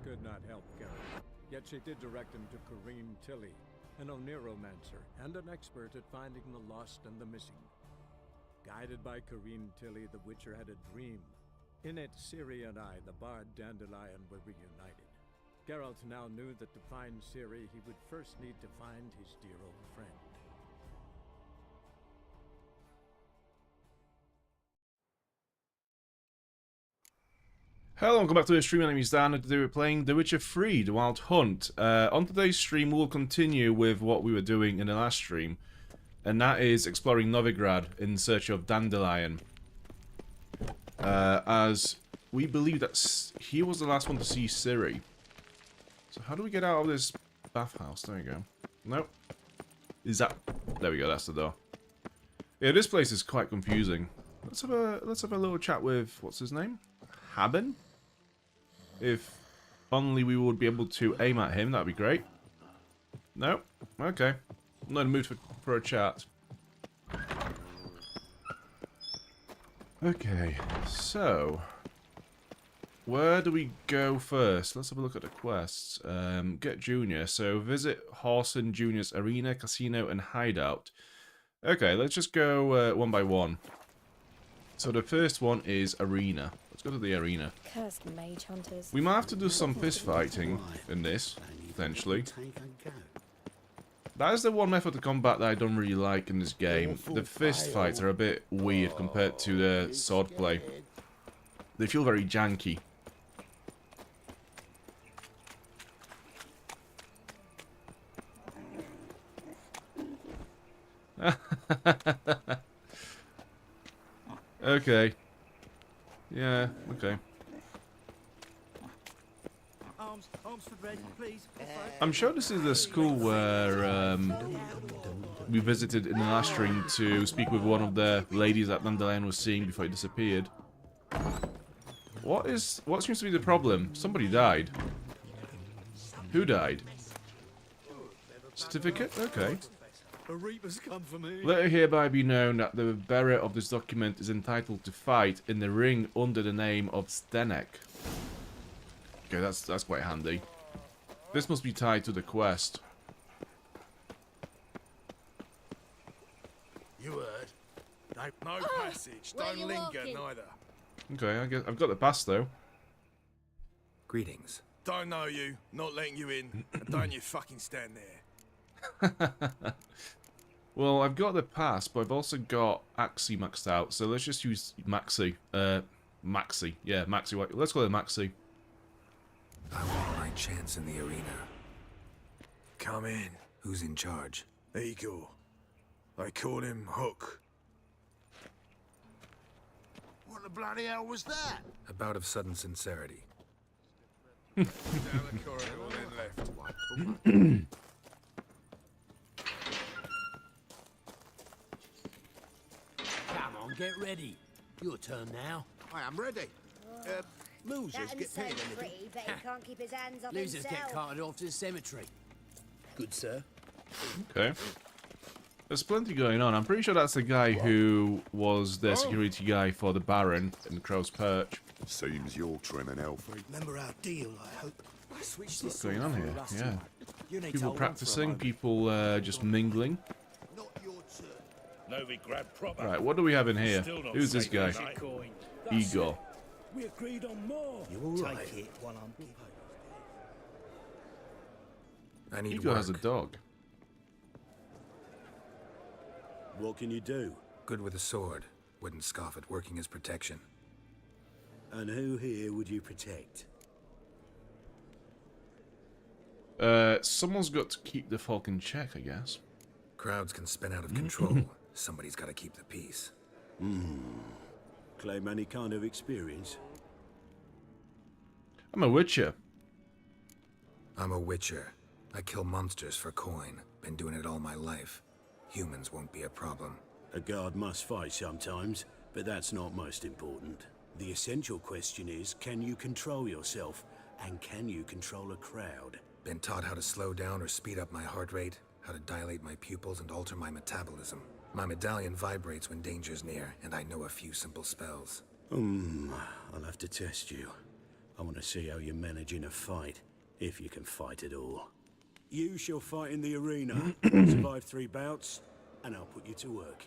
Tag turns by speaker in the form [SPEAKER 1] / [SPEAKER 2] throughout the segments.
[SPEAKER 1] could not help Geralt, yet she did direct him to Corrine Tilly, an Oniromancer and an expert at finding the lost and the missing. Guided by Corrine Tilly, the Witcher had a dream. In it, Ciri and I, the bard Dandelion, were reunited. Geralt now knew that to find Ciri, he would first need to find his dear old friend.
[SPEAKER 2] Hello, welcome back to the stream. My name is Dan, and today we're playing The Witcher 3, The Wild Hunt. On today's stream, we'll continue with what we were doing in the last stream, and that is exploring Novigrad in search of Dandelion. As we believe that he was the last one to see Ciri. So how do we get out of this bathhouse? There you go. Nope. Is that... There we go, that's the door. Yeah, this place is quite confusing. Let's have a little chat with... What's his name? Haben? If only we would be able to aim at him, that'd be great. No? Okay. I'm not in the mood for a chat. Okay, so... Where do we go first? Let's have a look at the quests. Get Junior. So, visit Horson Jr.'s arena, casino, and hideout. Okay, let's just go one by one. So the first one is arena. Let's go to the arena.
[SPEAKER 3] Cursed mage hunters.
[SPEAKER 2] We might have to do some fist fighting in this, potentially. That is the one method of combat that I don't really like in this game. The fist fights are a bit weird compared to the sword play. They feel very janky. Okay. Yeah, okay. I'm sure this is the school where we visited in the last stream to speak with one of the ladies that Dandelion was seeing before he disappeared. What seems to be the problem? Somebody died. Who died? Certificate? Okay. Let it hereby be known that the bearer of this document is entitled to fight in the ring under the name of Stenek. Okay, that's quite handy. This must be tied to the quest.
[SPEAKER 4] You heard? No passage. Don't linger neither.
[SPEAKER 2] Okay, I guess I've got the pass though.
[SPEAKER 5] Greetings.
[SPEAKER 4] Don't know you. Not letting you in. And don't you fucking stand there.
[SPEAKER 2] Well, I've got the pass, but I've also got Axie maxed out, so let's just use Maxi. Maxi. Yeah, Maxi. Let's call it Maxi.
[SPEAKER 5] I want my chance in the arena.
[SPEAKER 4] Come in.
[SPEAKER 5] Who's in charge?
[SPEAKER 4] Igor. They call him Hook. What the bloody hell was that?
[SPEAKER 5] A bout of sudden sincerity.
[SPEAKER 4] Down the corridor, then left.
[SPEAKER 6] Come on, get ready. Your turn now.
[SPEAKER 4] I am ready. Losers get paid anything.
[SPEAKER 3] Free, but he can't keep his hands off
[SPEAKER 6] Losers
[SPEAKER 3] himself.
[SPEAKER 6] get carted off to the cemetery. Good, sir.
[SPEAKER 2] Okay. There's plenty going on. I'm pretty sure that's the guy who was the security guy for the Baron in Crow's Perch.
[SPEAKER 7] Seems you're trim and healthy.
[SPEAKER 6] Remember our deal, I hope.
[SPEAKER 2] What's going on here? Yeah. People practicing, people just mingling.
[SPEAKER 4] Not your turn.
[SPEAKER 8] Novigrad proper.
[SPEAKER 2] Right, what do we have in here? Who's this guy? Igor.
[SPEAKER 8] We agreed on more.
[SPEAKER 5] You all right?
[SPEAKER 6] Take it while I'm...
[SPEAKER 5] I need
[SPEAKER 2] Igor
[SPEAKER 5] work.
[SPEAKER 2] has a dog.
[SPEAKER 9] What can you do?
[SPEAKER 5] Good with a sword. Wouldn't scoff at working as protection.
[SPEAKER 9] And who here would you protect?
[SPEAKER 2] Someone's got to keep the folk in check, I guess.
[SPEAKER 5] Crowds can spin out of control. Somebody's got to keep the peace.
[SPEAKER 9] Claim any kind of experience?
[SPEAKER 2] I'm a witcher.
[SPEAKER 5] I'm a witcher. I kill monsters for coin. Been doing it all my life. Humans won't be a problem.
[SPEAKER 9] A guard must fight sometimes, but that's not most important. The essential question is, can you control yourself? And can you control a crowd?
[SPEAKER 5] Been taught how to slow down or speed up my heart rate, how to dilate my pupils and alter my metabolism. My medallion vibrates when danger's near, and I know a few simple spells.
[SPEAKER 9] I'll have to test you. I want to see how you manage in a fight, if you can fight at all. You shall fight in the arena, survive 3 bouts, and I'll put you to work.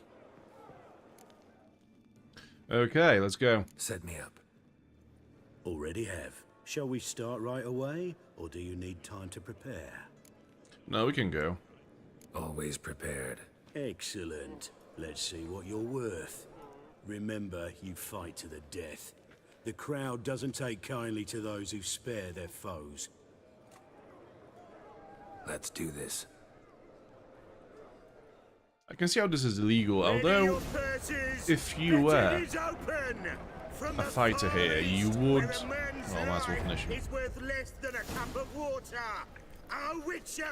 [SPEAKER 2] Okay, let's go.
[SPEAKER 5] Set me up.
[SPEAKER 9] Already have. Shall we start right away, or do you need time to prepare?
[SPEAKER 2] No, we can go.
[SPEAKER 5] Always prepared.
[SPEAKER 9] Excellent. Let's see what you're worth. Remember, you fight to the death. The crowd doesn't take kindly to those who spare their foes.
[SPEAKER 5] Let's do this.
[SPEAKER 2] I can see how this is illegal, although if you were a fighter here, you would... Well, might as well finish him.
[SPEAKER 4] It's worth less than a cup of water. A witcher,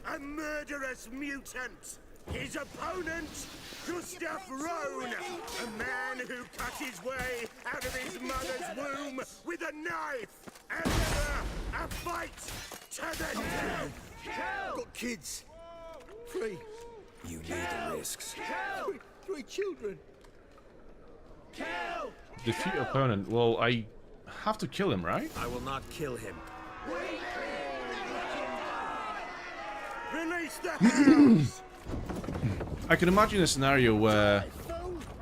[SPEAKER 4] a murderous mutant. His opponent, Gustav Rohn, a man who cut his way out of his mother's womb with a knife, and never a fight to the death.
[SPEAKER 6] Got kids. 3.
[SPEAKER 5] You need the risks.
[SPEAKER 6] 3 children.
[SPEAKER 2] Defeat opponent. Well, I have to kill him, right?
[SPEAKER 6] I will not kill him.
[SPEAKER 4] Release the hounds!
[SPEAKER 2] I can imagine a scenario where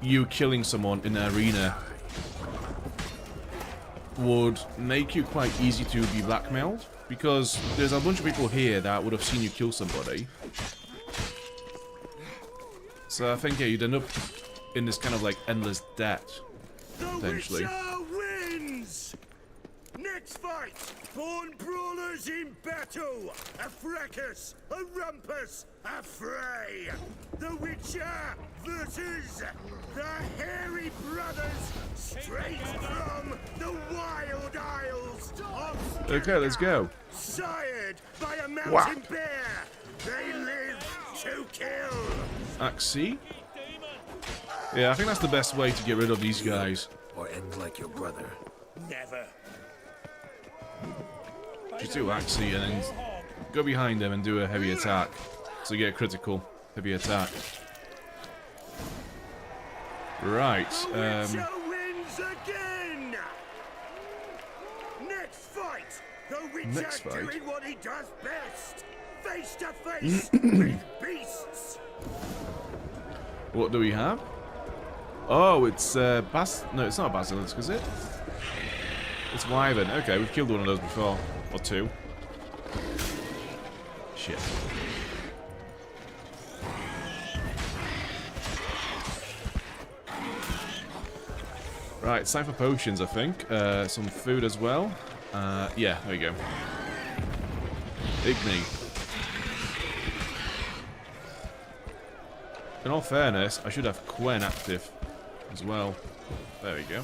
[SPEAKER 2] you killing someone in an arena would make you quite easy to be blackmailed, because there's a bunch of people here that would have seen you kill somebody. So I think, yeah, you'd end up in this kind of like endless debt, potentially.
[SPEAKER 4] The Witcher wins! Next fight! Born brawlers in battle! A fracas! A rumpus! A fray! The Witcher versus the Hairy Brothers, straight from the Wild Isles of...
[SPEAKER 2] Okay, let's go.
[SPEAKER 4] Sired by a mountain bear! They live to kill!
[SPEAKER 2] Axie? Yeah, I think that's the best way to get rid of these guys.
[SPEAKER 5] Or end like your brother.
[SPEAKER 4] Never.
[SPEAKER 2] Just do Axie and then go behind them and do a heavy attack. So you get a critical heavy attack. Right.
[SPEAKER 4] Witcher wins again! Next fight! The Witcher doing what he does best! Face to face with beasts!
[SPEAKER 2] What do we have? Oh, it's no, it's not a basilisk, is it? It's wyvern. Okay, we've killed one of those before. Or 2. Shit. Right, it's time for potions, I think. Some food as well. Yeah, there we go. Igni. In all fairness, I should have Quen active as well. There we go.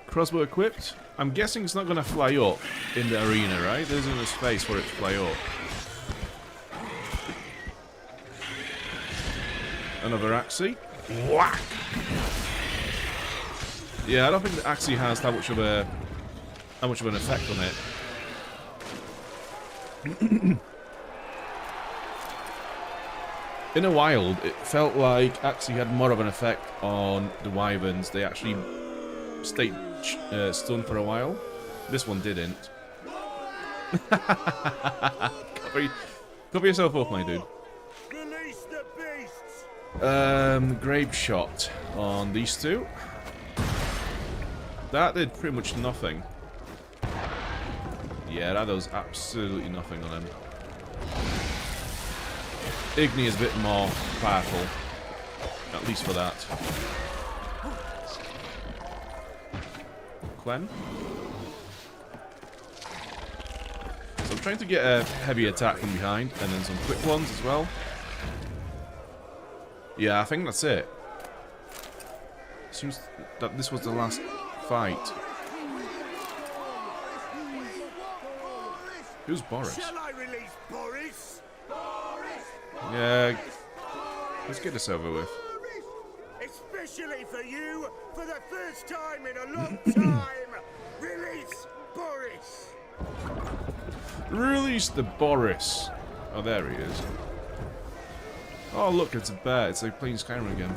[SPEAKER 2] Crossbow equipped. I'm guessing it's not going to fly up in the arena, right? There isn't a space for it to fly up. Another Axie. Whack! Yeah, I don't think the Axie has that much of an effect on it. In a wild, it felt like Axie had more of an effect on the wyverns. They actually stayed stunned for a while. This one didn't. Cover yourself up, my dude.
[SPEAKER 4] Release the beasts!
[SPEAKER 2] Grape shot on these 2. That did pretty much nothing. Yeah, that does absolutely nothing on him. Igni is a bit more powerful, at least for that. Quen. So I'm trying to get a heavy attack from behind, and then some quick ones as well. Yeah, I think that's it. Seems that this was the last fight. Who's Boris?
[SPEAKER 4] Shall I release Boris?
[SPEAKER 2] Yeah, let's get this over with.
[SPEAKER 4] Especially for you, for the first time in a long time. Release Boris.
[SPEAKER 2] Release the Boris. Oh, there he is. Oh, look, it's a bear. It's like playing Skyrim again.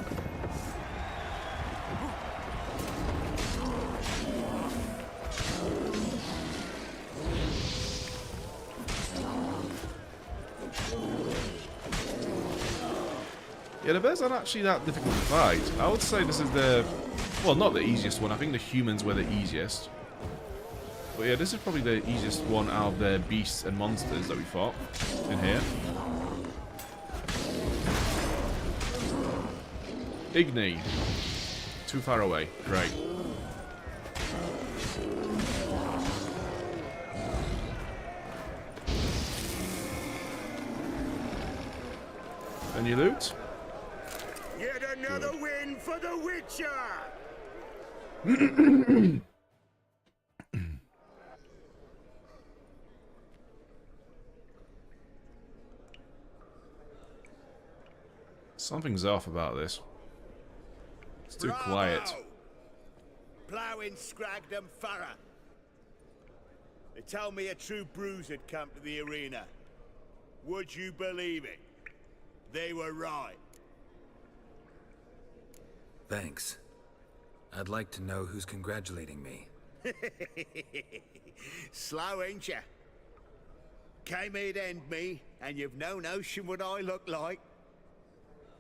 [SPEAKER 2] Yeah, the bears aren't actually that difficult to fight. I would say this is the... Well, not the easiest one. I think the humans were the easiest. But yeah, this is probably the easiest one out of the beasts and monsters that we fought in here. Igni. Too far away. Great. Any loot?
[SPEAKER 4] Yet another win for the Witcher!
[SPEAKER 2] Something's off about this. It's too
[SPEAKER 4] Bravo!
[SPEAKER 2] quiet.
[SPEAKER 4] Ploughing Scragdom Thorough. They told me a true bruise had come to the arena. Would you believe it? They were right.
[SPEAKER 5] Thanks. I'd like to know who's congratulating me.
[SPEAKER 4] Slow, ain't ya? Came here to end me, and you've no notion what I look like.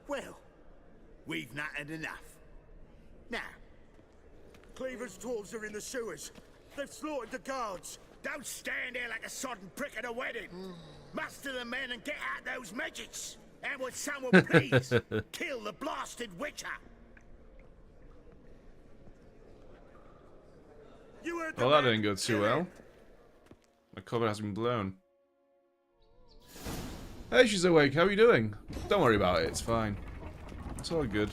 [SPEAKER 4] Well, we've nattered enough. Now, Cleaver's dwarves are in the sewers. They've slaughtered the guards. Don't stand there like a sodden prick at a wedding. Muster the men and get out those midgets. And would someone please kill the blasted Witcher? You heard the
[SPEAKER 2] Well, that
[SPEAKER 4] man.
[SPEAKER 2] didn't go too well. My cover has been blown. Hey, she's awake. How are you doing? Don't worry about it. It's fine. It's all good.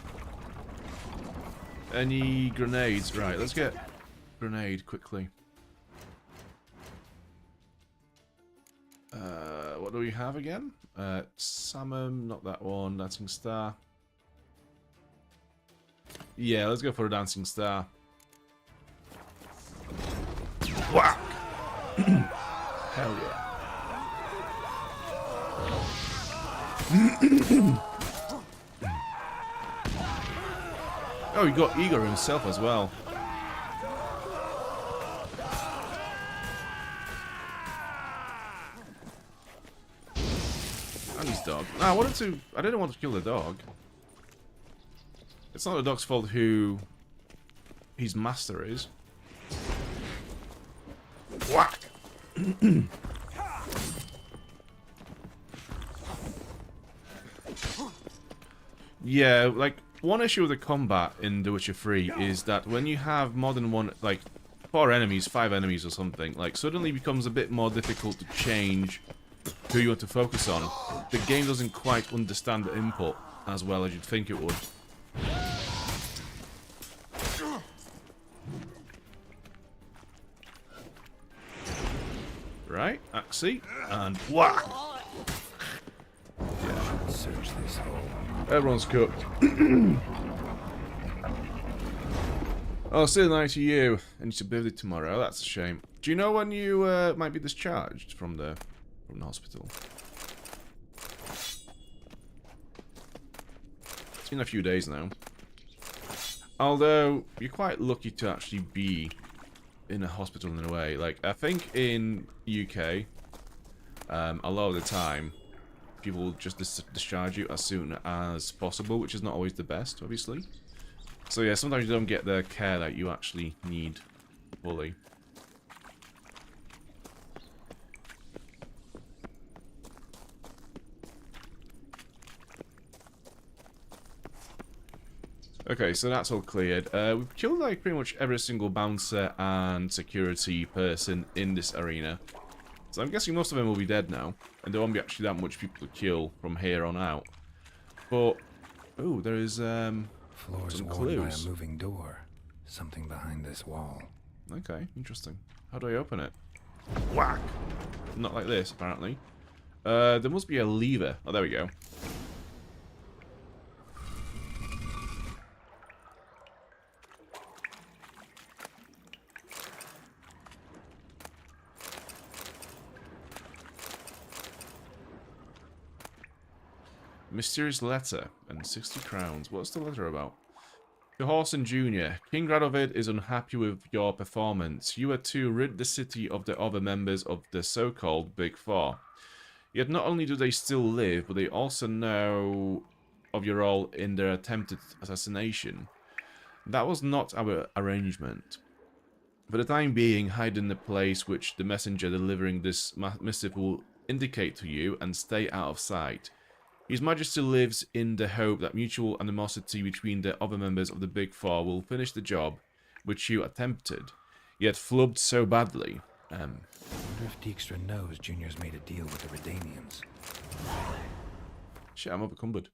[SPEAKER 2] Any grenades? Right, let's get grenade quickly. What do we have again? Salmon, not that one. Dancing Star. Yeah, let's go for a Dancing Star. Whack! Hell yeah. Oh, he got Igor himself as well. And his dog. No, I didn't want to kill the dog. It's not the dog's fault who his master is. Whack! Yeah, like, one issue with the combat in The Witcher 3 is that when you have more than one, like, 4 enemies, 5 enemies or something, like, suddenly becomes a bit more difficult to change who you want to focus on. The game doesn't quite understand the input as well as you'd think it would. Right, Axie, and whack! Yeah.
[SPEAKER 5] Search this hole.
[SPEAKER 2] Everyone's cooked. Oh, still nice to you. And it's your birthday tomorrow. That's a shame. Do you know when you might be discharged from the hospital? It's been a few days now. Although you're quite lucky to actually be in a hospital in a way. Like, I think in UK, a lot of the time, people will just discharge you as soon as possible, which is not always the best, obviously. So yeah, sometimes you don't get the care that you actually need fully. Okay, so that's all cleared. We've killed like pretty much every single bouncer and security person in this arena. So I'm guessing most of them will be dead now, and there won't be actually that much people to kill from here on out. But, oh, there is
[SPEAKER 5] Floor's
[SPEAKER 2] some
[SPEAKER 5] worn by a
[SPEAKER 2] clues.
[SPEAKER 5] moving door. Something behind this wall.
[SPEAKER 2] Okay, interesting. How do I open it? Whack! Not like this, apparently. There must be a lever. Oh, there we go. Mysterious letter and 60 crowns. What's the letter about? To Horson Jr. King Radovid is unhappy with your performance. You are to rid the city of the other members of the so-called Big Four. Yet not only do they still live, but they also know of your role in their attempted assassination. That was not our arrangement. For the time being, hide in the place which the messenger delivering this missive will indicate to you and stay out of sight. His Majesty lives in the hope that mutual animosity between the other members of the Big Four will finish the job which you attempted, yet flubbed so badly.
[SPEAKER 5] I wonder if Dijkstra knows Junior's made a deal with the Redanians.
[SPEAKER 2] Shit, I'm overcumbered.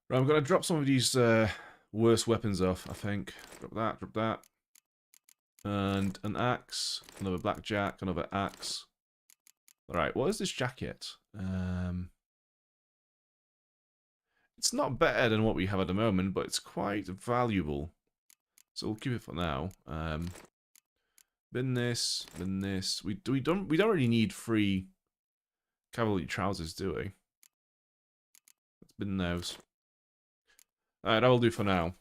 [SPEAKER 2] Right, I'm going to drop some of these worse weapons off, I think. Drop that. And an axe, another blackjack, another axe. Alright, what is this jacket? It's not better than what we have at the moment, but it's quite valuable. So we'll keep it for now. Bin this. We don't really need 3 cavalry trousers, do we? Let's bin those. Alright, that will do for now.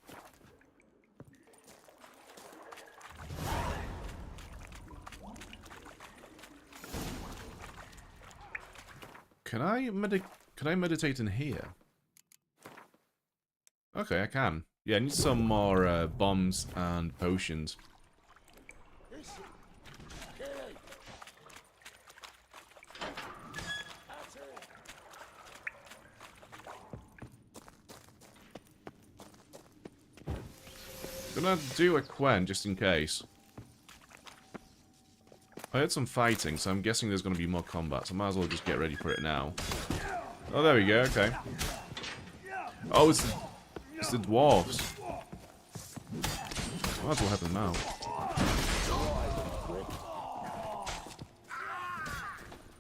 [SPEAKER 2] Can I meditate in here? Okay, I can. Yeah, I need some more bombs and potions. Gonna do a Quen just in case. I heard some fighting, so I'm guessing there's gonna be more combat, so I might as well just get ready for it now. Oh, there we go, okay. Oh, it's the dwarves. Might as well have them now.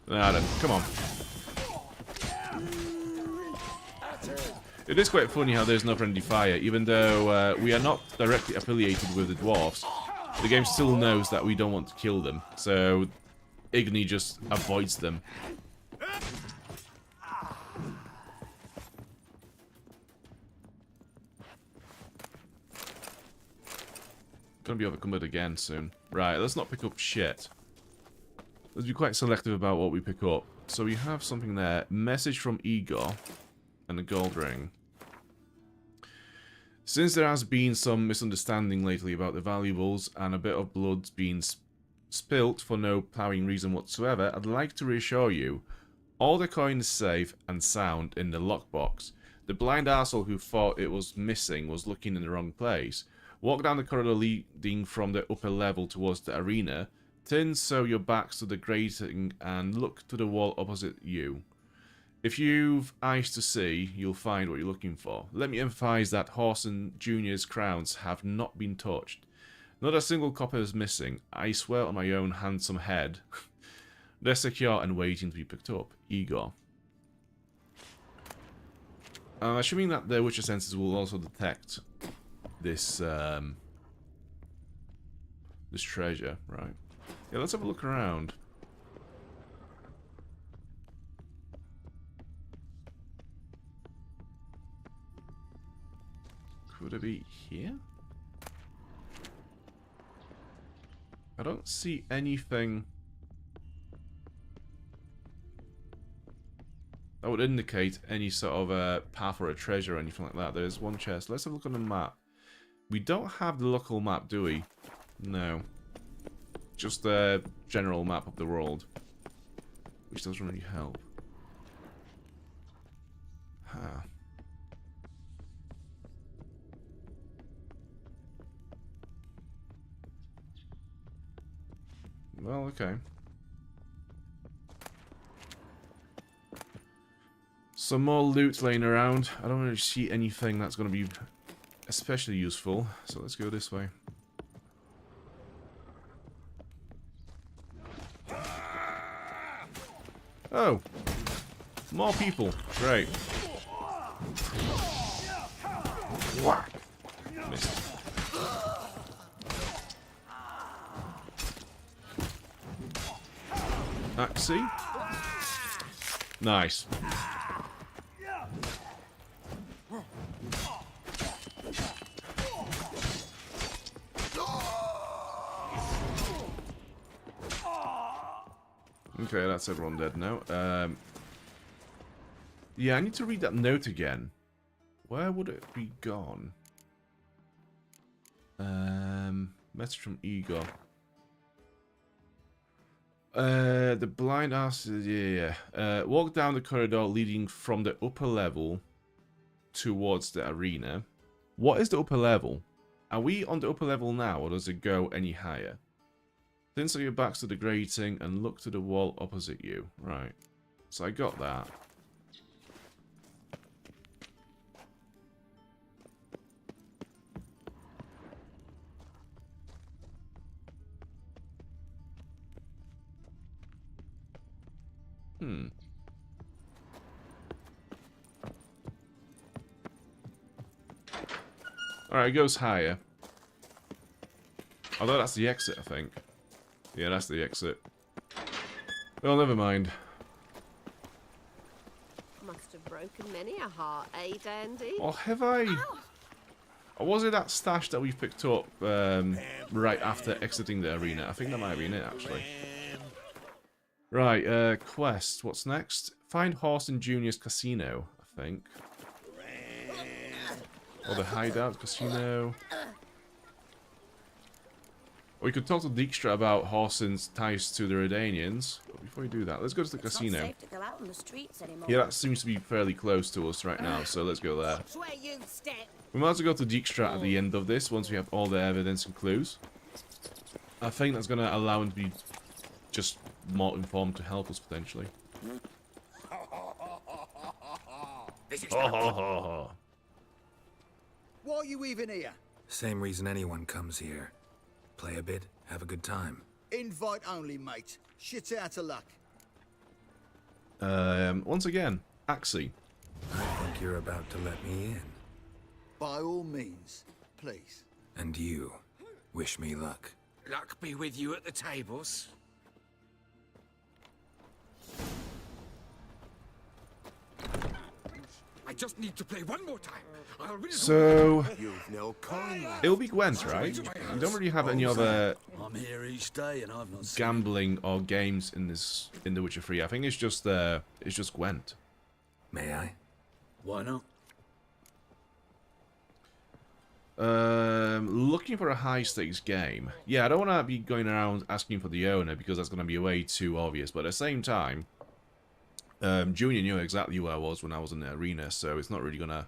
[SPEAKER 2] Nah, then, come on. It is quite funny how there's no friendly fire, even though we are not directly affiliated with the dwarves. The game still knows that we don't want to kill them, so Igni just avoids them. Gonna be overcumbered again soon. Right, let's not pick up shit. Let's be quite selective about what we pick up. So we have something there. Message from Igor and a gold ring. Since there has been some misunderstanding lately about the valuables and a bit of blood's been spilt for no plowing reason whatsoever, I'd like to reassure you, all the coins safe and sound in the lockbox. The blind arsehole who thought it was missing was looking in the wrong place. Walk down the corridor leading from the upper level towards the arena, turn so your back's to the grating and look to the wall opposite you. If you've eyes to see, you'll find what you're looking for. Let me emphasize that Horson Jr.'s crowns have not been touched. Not a single copper is missing. I swear on my own handsome head. They're secure and waiting to be picked up. Igor. Assuming that the Witcher senses will also detect this this treasure, right? Yeah, let's have a look around. Could it be here? I don't see anything that would indicate any sort of a path or a treasure or anything like that. There's one chest. Let's have a look on the map. We don't have the local map, do we? No. Just the general map of the world. Which doesn't really help. Huh. Well, okay. Some more loot laying around. I don't really see anything that's going to be especially useful, so let's go this way. Oh! More people. Great. Whack! Missed. Axie. Nice. Okay, that's everyone dead now. Yeah, I need to read that note again. Where would it be gone? Message from Igor. The blind ass. Yeah. Walk down the corridor leading from the upper level towards the arena. What is the upper level? Are we on the upper level now, or does it go any higher? Then your backs to the grating and look to the wall opposite you. Right. So I got that. Alright, it goes higher. Although that's the exit, I think. Yeah, that's the exit. Well, never mind.
[SPEAKER 10] Must have broken many a heart, eh, Dandy?
[SPEAKER 2] Or have I? Or was it that stash that we picked up right after exiting the arena? I think that might have been it, actually. Right, quest. What's next? Find Horson Jr.'s casino, I think. Or the hideout casino. Or we could talk to Dijkstra about Horson's ties to the Redanians. But before we do that, let's go to the casino.
[SPEAKER 3] Not safe to go out on the streets anymore.
[SPEAKER 2] Yeah, that seems to be fairly close to us right now, so let's go there.
[SPEAKER 10] Where you step.
[SPEAKER 2] We might as well go to Dijkstra at the end of this, once we have all the evidence and clues. I think that's going to allow him to be just more informed to help us, potentially.
[SPEAKER 4] This is
[SPEAKER 2] Why
[SPEAKER 4] Why are you even here?
[SPEAKER 5] Same reason anyone comes here. Play a bit, have a good time.
[SPEAKER 4] Invite only, mate. Shit's out of luck.
[SPEAKER 2] Once again, Axie.
[SPEAKER 5] I think you're about to let me in.
[SPEAKER 4] By all means, please.
[SPEAKER 5] And you, wish me luck.
[SPEAKER 4] Luck be with you at the tables. I just need to play one more time. I'll win.
[SPEAKER 2] So,
[SPEAKER 7] You've no coin.
[SPEAKER 2] it'll be Gwent, right? We don't really have any other
[SPEAKER 9] I'm here each day and I've not seen
[SPEAKER 2] gambling or games in The Witcher 3. I think it's just Gwent.
[SPEAKER 5] May I?
[SPEAKER 9] Why not?
[SPEAKER 2] Looking for a high stakes game. Yeah, I don't want to be going around asking for the owner because that's going to be way too obvious. But at the same time, Junior knew exactly who I was when I was in the arena, so it's not really going to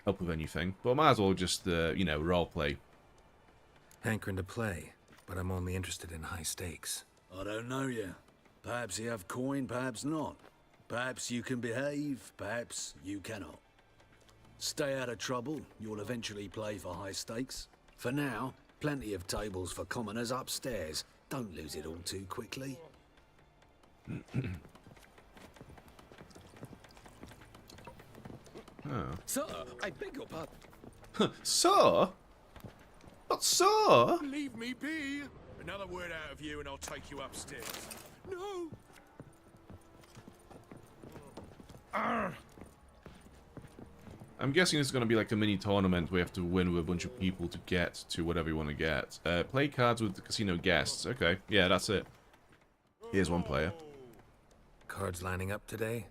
[SPEAKER 2] help with anything. But I might as well just, you know, roleplay.
[SPEAKER 5] Hankering to play, but I'm only interested in high stakes.
[SPEAKER 9] I don't know yet. Perhaps you have coin, perhaps not. Perhaps you can behave, perhaps you cannot. Stay out of trouble, you'll eventually play for high stakes. For now, plenty of tables for commoners upstairs. Don't lose it all too quickly.
[SPEAKER 2] Oh.
[SPEAKER 4] Sir, I beg your pardon.
[SPEAKER 2] Sir? What, sir?
[SPEAKER 8] Leave me be. Another word out of you and I'll take you upstairs. No.
[SPEAKER 2] I'm guessing it's going to be like a mini tournament where you have to win with a bunch of people to get to whatever you want to get. Play cards with the casino guests. Okay, yeah, that's it. Here's one player.
[SPEAKER 5] Cards lining up today?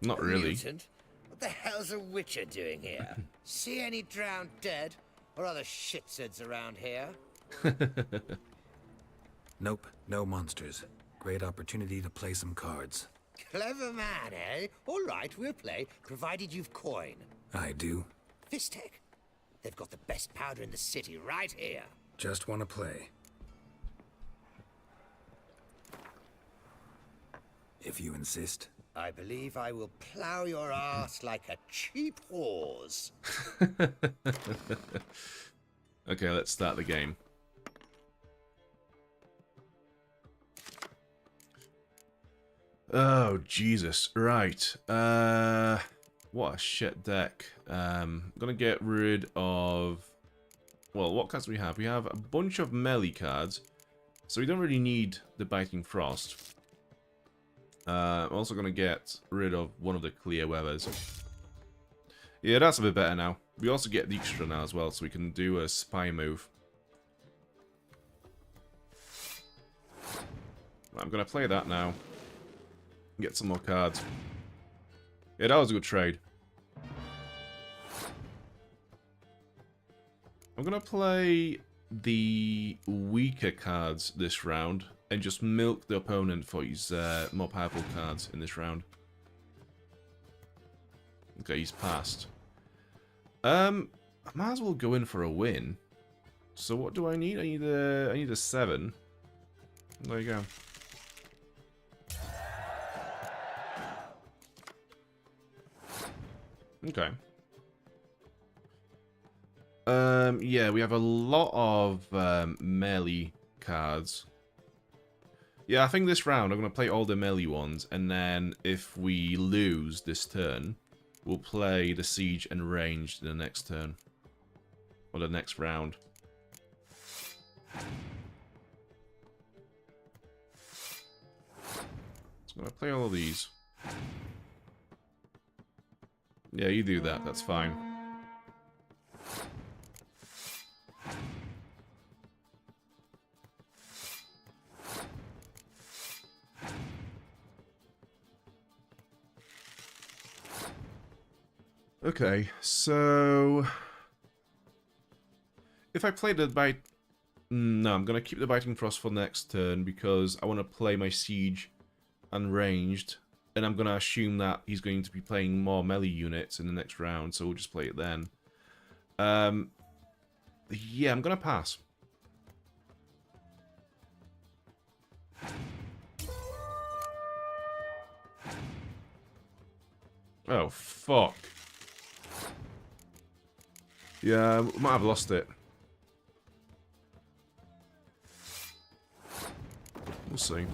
[SPEAKER 2] Not really.
[SPEAKER 11] Mutant? What the hell's a witcher doing here? See any drowned dead? Or other shitsuds around here?
[SPEAKER 5] Nope, no monsters. Great opportunity to play some cards.
[SPEAKER 11] Clever man, eh? All right, we'll play, provided you've coin.
[SPEAKER 5] I do.
[SPEAKER 11] Fistech. They've got the best powder in the city right here.
[SPEAKER 5] Just want to play. If you insist.
[SPEAKER 11] I believe I will plow your ass like a cheap horse.
[SPEAKER 2] Okay, let's start the game. Oh, Jesus. Right. What a shit deck. I'm gonna get rid of... Well, what cards do we have? We have a bunch of melee cards. So we don't really need the Biting Frost. I'm also gonna get rid of one of the Clear Weathers. Yeah, that's a bit better now. We also get the extra now as well, so we can do a spy move. I'm gonna play that now. Get some more cards. Yeah, that was a good trade. I'm gonna play the weaker cards this round and just milk the opponent for his more powerful cards in this round. Okay, he's passed. I might as well go in for a win. So what do I need? I need a 7. There you go. Okay. Yeah, we have a lot of melee cards. Yeah, I think this round I'm going to play all the melee ones, and then if we lose this turn, we'll play the siege and ranged in the next turn. Or the next round. So I'm going to play all of these. Yeah, you do that, that's fine. Okay, so if I play the bite, no, I'm gonna keep the biting frost for next turn because I want to play my siege unranged, and I'm gonna assume that he's going to be playing more melee units in the next round, so we'll just play it then. Yeah, I'm gonna pass. Oh fuck. Yeah, I might have lost it. We'll see.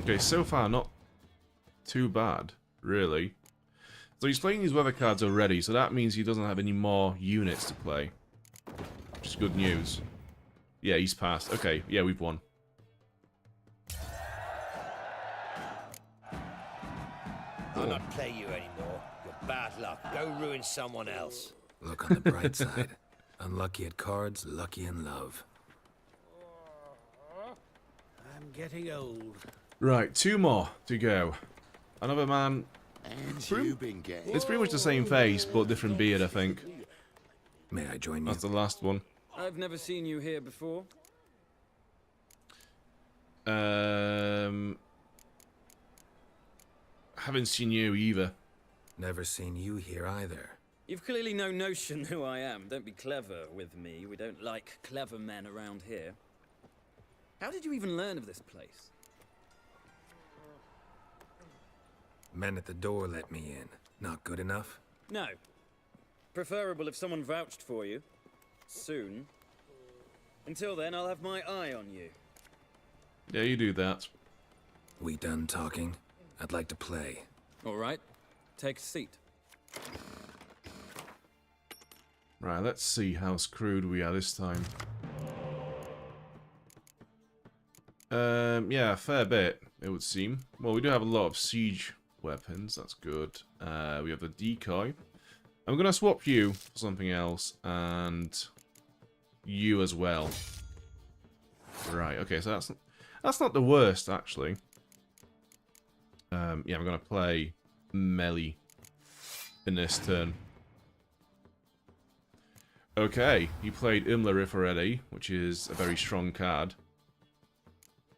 [SPEAKER 2] Okay, so far not too bad, really. So he's playing these weather cards already, so that means he doesn't have any more units to play. Which is good news. Yeah, he's passed. Okay, yeah, we've won.
[SPEAKER 11] I'll not play you anymore. You're bad luck. Go ruin someone else.
[SPEAKER 5] Look on the bright side. Unlucky at cards, lucky in love.
[SPEAKER 6] I'm getting old.
[SPEAKER 2] Right, 2 more to go. Another man. It's pretty much the same face, but different beard, I think.
[SPEAKER 5] May I join you?
[SPEAKER 2] That's the last one.
[SPEAKER 12] I've never seen you here before.
[SPEAKER 2] Haven't seen you either.
[SPEAKER 5] Never seen you here either.
[SPEAKER 12] You've clearly no notion who I am. Don't be clever with me. We don't like clever men around here. How did you even learn of this place?
[SPEAKER 5] Men at the door let me in. Not good enough?
[SPEAKER 12] No. Preferable if someone vouched for you. Soon. Until then, I'll have my eye on you.
[SPEAKER 2] Yeah, you do that.
[SPEAKER 5] We done talking? I'd like to play.
[SPEAKER 12] All right. Take a seat.
[SPEAKER 2] Right, let's see how screwed we are this time. Yeah, a fair bit, it would seem. Well, we do have a lot of siege weapons, that's good. We have the decoy. I'm gonna swap you for something else, and you as well. Right, okay, so that's not the worst, actually. Yeah, I'm gonna play melee in this turn. Okay, he played Imlerif already, which is a very strong card.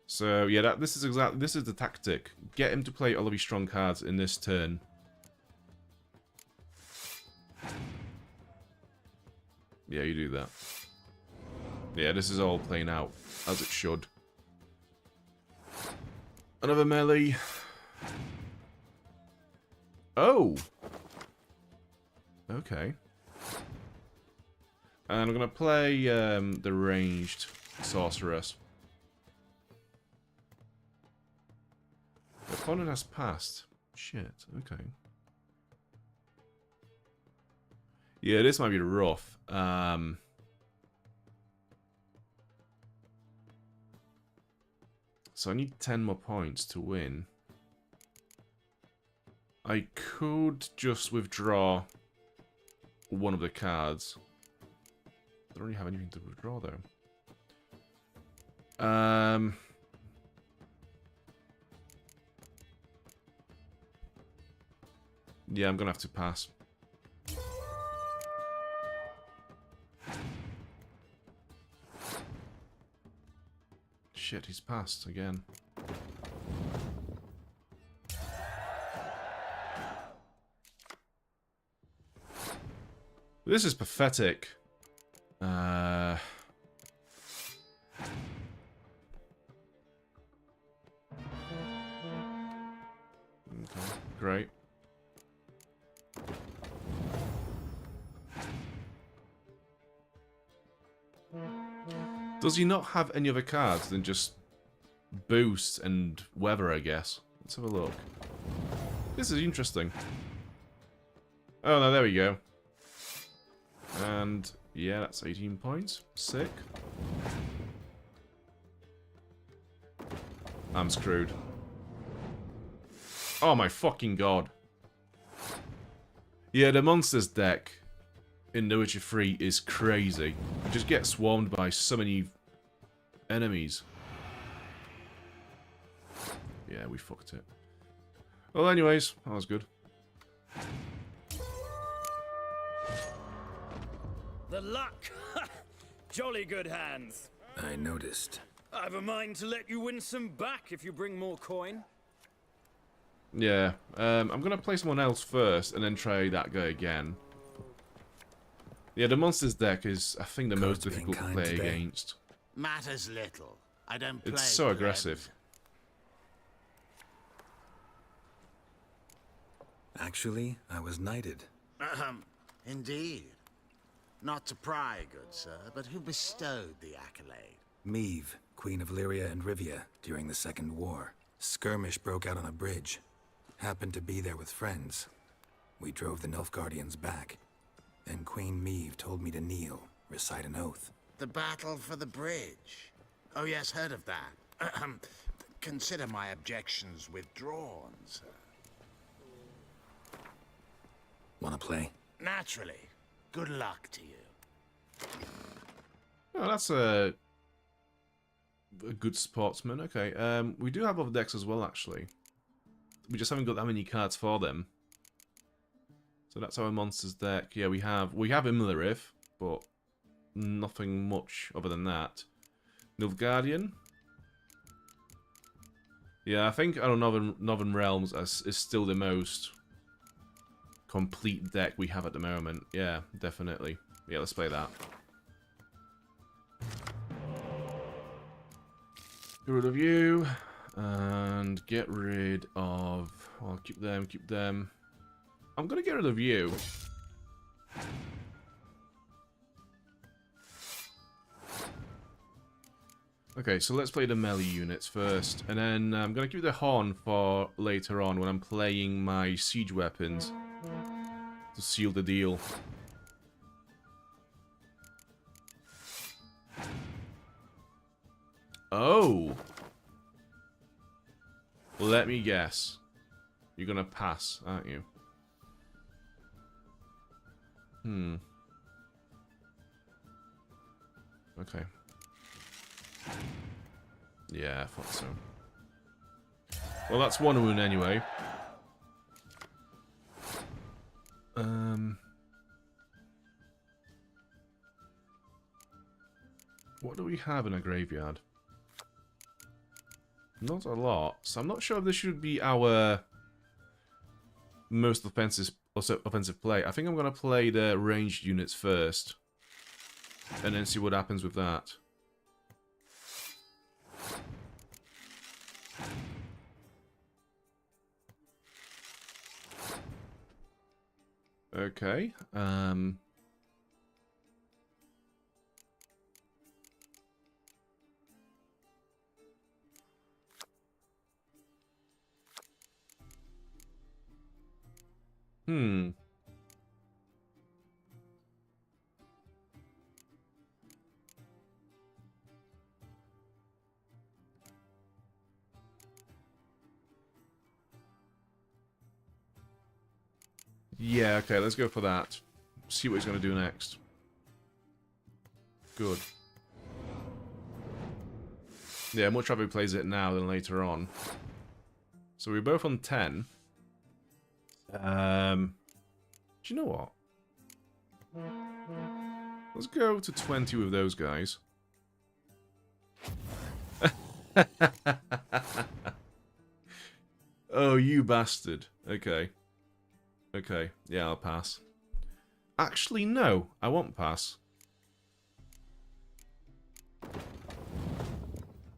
[SPEAKER 2] So yeah, this is the tactic. Get him to play all of his strong cards in this turn. Yeah, you do that. Yeah, this is all playing out as it should. Another melee. Oh! Okay. And I'm going to play the ranged sorceress. The opponent has passed. Shit, okay. Yeah, this might be rough. So I need 10 more points to win. I could just withdraw one of the cards. I don't really have anything to withdraw, though. Yeah, I'm gonna have to pass. Shit, he's passed again. This is pathetic. Okay, great. Does he not have any other cards than just boost and weather, I guess? Let's have a look. This is interesting. Oh, no, there we go. And, yeah, that's 18 points. Sick. I'm screwed. Oh my fucking god. Yeah, the monsters deck in The Witcher 3 is crazy. You just get swarmed by so many enemies. Yeah, we fucked it. Well, anyways, that was good.
[SPEAKER 12] The luck! Jolly good hands.
[SPEAKER 5] I noticed.
[SPEAKER 12] I've a mind to let you win some back if you bring more coin.
[SPEAKER 2] Yeah, I'm gonna play someone else first and then try that guy again. Yeah, the monsters deck is, I think, the most difficult to play against.
[SPEAKER 11] Matters little. I don't play.
[SPEAKER 2] It's so aggressive.
[SPEAKER 5] Actually, I was knighted.
[SPEAKER 11] Indeed. Not to pry, good sir, but who bestowed the accolade?
[SPEAKER 5] Meve, Queen of Lyria and Rivia, during the Second War. Skirmish broke out on a bridge. Happened to be there with friends. We drove the Nilfgaardians back. Then Queen Meve told me to kneel, recite an oath.
[SPEAKER 11] The battle for the bridge. Oh yes, heard of that. Consider my objections withdrawn, sir.
[SPEAKER 5] Wanna play?
[SPEAKER 11] Naturally. Good luck to you.
[SPEAKER 2] Oh, that's a good sportsman. Okay, we do have other decks as well, actually. We just haven't got that many cards for them. So that's our monsters deck. Yeah, we have Imlerith, but nothing much other than that. Nilfgaardian. Yeah, I think our Northern Realms is still the most complete deck we have at the moment. Yeah, definitely. Yeah, let's play that. Get rid of you. And get rid of... I'll keep them, keep them. I'm gonna get rid of you. Okay, so let's play the melee units first. And then I'm gonna keep the horn for later on when I'm playing my siege weapons. To seal the deal. Oh! Let me guess. You're gonna pass, aren't you? Okay. Yeah, I thought so. Well, that's one wound anyway. What do we have in a graveyard? Not a lot, so I'm not sure if this should be our most offensive play. I think I'm gonna play the ranged units first, and then see what happens with that. Okay. Yeah, okay, let's go for that. See what he's going to do next. Good. Yeah, much rather he plays it now than later on. So we're both on 10. Do you know what? Let's go to 20 with those guys. Oh, you bastard. Okay. Okay, yeah, I'll pass. Actually, no, I won't pass.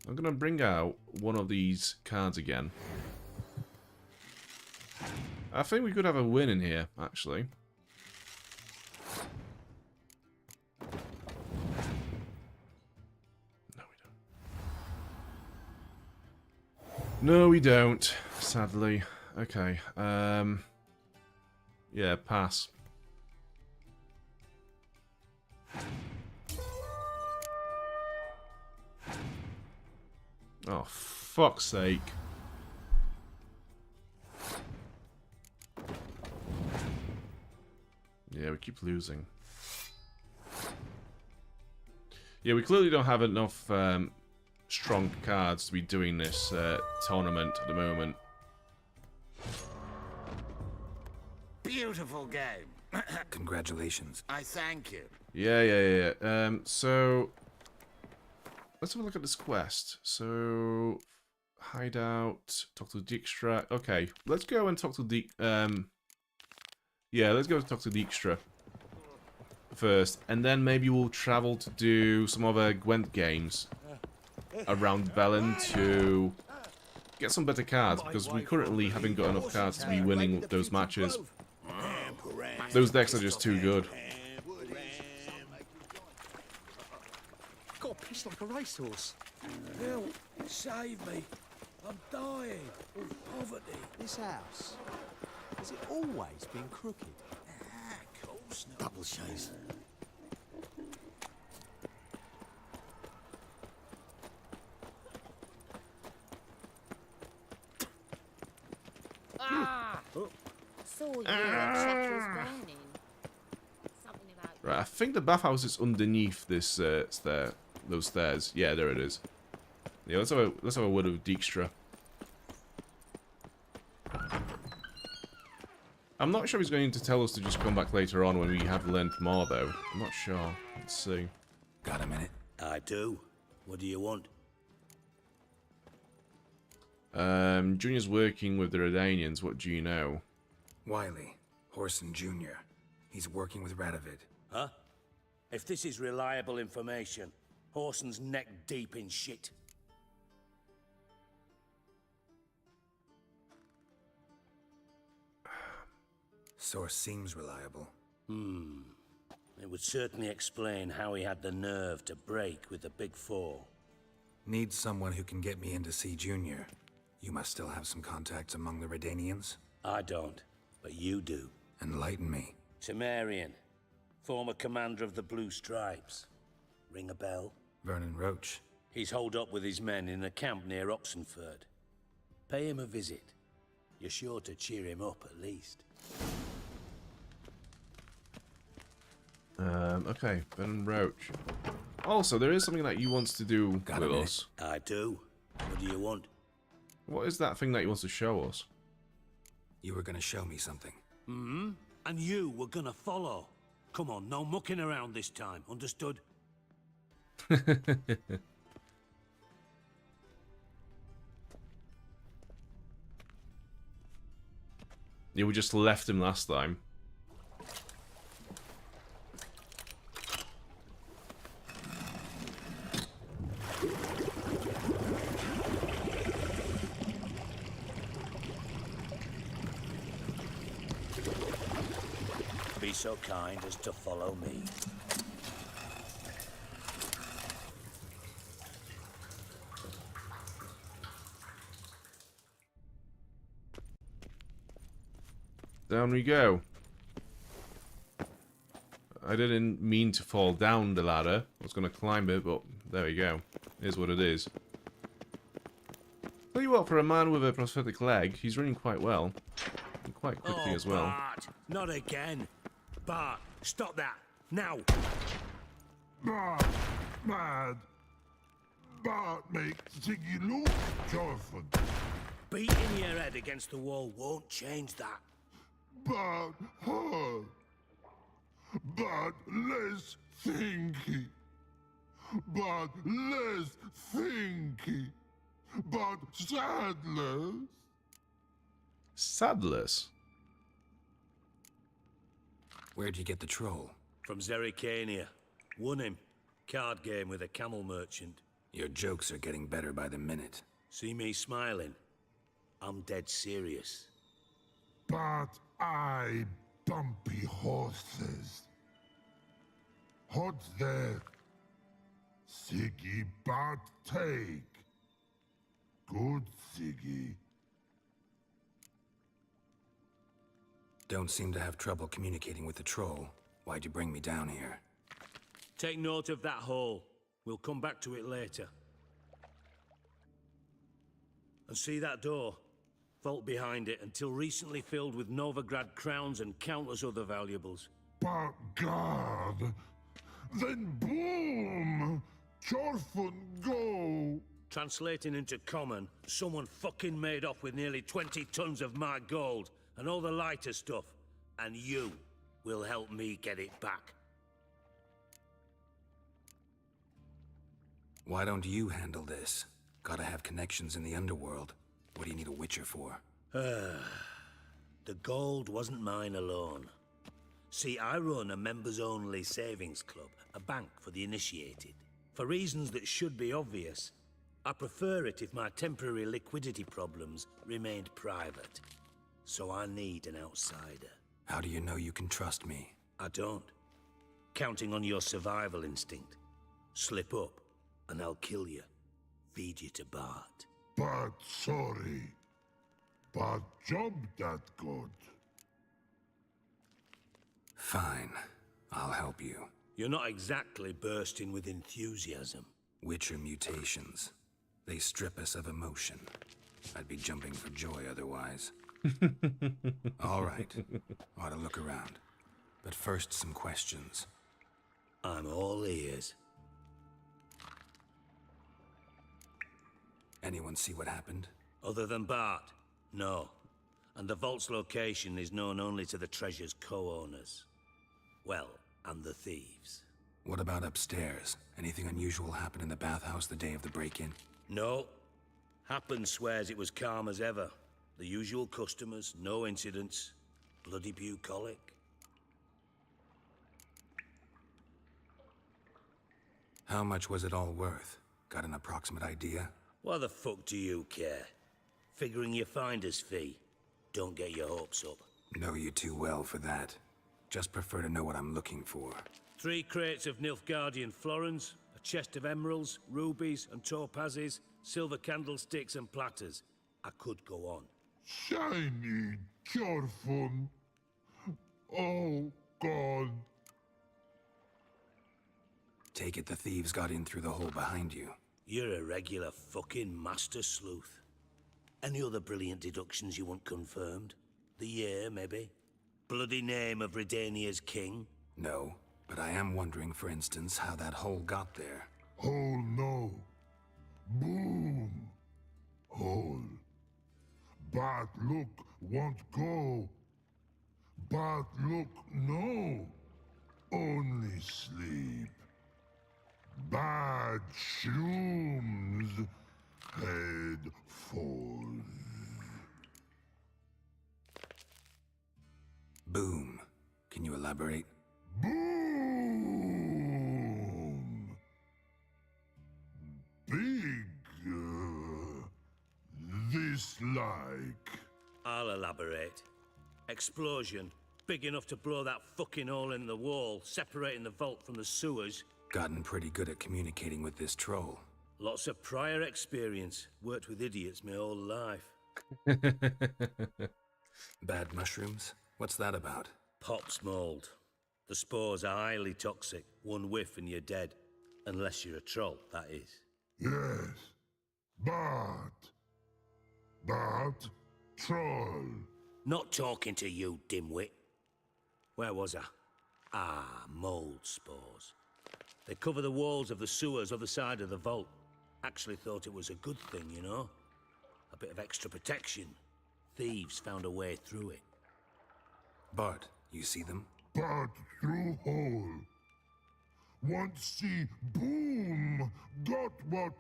[SPEAKER 2] I'm gonna bring out one of these cards again. I think we could have a win in here, actually. No, we don't, sadly. Okay, yeah, pass. Oh, fuck's sake. Yeah, we keep losing. Yeah, we clearly don't have enough strong cards to be doing this tournament at the moment.
[SPEAKER 11] Beautiful game.
[SPEAKER 5] Congratulations.
[SPEAKER 11] I thank you.
[SPEAKER 2] Yeah. So let's have a look at this quest. So hideout, talk to Dijkstra. Okay, let's go and talk to yeah, let's go talk to Dijkstra first, and then maybe we'll travel to do some other Gwent games around Velen to get some better cards, because we currently haven't got enough cards to be winning those matches. Those decks are just too good.
[SPEAKER 6] Got a piss like a racehorse.
[SPEAKER 9] Help! Save me! I'm dying of poverty.
[SPEAKER 6] This house, has it always been crooked?
[SPEAKER 9] Of course not.
[SPEAKER 6] Double chase.
[SPEAKER 3] Saw you at Shackles burning. Something about
[SPEAKER 2] Right, I think the bathhouse is underneath this those stairs. Yeah, there it is. Yeah, let's have a word with Dijkstra. I'm not sure he's going to tell us to just come back later on when we have learned more, though. I'm not sure. Let's see.
[SPEAKER 5] Got a minute?
[SPEAKER 9] I do. What do you want?
[SPEAKER 2] Junior's working with the Redanians. What do you know?
[SPEAKER 5] Wiley, Horson Jr. He's working with Radovid.
[SPEAKER 9] Huh? If this is reliable information, Horson's neck deep in shit.
[SPEAKER 5] Source seems reliable.
[SPEAKER 9] It would certainly explain how he had the nerve to break with the Big Four.
[SPEAKER 5] Need someone who can get me in to see Junior. You must still have some contacts among the Redanians?
[SPEAKER 9] I don't, but you do.
[SPEAKER 5] Enlighten me.
[SPEAKER 9] Temerian, former commander of the Blue Stripes. Ring a bell?
[SPEAKER 5] Vernon Roach.
[SPEAKER 9] He's holed up with his men in a camp near Oxenford. Pay him a visit. You're sure to cheer him up, at least.
[SPEAKER 2] Okay, Vernon Roach. Also, there is something that you wants to do with us.
[SPEAKER 9] I do. What do you want?
[SPEAKER 2] What is that thing that he wants to show us?
[SPEAKER 5] You were gonna show me something.
[SPEAKER 9] And you were gonna follow. Come on, no mucking around this time, understood?
[SPEAKER 2] Yeah, we just left him last time.
[SPEAKER 9] Be so kind as to follow me.
[SPEAKER 2] Down we go. I didn't mean to fall down the ladder. I was going to climb it, but there we go. Here's what it is. Tell you what, for a man with a prosthetic leg, he's running quite well. And quite quickly as well.
[SPEAKER 9] Bart, not again. Bart, stop that. Now.
[SPEAKER 13] Bad.
[SPEAKER 4] But make Ziggy look, Jorfan.
[SPEAKER 6] Beating your head against the wall won't change that.
[SPEAKER 4] But hard. But less thinky. But less thinky. But sadless.
[SPEAKER 2] Sadless?
[SPEAKER 5] Where'd you get the troll?
[SPEAKER 6] From Zerrikania. Won him. Card game with a camel merchant.
[SPEAKER 5] Your jokes are getting better by the minute.
[SPEAKER 6] See me smiling? I'm dead serious.
[SPEAKER 4] But I bumpy horses. Hot there. Siggy but take. Good Siggy.
[SPEAKER 5] Don't seem to have trouble communicating with the troll. Why'd you bring me down here?
[SPEAKER 6] Take note of that hole. We'll come back to it later. And see that door? Vault behind it, until recently filled with Novigrad crowns and countless other valuables.
[SPEAKER 4] But God, then boom! Chorfun go!
[SPEAKER 6] Translating into common, someone fucking made off with nearly 20 tons of my gold, and all the lighter stuff. And you will help me get it back.
[SPEAKER 5] Why don't you handle this? Gotta have connections in the Underworld. What do you need a Witcher for?
[SPEAKER 6] The gold wasn't mine alone. See, I run a members-only savings club, a bank for the initiated. For reasons that should be obvious, I prefer it if my temporary liquidity problems remained private. So I need an outsider.
[SPEAKER 5] How do you know you can trust me?
[SPEAKER 6] I don't. Counting on your survival instinct. Slip up, and I'll kill you. Feed you to Bart.
[SPEAKER 4] But sorry. But job that good.
[SPEAKER 5] Fine. I'll help you.
[SPEAKER 6] You're not exactly bursting with enthusiasm.
[SPEAKER 5] Witcher mutations. They strip us of emotion. I'd be jumping for joy otherwise. All right. Ought to look around. But first, some questions.
[SPEAKER 6] I'm all ears.
[SPEAKER 5] Anyone see what happened?
[SPEAKER 6] Other than Bart? No. And the vault's location is known only to the treasure's co-owners. Well, and the thieves.
[SPEAKER 5] What about upstairs? Anything unusual happen in the bathhouse the day of the break-in?
[SPEAKER 6] No. Happen swears it was calm as ever. The usual customers, no incidents. Bloody bucolic.
[SPEAKER 5] How much was it all worth? Got an approximate idea?
[SPEAKER 6] Why the fuck do you care? Figuring your finder's fee. Don't get your hopes up.
[SPEAKER 5] Know you too well for that. Just prefer to know what I'm looking for.
[SPEAKER 6] 3 crates of Nilfgaardian florins, a chest of emeralds, rubies and topazes, silver candlesticks and platters. I could go on.
[SPEAKER 4] Shiny Chorfun. Oh, God.
[SPEAKER 5] Take it the thieves got in through the hole behind you.
[SPEAKER 6] You're a regular fucking master sleuth. Any other brilliant deductions you want confirmed? The year, maybe? Bloody name of Redania's king?
[SPEAKER 5] No, but I am wondering, for instance, how that hole got there.
[SPEAKER 4] Hole no. Boom. Hole. But look won't go. But look no. Only sleep. Bad shrooms. Head falls.
[SPEAKER 5] Boom. Can you elaborate?
[SPEAKER 4] Boom! Big. This like.
[SPEAKER 6] I'll elaborate. Explosion. Big enough to blow that fucking hole in the wall, separating the vault from the sewers.
[SPEAKER 5] Gotten pretty good at communicating with this troll.
[SPEAKER 6] Lots of prior experience. Worked with idiots my whole life.
[SPEAKER 5] Bad mushrooms? What's that about?
[SPEAKER 6] Pops mold. The spores are highly toxic. One whiff and you're dead. Unless you're a troll, that is.
[SPEAKER 4] Yes. But. Troll.
[SPEAKER 6] Not talking to you, dimwit. Where was I? Ah, mold spores. They cover the walls of the sewers other side of the vault. Actually thought it was a good thing, you know? A bit of extra protection. Thieves found a way through it.
[SPEAKER 5] Bart, you see them?
[SPEAKER 13] Part through hole. Want see boom. Got what?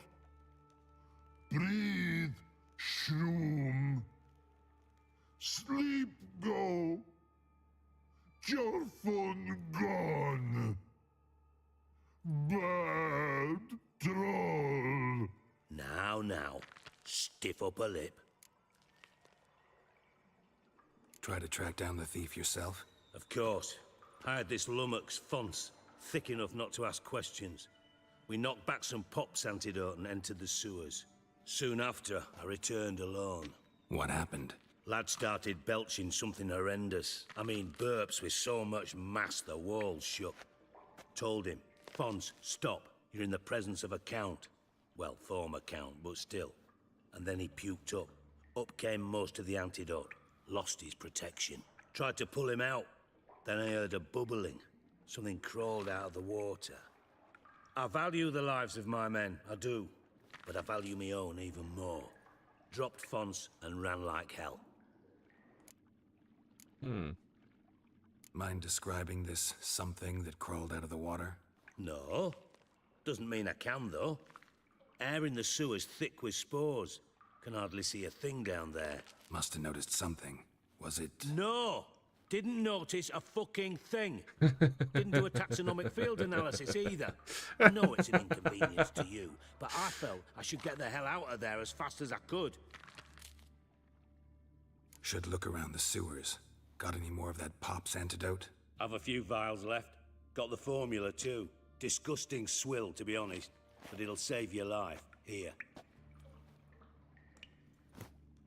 [SPEAKER 13] Breathe. Shroom. Sleep go. Your phone gone. Bad troll.
[SPEAKER 6] Now. Stiff upper lip.
[SPEAKER 5] Try to track down the thief yourself?
[SPEAKER 6] Of course. I had this lummox Fons, thick enough not to ask questions. We knocked back some pop's antidote and entered the sewers. Soon after, I returned alone.
[SPEAKER 5] What happened?
[SPEAKER 6] Lad started belching something horrendous. I mean, burps with so much mass the walls shook. Told him, Fons, stop. You're in the presence of a count. Well, former count, but still. And then he puked up. Up came most of the antidote. Lost his protection. Tried to pull him out. Then I heard a bubbling. Something crawled out of the water. I value the lives of my men, I do. But I value my own even more. Dropped Fons and ran like hell.
[SPEAKER 5] Mind describing this something that crawled out of the water?
[SPEAKER 6] No. Doesn't mean I can, though. Air in the sewer's thick with spores. Can hardly see a thing down there.
[SPEAKER 5] Must have noticed something. Was it...
[SPEAKER 6] No! Didn't notice a fucking thing. Didn't do a taxonomic field analysis either. I know it's an inconvenience to you, but I felt I should get the hell out of there as fast as I could.
[SPEAKER 5] Should look around the sewers. Got any more of that pop's antidote?
[SPEAKER 6] Have a few vials left. Got the formula too. Disgusting swill, to be honest. But it'll save your life. Here.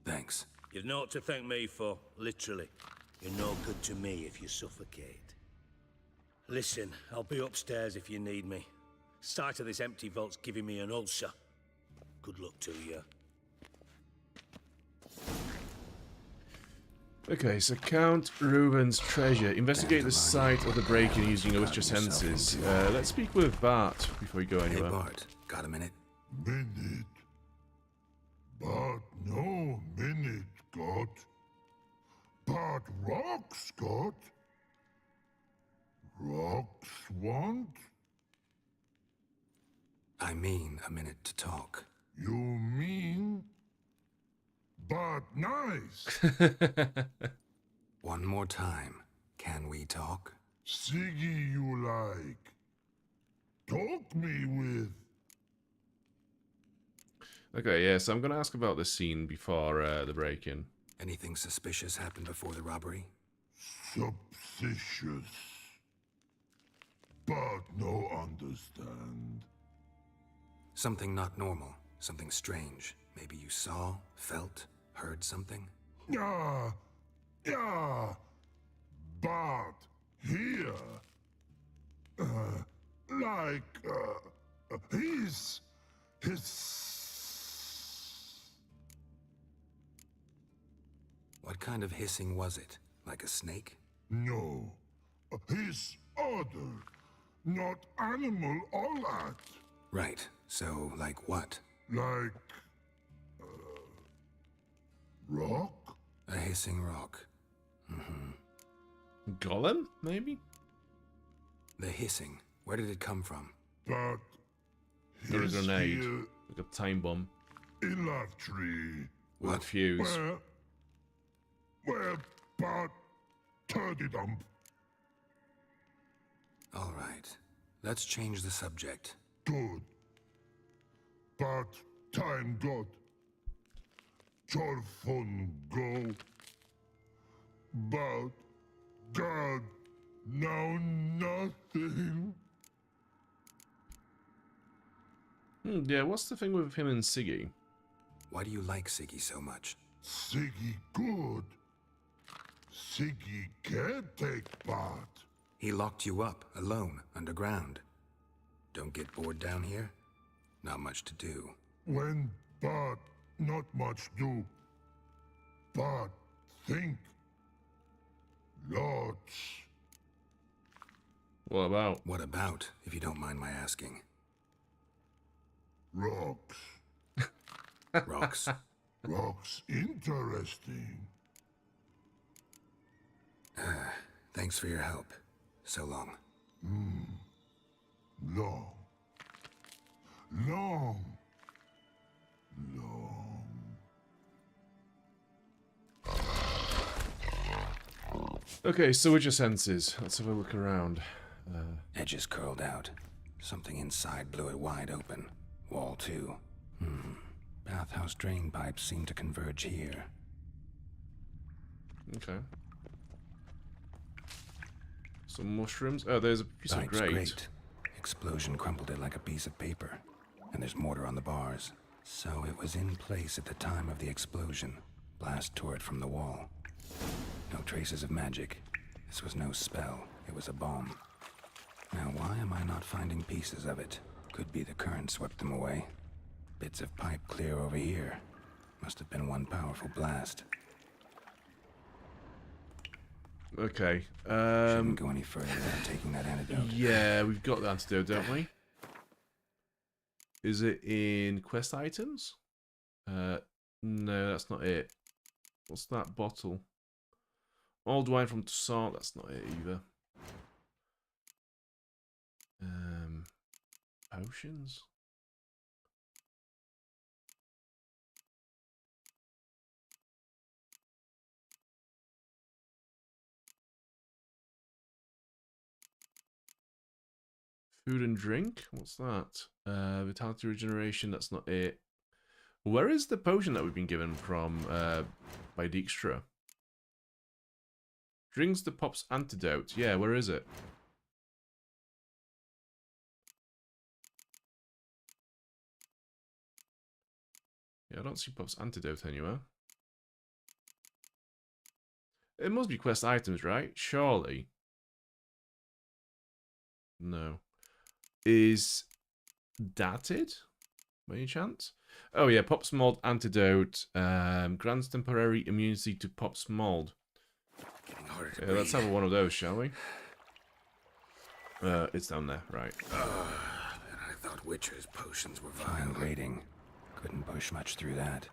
[SPEAKER 5] Thanks.
[SPEAKER 6] You've naught to thank me for, literally. You're no good to me if you suffocate. Listen, I'll be upstairs if you need me. Sight of this empty vault's giving me an ulcer. Good luck to you.
[SPEAKER 2] Okay, so Count Reuben's treasure. Investigate the site of the break-in using your Witcher senses. Let's speak with Bart before we go anywhere.
[SPEAKER 5] Hey Bart, got a minute?
[SPEAKER 13] Minute. But no minute, got. But rocks, got. Rocks want?
[SPEAKER 5] I mean a minute to talk.
[SPEAKER 13] You mean? But nice.
[SPEAKER 5] One more time. Can we talk?
[SPEAKER 13] Siggy you like. Talk me with.
[SPEAKER 2] Okay, yeah, so I'm going to ask about the scene before the break-in.
[SPEAKER 5] Anything suspicious happened before the robbery?
[SPEAKER 13] Suspicious. But no understand.
[SPEAKER 5] Something not normal. Something strange. Maybe you saw, felt, heard something?
[SPEAKER 13] Yeah. But here. His.
[SPEAKER 5] What kind of hissing was it? Like a snake?
[SPEAKER 13] No. His other. Not animal all that.
[SPEAKER 5] Right. So, like what?
[SPEAKER 13] Like... rock?
[SPEAKER 5] A hissing rock.
[SPEAKER 2] Golem, maybe?
[SPEAKER 5] The hissing. Where did it come from?
[SPEAKER 13] But...
[SPEAKER 2] Got a grenade. Like a time bomb.
[SPEAKER 13] In that tree.
[SPEAKER 2] With a fuse.
[SPEAKER 13] Where, but... turdy dump.
[SPEAKER 5] All right. Let's change the subject.
[SPEAKER 13] Good. But time got. Your phone go. But God, now nothing.
[SPEAKER 2] Yeah, what's the thing with him and Siggy?
[SPEAKER 5] Why do you like Siggy so much?
[SPEAKER 13] Siggy good. Siggy can't take part.
[SPEAKER 5] He locked you up, alone, underground. Don't get bored down here? Not much to do.
[SPEAKER 13] When but not much do. But think. Lots.
[SPEAKER 2] What about?
[SPEAKER 5] What about, if you don't mind my asking?
[SPEAKER 13] Rocks.
[SPEAKER 5] Rocks.
[SPEAKER 13] Rocks interesting.
[SPEAKER 5] Thanks for your help. So long.
[SPEAKER 13] Long. Long. Long.
[SPEAKER 2] Okay, so with your senses, let's have a look around.
[SPEAKER 5] Edges curled out. Something inside blew it wide open. Wall too. Bathhouse drain pipes seem to converge here.
[SPEAKER 2] Okay. Some mushrooms. Oh, there's a piece of grate.
[SPEAKER 5] Explosion crumpled it like a piece of paper. And there's mortar on the bars. So it was in place at the time of the explosion. Blast tore it from the wall. No traces of magic. This was no spell. It was a bomb. Now why am I not finding pieces of it? Could be the current swept them away. Bits of pipe clear over here. Must have been one powerful blast.
[SPEAKER 2] Okay.
[SPEAKER 5] Shouldn't go any further without taking that antidote.
[SPEAKER 2] Yeah, we've got the antidote, don't we? Is it in quest items? No, that's not it. What's that bottle? Old wine from Toussaint, that's not it either. Potions? Food and drink? What's that? Vitality regeneration, that's not it. Where is the potion that we've been given from by Dijkstra? Drinks the Pop's antidote. Yeah, where is it? Yeah, I don't see Pop's antidote anywhere. It must be quest items, right? Surely. No. Is that it? By any chance? Oh yeah, Pop's mold antidote. Grants temporary immunity to Pop's mold. Yeah, let's have one of those, shall we? It's down there, right.
[SPEAKER 5] I thought Witcher's potions were fine grading. Couldn't push much through that.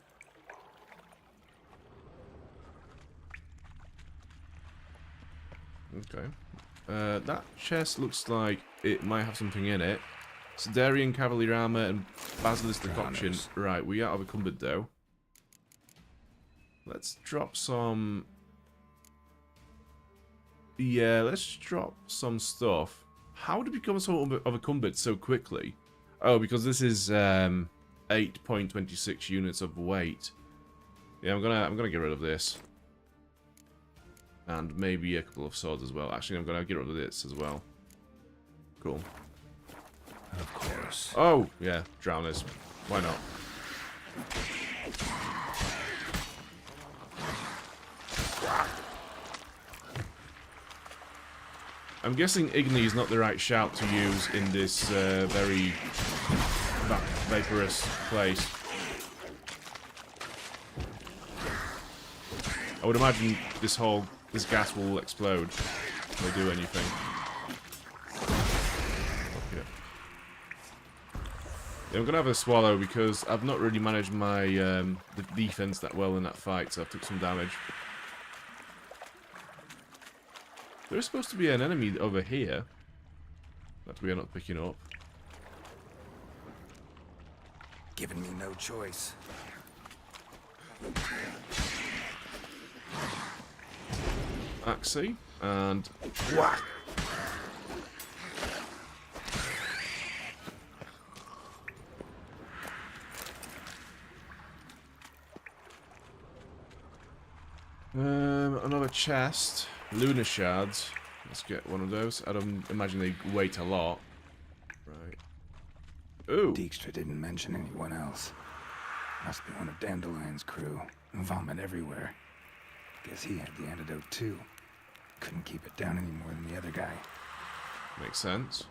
[SPEAKER 2] Okay. That chest looks like it might have something in it. Sedarian Cavalier Armor and Basilisk Decoction. Right, we are encumbered though. Let's drop some... Yeah, let's drop some stuff. How did we become so encumbered so quickly? Oh, because this is 8.26 units of weight. Yeah, I'm gonna get rid of this. And maybe a couple of swords as well. Actually, I'm gonna get rid of this as well. Cool.
[SPEAKER 5] Of course.
[SPEAKER 2] Oh, yeah, drowners. Why not? I'm guessing Igni is not the right shout to use in this very vaporous place. I would imagine this gas will explode if I do anything. Yeah, I'm gonna have a swallow because I've not really managed my the defense that well in that fight, so I took some damage. There's supposed to be an enemy over here that we are not picking up.
[SPEAKER 5] Giving me no choice.
[SPEAKER 2] Axie and whack. Another chest. Lunar shards. Let's get one of those. I don't imagine they weight a lot. Right. Ooh.
[SPEAKER 5] Dijkstra didn't mention anyone else. Must be one of Dandelion's crew. Vomit everywhere. Guess he had the antidote too. Couldn't keep it down any more than the other guy.
[SPEAKER 2] Makes sense.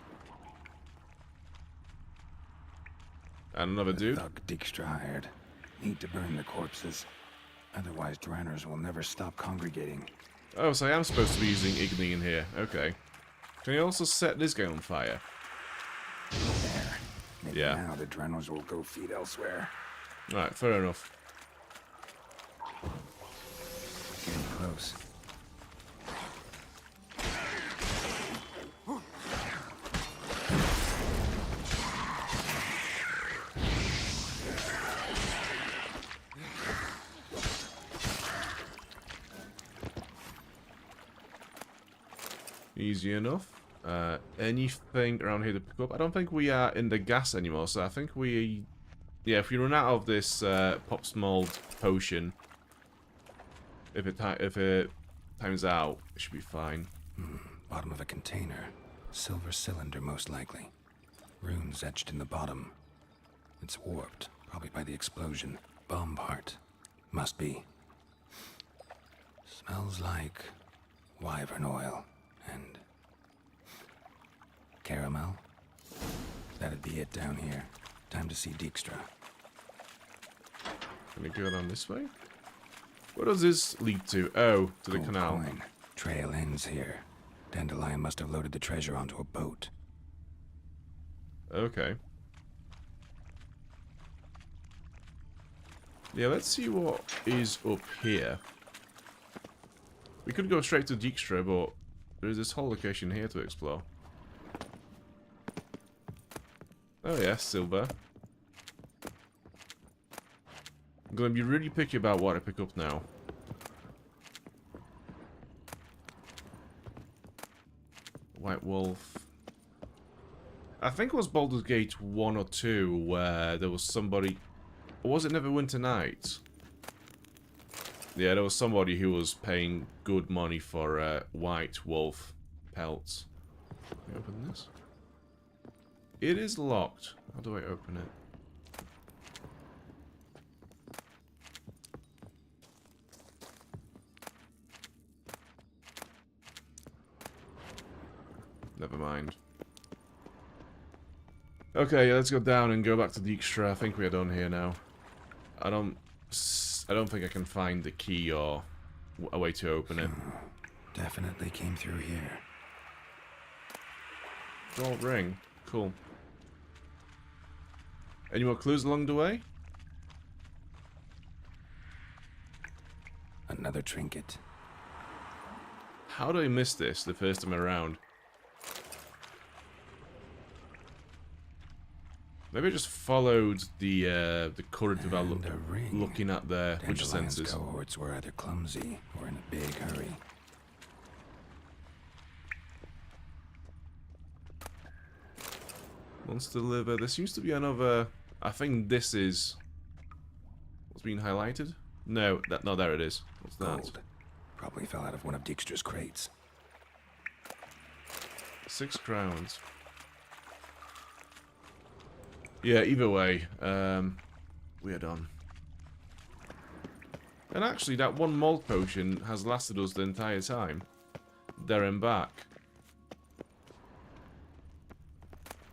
[SPEAKER 2] And another dude.
[SPEAKER 5] Thug Dijkstra hired. Need to burn the corpses. Otherwise, Dranners will never stop congregating.
[SPEAKER 2] Oh, so I am supposed to be using Igni in here. Okay. Can you also set this guy on fire?
[SPEAKER 5] There. Maybe now the Drenors will go feed elsewhere.
[SPEAKER 2] Alright, fair enough.
[SPEAKER 5] Getting close.
[SPEAKER 2] Easy enough. Anything around here to pick up? I don't think we are in the gas anymore, so I think we... Yeah, if we run out of this Pop's Mold potion, if it times out, it should be fine.
[SPEAKER 5] Bottom of a container. Silver cylinder, most likely. Runes etched in the bottom. It's warped, probably by the explosion. Bomb part. Must be. Smells like wyvern oil and caramel. That'd be it down here. Time to see Dijkstra.
[SPEAKER 2] Can we go down this way? Where does this lead to? Oh, to the
[SPEAKER 5] Gold
[SPEAKER 2] canal.
[SPEAKER 5] Coin. Trail ends here. Dandelion must have loaded the treasure onto a boat.
[SPEAKER 2] Okay. Yeah, let's see what is up here. We could go straight to Dijkstra, but there is this whole location here to explore. Oh yeah, silver. I'm gonna be really picky about what I pick up now. White Wolf. I think it was Baldur's Gate 1 or 2 where there was somebody... Or was it Neverwinter Nights? Yeah, there was somebody who was paying good money for White Wolf pelts. Can we open this? It is locked. How do I open it? Never mind. Okay, let's go down and go back to Dijkstra. I think we're done here now. I don't think I can find the key or a way to open it.
[SPEAKER 5] Definitely came through here.
[SPEAKER 2] Gold ring. Cool. Any more clues along the way?
[SPEAKER 5] Another trinket.
[SPEAKER 2] How did I miss this the first time around? Maybe I just followed the current development, looking at their witch senses.
[SPEAKER 5] Cohorts were either clumsy or in a big hurry.
[SPEAKER 2] Monster liver. There seems to be another. I think this is what's being highlighted. No, there it is. What's that?
[SPEAKER 5] Gold. Probably fell out of one of Dijkstra's crates.
[SPEAKER 2] 6 crowns. Yeah, either way, we're done. And actually, that one mold potion has lasted us the entire time. There and back.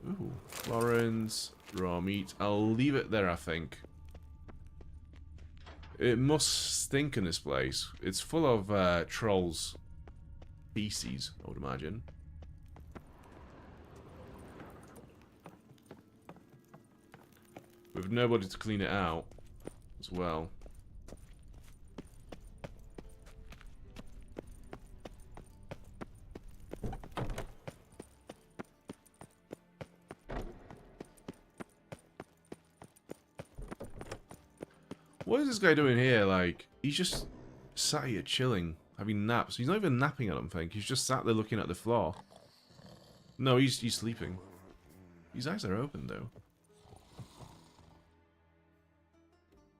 [SPEAKER 2] Ooh, Florence, raw meat. I'll leave it there, I think. It must stink in this place. It's full of trolls' feces, I would imagine. With nobody to clean it out as well. What is this guy doing here? Like, he's just sat here chilling, having naps. He's not even napping, I don't think. He's just sat there looking at the floor. No, he's sleeping. His eyes are open, though.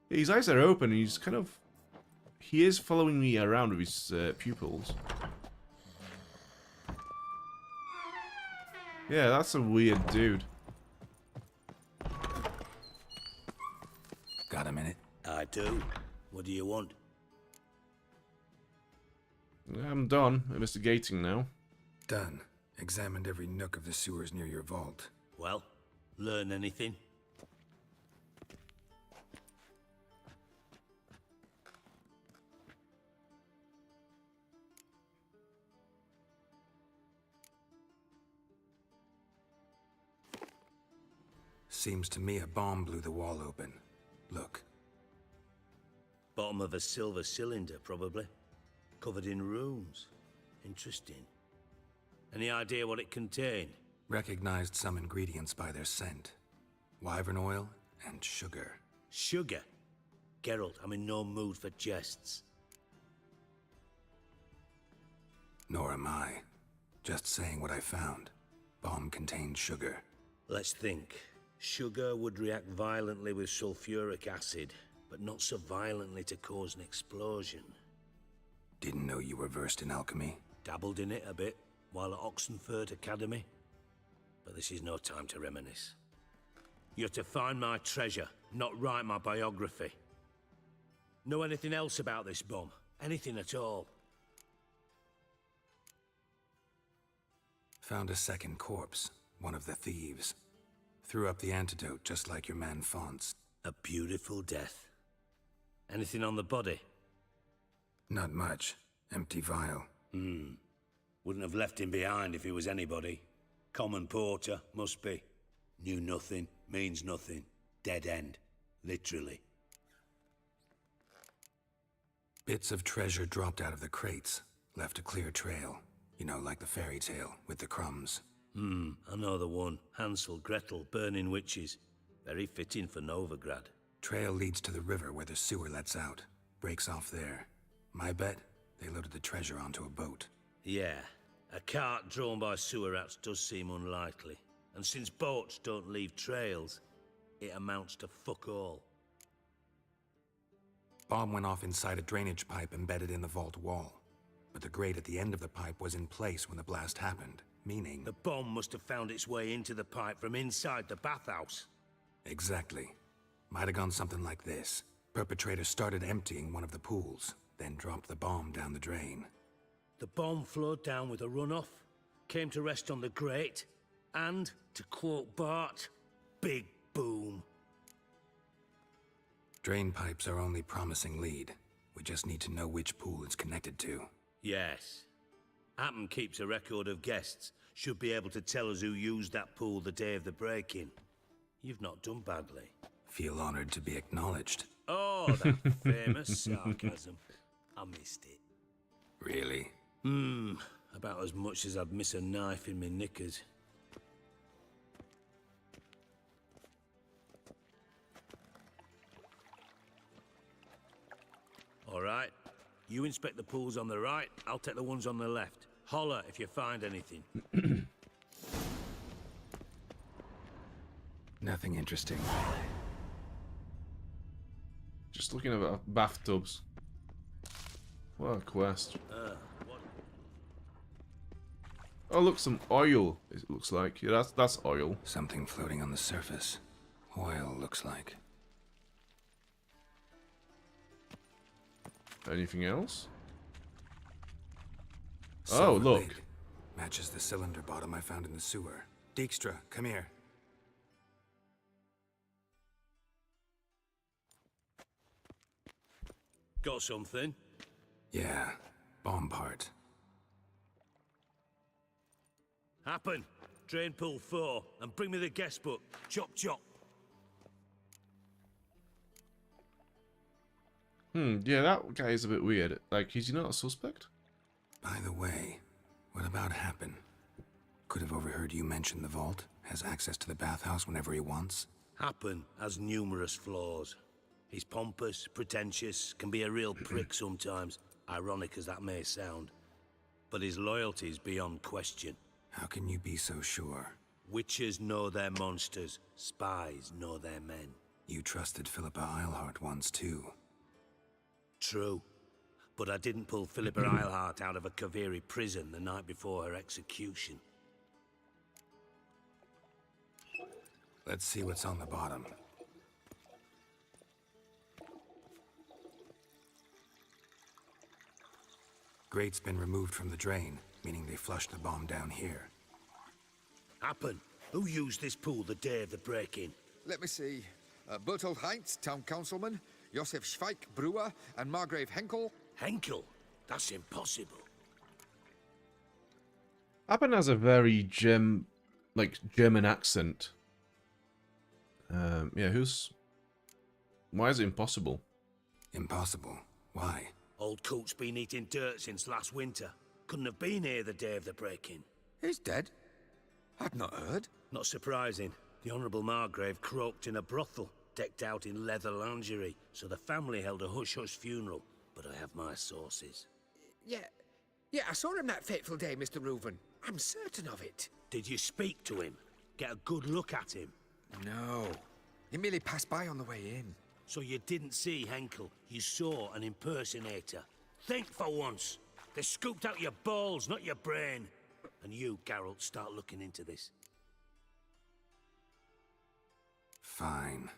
[SPEAKER 2] His eyes are open, and he's kind of... He is following me around with his pupils. Yeah, that's a weird dude.
[SPEAKER 5] Got a minute?
[SPEAKER 6] I do. What do you want?
[SPEAKER 2] I'm done investigating now.
[SPEAKER 5] Done. Examined every nook of the sewers near your vault.
[SPEAKER 6] Well, learn anything?
[SPEAKER 5] Seems to me a bomb blew the wall open. Look.
[SPEAKER 6] Bottom of a silver cylinder, probably. Covered in runes. Interesting. Any idea what it contained?
[SPEAKER 5] Recognized some ingredients by their scent. Wyvern oil and sugar.
[SPEAKER 6] Sugar? Geralt, I'm in no mood for jests.
[SPEAKER 5] Nor am I. Just saying what I found. Bomb contained sugar.
[SPEAKER 6] Let's think. Sugar would react violently with sulfuric acid, but not so violently to cause an explosion.
[SPEAKER 5] Didn't know you were versed in alchemy.
[SPEAKER 6] Dabbled in it a bit while at Oxenford Academy. But this is no time to reminisce. You're to find my treasure, not write my biography. Know anything else about this bomb? Anything at all?
[SPEAKER 5] Found a second corpse, one of the thieves. Threw up the antidote just like your man Fonts.
[SPEAKER 6] A beautiful death. Anything on the body?
[SPEAKER 5] Not much. Empty vial.
[SPEAKER 6] Wouldn't have left him behind if he was anybody. Common porter, must be. Knew nothing, means nothing. Dead end. Literally.
[SPEAKER 5] Bits of treasure dropped out of the crates. Left a clear trail. You know, like the fairy tale, with the crumbs.
[SPEAKER 6] I know the one. Hansel, Gretel, burning witches. Very fitting for Novigrad.
[SPEAKER 5] Trail leads to the river where the sewer lets out. Breaks off there. My bet, they loaded the treasure onto a boat.
[SPEAKER 6] Yeah. A cart drawn by sewer rats does seem unlikely. And since boats don't leave trails, it amounts to fuck all.
[SPEAKER 5] Bomb went off inside a drainage pipe embedded in the vault wall. But the grate at the end of the pipe was in place when the blast happened, meaning...
[SPEAKER 6] The bomb must have found its way into the pipe from inside the bathhouse.
[SPEAKER 5] Exactly. Might have gone something like this. Perpetrator started emptying one of the pools, then dropped the bomb down the drain.
[SPEAKER 6] The bomb flowed down with a runoff, came to rest on the grate, and, to quote Bart, big boom.
[SPEAKER 5] Drain pipes are only promising lead. We just need to know which pool it's connected to.
[SPEAKER 6] Yes. Appen keeps a record of guests. Should be able to tell us who used that pool the day of the break-in. You've not done badly.
[SPEAKER 5] Feel honored to be acknowledged.
[SPEAKER 6] Oh, that famous sarcasm. I missed it.
[SPEAKER 5] Really?
[SPEAKER 6] About as much as I'd miss a knife in my knickers. All right. You inspect the pools on the right, I'll take the ones on the left. Holler if you find anything.
[SPEAKER 5] Nothing interesting.
[SPEAKER 2] Just looking at bathtubs. What a quest.
[SPEAKER 6] What?
[SPEAKER 2] Oh look, some oil, it looks like. Yeah, that's oil.
[SPEAKER 5] Something floating on the surface. Oil, looks like.
[SPEAKER 2] Anything else?
[SPEAKER 5] Silver
[SPEAKER 2] Oh, look.
[SPEAKER 5] lid. Matches the cylinder bottom I found in the sewer. Dijkstra, come here.
[SPEAKER 6] Got something?
[SPEAKER 5] Yeah, bomb part.
[SPEAKER 6] Happen. Drain pool 4, and bring me the guest book. Chop chop.
[SPEAKER 2] Yeah, that guy is a bit weird. Like, is he not a suspect?
[SPEAKER 5] By the way, what about Happen? Could have overheard you mention the vault. Has access to the bathhouse whenever he wants.
[SPEAKER 6] Happen has numerous flaws. He's pompous, pretentious, can be a real prick sometimes, ironic as that may sound. But his loyalty's beyond question.
[SPEAKER 5] How can you be so sure?
[SPEAKER 6] Witches know their monsters, spies know their men.
[SPEAKER 5] You trusted Philippa Eilhart once too.
[SPEAKER 6] True. But I didn't pull Philippa Eilhart out of a Kaviri prison the night before her execution.
[SPEAKER 5] Let's see what's on the bottom. Grate's been removed from the drain, meaning they flushed the bomb down here.
[SPEAKER 6] Happen. Who used this pool the day of the break-in?
[SPEAKER 14] Let me see. Bertold Heinz, town councilman, Josef Schweik, brewer, and Margrave Henkel.
[SPEAKER 6] Henkel? That's impossible.
[SPEAKER 2] Appen has a very German accent. Yeah, why is it impossible?
[SPEAKER 5] Impossible? Why?
[SPEAKER 6] Old Coot's been eating dirt since last winter. Couldn't have been here the day of the break-in.
[SPEAKER 14] He's dead? I'd not heard.
[SPEAKER 6] Not surprising. The Honourable Margrave croaked in a brothel, decked out in leather lingerie, so the family held a hush-hush funeral. But I have my sources.
[SPEAKER 14] Yeah, I saw him that fateful day, Mr. Reuven. I'm certain of it.
[SPEAKER 6] Did you speak to him? Get a good look at him?
[SPEAKER 14] No. He merely passed by on the way in.
[SPEAKER 6] So you didn't see Henkel, you saw an impersonator. Think for once. They scooped out your balls, not your brain. And you, Geralt, start looking into this.
[SPEAKER 5] Fine.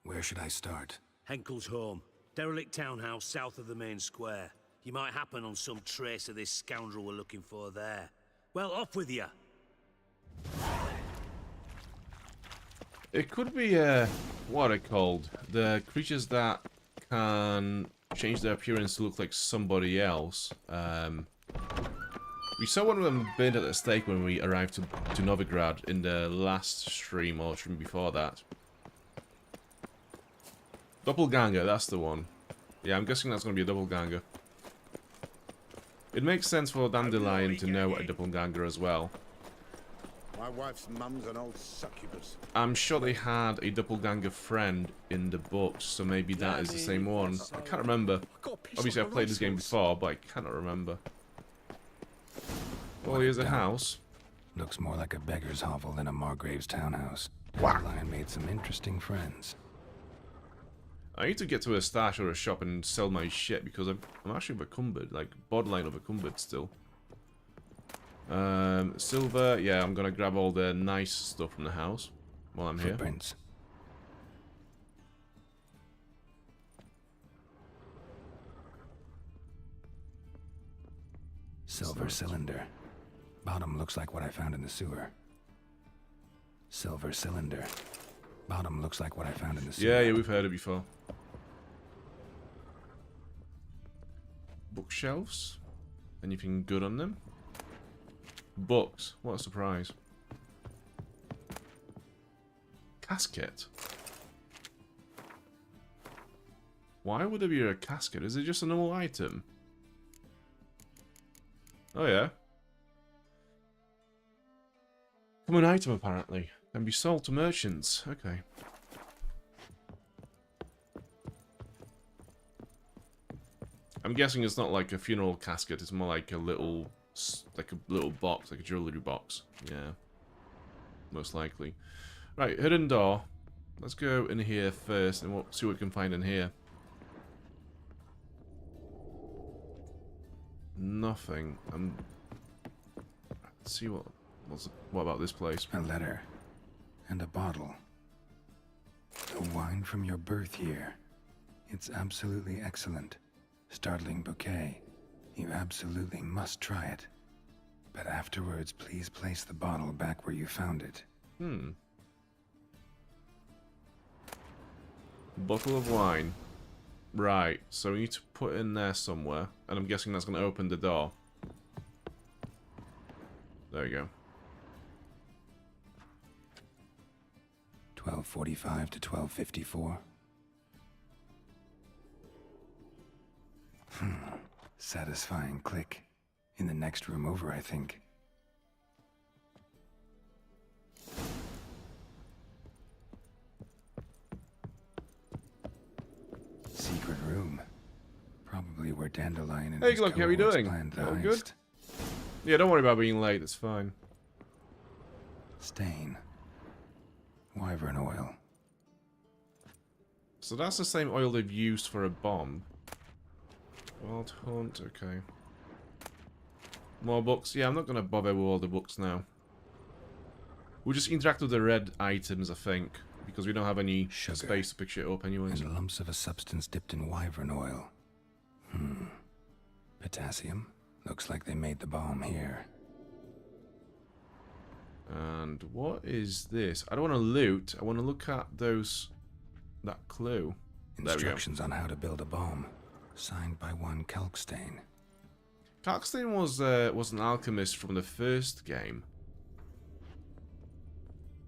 [SPEAKER 5] Where should I start?
[SPEAKER 6] Henkel's home. Derelict townhouse south of the main square. You might happen on some trace of this scoundrel we're looking for there. Well, off with you.
[SPEAKER 2] It could be, what are they called? The creatures that can change their appearance to look like somebody else. We saw one of them burned at the stake when we arrived to Novigrad in the last stream, or stream before that. Doppelganger, that's the one. Yeah, I'm guessing that's going to be a doppelganger. It makes sense for Dandelion to know a doppelganger as well.
[SPEAKER 4] My wife's mum's an old succubus.
[SPEAKER 2] I'm sure they had a doppelganger friend in the books, so maybe that is the same one. I can't remember. Obviously, I've played this game before, but I cannot remember. Oh, here's a house.
[SPEAKER 5] Looks more like a beggar's hovel than a Margrave's townhouse. Dandelion made some interesting friends.
[SPEAKER 2] I need to get to a stash or a shop and sell my shit because I'm actually encumbered, like borderline encumbered still. Silver, yeah, I'm gonna grab all the nice stuff from the house while I'm here.
[SPEAKER 5] Footprints. Silver cylinder. Bottom looks like what I found in the sewer. Silver cylinder. Bottom looks like what I found in the sewer.
[SPEAKER 2] Yeah, we've heard it before. Bookshelves? Anything good on them? Books. What a surprise. Casket. Why would there be a casket? Is it just a normal item? Oh yeah. Common item apparently. Can be sold to merchants. Okay. I'm guessing it's not like a funeral casket. It's more like a little box, like a jewelry box. Yeah. Most likely. Right, hidden door. Let's go in here first and we'll see what we can find in here. Nothing. Let's see what about this place?
[SPEAKER 5] A letter. And a bottle. The wine from your birth year. It's absolutely excellent. Startling bouquet. You absolutely must try it. But afterwards, please place the bottle back where you found it.
[SPEAKER 2] Bottle of wine. Right, so we need to put it in there somewhere. And I'm guessing that's going to open the door. There we go.
[SPEAKER 5] 12:45 to 12:54. Satisfying click. In the next room over, I think. Secret room. Probably where Dandelion and
[SPEAKER 2] Hey,
[SPEAKER 5] his
[SPEAKER 2] look, how are you
[SPEAKER 5] cohorts
[SPEAKER 2] doing?
[SPEAKER 5] planned the
[SPEAKER 2] All
[SPEAKER 5] heist.
[SPEAKER 2] good? Yeah, don't worry about being late, it's fine.
[SPEAKER 5] Stain. Wyvern oil.
[SPEAKER 2] So that's the same oil they've used for a bomb. Wild Hunt, okay. More books. Yeah, I'm not going to bother with all the books now. We'll just interact with the red items, I think. Because we don't have any space to pick shit up anyways.
[SPEAKER 5] And lumps of a substance dipped in wyvern oil. Potassium. Looks like they made the bomb here.
[SPEAKER 2] And what is this? I don't want to loot. I want to look at that clue.
[SPEAKER 5] Instructions on how to build a bomb. Signed by one Kalkstein.
[SPEAKER 2] Kalkstein was an alchemist from the first game.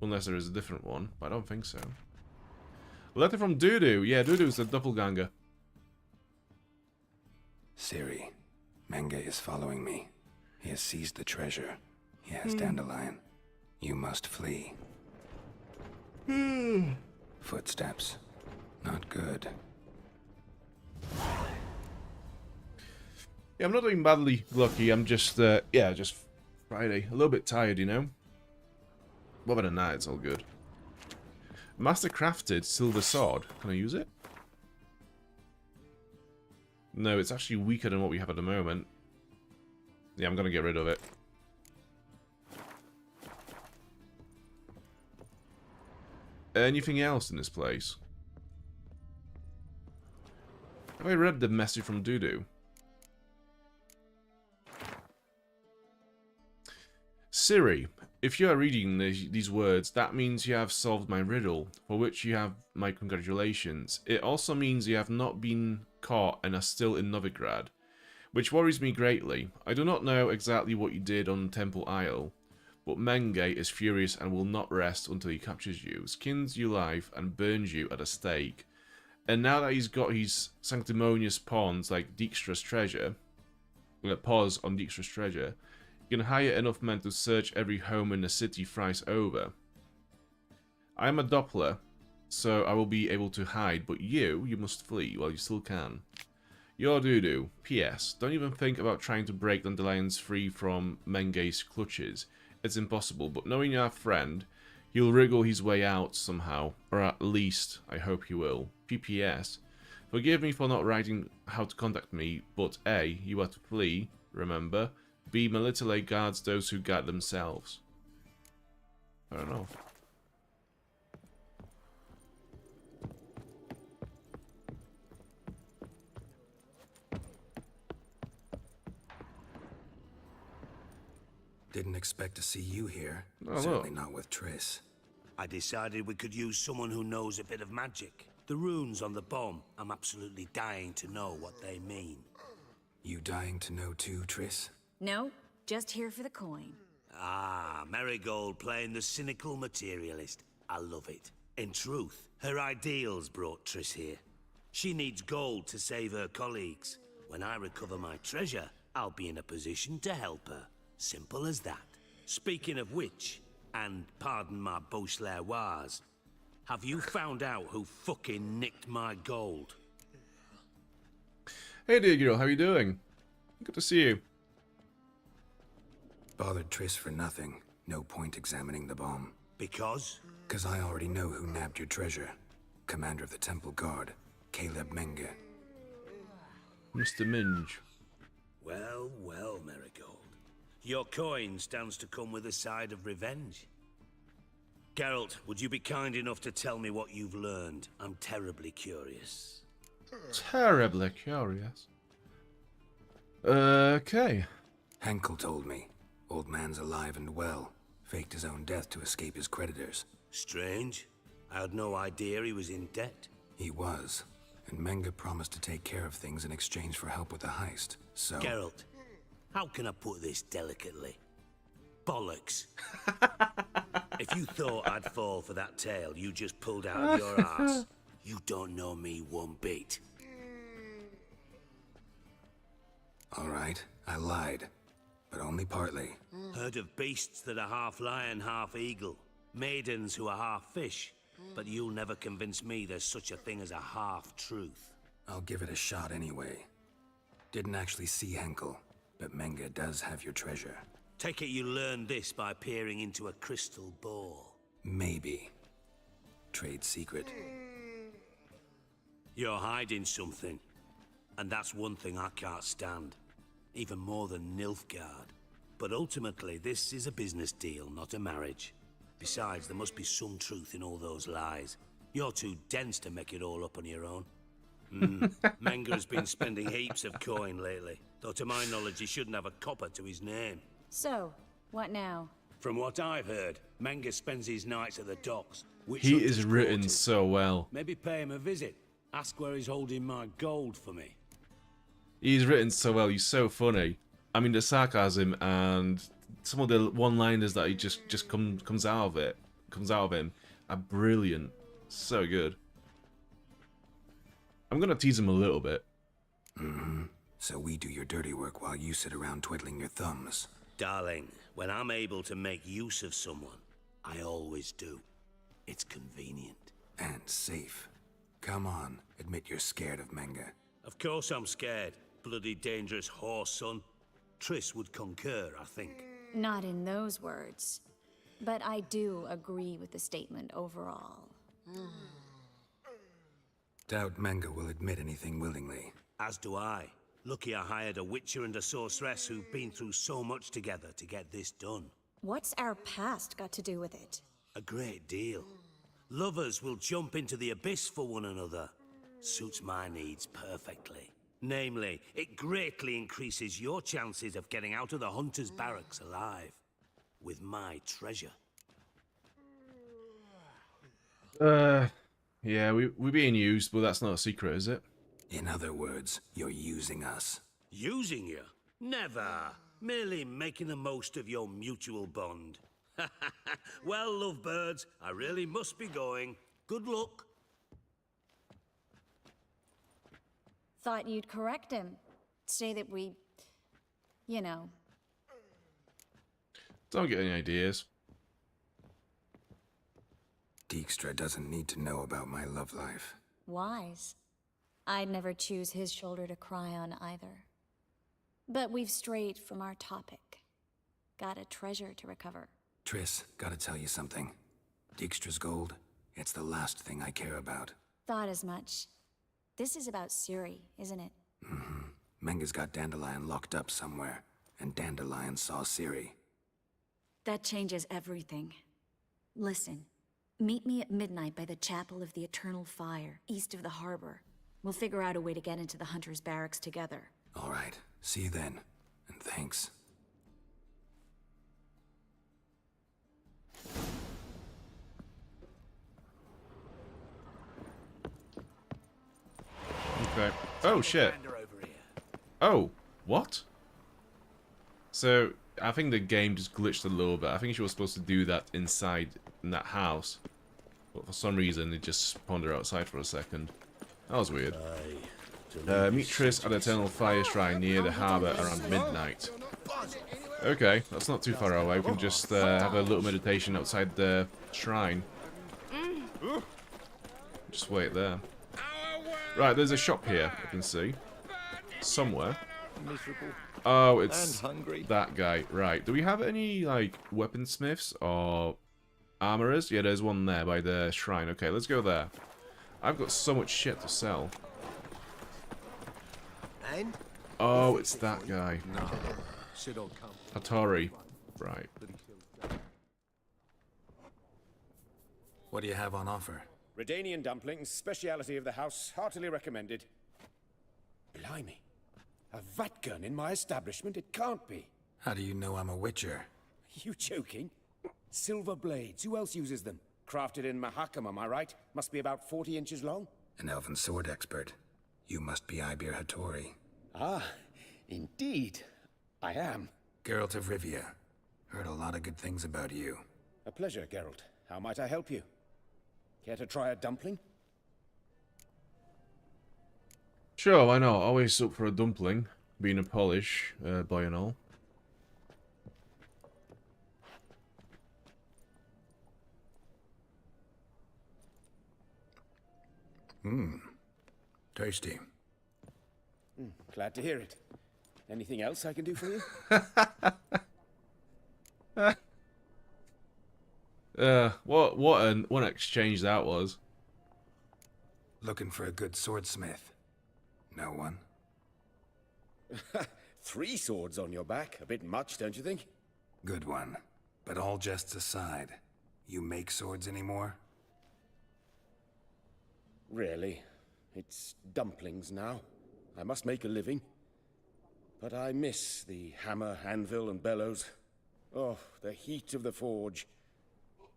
[SPEAKER 2] Unless there is a different one, but I don't think so. Letter from Dudu. Yeah, Dudu's the doppelganger.
[SPEAKER 5] Ciri, Menge is following me. He has seized the treasure. He has Dandelion. You must flee. Footsteps. Not good.
[SPEAKER 2] Yeah, I'm not doing badly lucky. I'm just, yeah, just Friday. A little bit tired, you know? What about a night? It's all good. Master crafted silver sword. Can I use it? No, it's actually weaker than what we have at the moment. Yeah, I'm gonna get rid of it. Anything else in this place? Have I read the message from Dudu? Ciri, if you are reading these words, that means you have solved my riddle, for which you have my congratulations. It also means you have not been caught and are still in Novigrad, which worries me greatly. I do not know exactly what you did on Temple Isle, but Menge is furious and will not rest until he captures you, skins you alive, and burns you at a stake. And now that he's got his sanctimonious pawns like Dijkstra's treasure, paws on Dijkstra's treasure, you can hire enough men to search every home in the city thrice over. I am a Doppler, so I will be able to hide, but you must flee while you still can. Your Dudu. P.S. Don't even think about trying to break Dandelion's free from Menge's clutches. It's impossible, but knowing your friend, he'll wriggle his way out somehow, or at least, I hope he will. P.P.S. Forgive me for not writing how to contact me, but A. You are to flee, remember. B. Melitele guards those who guard themselves. I don't know.
[SPEAKER 5] Didn't expect to see you here.
[SPEAKER 2] Oh,
[SPEAKER 5] Certainly not with Triss.
[SPEAKER 6] I decided we could use someone who knows a bit of magic. The runes on the bomb, I'm absolutely dying to know what they mean.
[SPEAKER 5] You dying to know too, Triss?
[SPEAKER 15] No, just here for the coin.
[SPEAKER 6] Ah, Marigold playing the cynical materialist. I love it. In truth, her ideals brought Triss here. She needs gold to save her colleagues. When I recover my treasure, I'll be in a position to help her. Simple as that. Speaking of which, and pardon my Beauclervois, have you found out who fucking nicked my gold?
[SPEAKER 2] Hey dear girl, how you doing? Good to see you.
[SPEAKER 5] Bothered Triss for nothing. No point examining the bomb.
[SPEAKER 6] Because?
[SPEAKER 5] Because I already know who nabbed your treasure. Commander of the Temple Guard, Caleb Menge.
[SPEAKER 2] Mr. Minge.
[SPEAKER 6] Well, well, Marigold. Your coin stands to come with a side of revenge. Geralt, would you be kind enough to tell me what you've learned? I'm terribly curious.
[SPEAKER 2] Terribly curious. Okay.
[SPEAKER 5] Henkel told me. Old man's alive and well. Faked his own death to escape his creditors.
[SPEAKER 6] Strange. I had no idea he was in debt.
[SPEAKER 5] He was. And Menge promised to take care of things in exchange for help with the heist. So...
[SPEAKER 6] Geralt, how can I put this delicately? Bollocks. If you thought I'd fall for that tale you just pulled out of your ass, you don't know me one bit.
[SPEAKER 5] All right, I lied. But only partly.
[SPEAKER 6] Heard of beasts that are half lion, half eagle. Maidens who are half fish. But you'll never convince me there's such a thing as a half-truth.
[SPEAKER 5] I'll give it a shot anyway. Didn't actually see Henkel, but Menge does have your treasure.
[SPEAKER 6] Take it you learned this by peering into a crystal ball.
[SPEAKER 5] Maybe. Trade secret.
[SPEAKER 6] You're hiding something. And that's one thing I can't stand. Even more than Nilfgaard. But ultimately, this is a business deal, not a marriage. Besides, there must be some truth in all those lies. You're too dense to make it all up on your own. Menge has been spending heaps of coin lately. Though to my knowledge, he shouldn't have a copper to his name.
[SPEAKER 15] So, what now?
[SPEAKER 6] From what I've heard, Menge spends his nights at the docks.
[SPEAKER 2] He is written so well.
[SPEAKER 6] Maybe pay him a visit. Ask where he's holding my gold for me.
[SPEAKER 2] He's written so well. He's so funny. I mean, the sarcasm and some of the one-liners that he just comes out of him are brilliant. So good. I'm gonna tease him a little bit.
[SPEAKER 5] Mm-hmm. So we do your dirty work while you sit around twiddling your thumbs.
[SPEAKER 6] Darling, when I'm able to make use of someone, I always do. It's convenient.
[SPEAKER 5] And safe. Come on, admit you're scared of Menga.
[SPEAKER 6] Of course I'm scared. Bloody dangerous horse, son. Triss would concur, I think.
[SPEAKER 15] Not in those words. But I do agree with the statement overall.
[SPEAKER 5] Doubt Menga will admit anything willingly.
[SPEAKER 6] As do I. Lucky I hired a witcher and a sorceress who've been through so much together to get this done.
[SPEAKER 15] What's our past got to do with it?
[SPEAKER 6] A great deal. Lovers will jump into the abyss for one another. Suits my needs perfectly. Namely, it greatly increases your chances of getting out of the hunter's barracks alive. With my treasure.
[SPEAKER 2] Yeah, we're being used, but that's not a secret, is it?
[SPEAKER 5] In other words, you're using us.
[SPEAKER 6] Using you? Never. Merely making the most of your mutual bond. Well, lovebirds, I really must be going. Good luck.
[SPEAKER 15] Thought you'd correct him. Say that we... you know.
[SPEAKER 2] Don't get any ideas.
[SPEAKER 5] Dijkstra doesn't need to know about my love life.
[SPEAKER 15] Wise. I'd never choose his shoulder to cry on either. But we've strayed from our topic. Got a treasure to recover.
[SPEAKER 5] Triss, gotta tell you something. Dijkstra's gold, it's the last thing I care about.
[SPEAKER 15] Thought as much. This is about Ciri, isn't it?
[SPEAKER 5] Mm-hmm. Menga's got Dandelion locked up somewhere, and Dandelion saw Ciri.
[SPEAKER 15] That changes everything. Listen, meet me at midnight by the Chapel of the Eternal Fire, east of the harbor. We'll figure out a way to get into the Hunter's barracks together.
[SPEAKER 5] All right, see you then, and thanks.
[SPEAKER 2] Okay. Oh, shit. Oh, what? So, I think the game just glitched a little bit. I think she was supposed to do that inside in that house. But for some reason, it just spawned her outside for a second. That was weird. Meet Triss at the Eternal Fire Shrine near the harbour around midnight. Okay, that's not too far away. We can just have a little meditation outside the shrine. Just wait there. Right, there's a shop here, I can see. Somewhere. Oh, it's that guy. Right. Do we have any, like, weaponsmiths or armorers? Yeah, there's one there by the shrine. Okay, let's go there. I've got so much shit to sell. Oh, it's that guy. Hattori. Right.
[SPEAKER 5] What do you have on offer?
[SPEAKER 8] Redanian dumplings, speciality of the house, heartily recommended. Blimey. A vat gun in my establishment? It can't be.
[SPEAKER 5] How do you know I'm a witcher?
[SPEAKER 8] You joking? Silver blades. Who else uses them? Crafted in Mahakam, am I right? Must be about 40 inches long?
[SPEAKER 5] An elven sword expert. You must be Ibir Hattori.
[SPEAKER 8] Ah, indeed. I am.
[SPEAKER 5] Geralt of Rivia. Heard a lot of good things about you.
[SPEAKER 8] A pleasure, Geralt. How might I help you? Care to try a dumpling?
[SPEAKER 2] Sure, why not? Always up for a dumpling. Being a Polish boy and all.
[SPEAKER 5] Mmm. Tasty.
[SPEAKER 8] Glad to hear it. Anything else I can do for you?
[SPEAKER 2] What an exchange that was.
[SPEAKER 5] Looking for a good swordsmith. No one?
[SPEAKER 8] 3 swords on your back. A bit much, don't you think?
[SPEAKER 5] Good one. But all jests aside, you make swords anymore?
[SPEAKER 8] Really? It's dumplings now. I must make a living. But I miss the hammer, anvil, and bellows. Oh, the heat of the forge.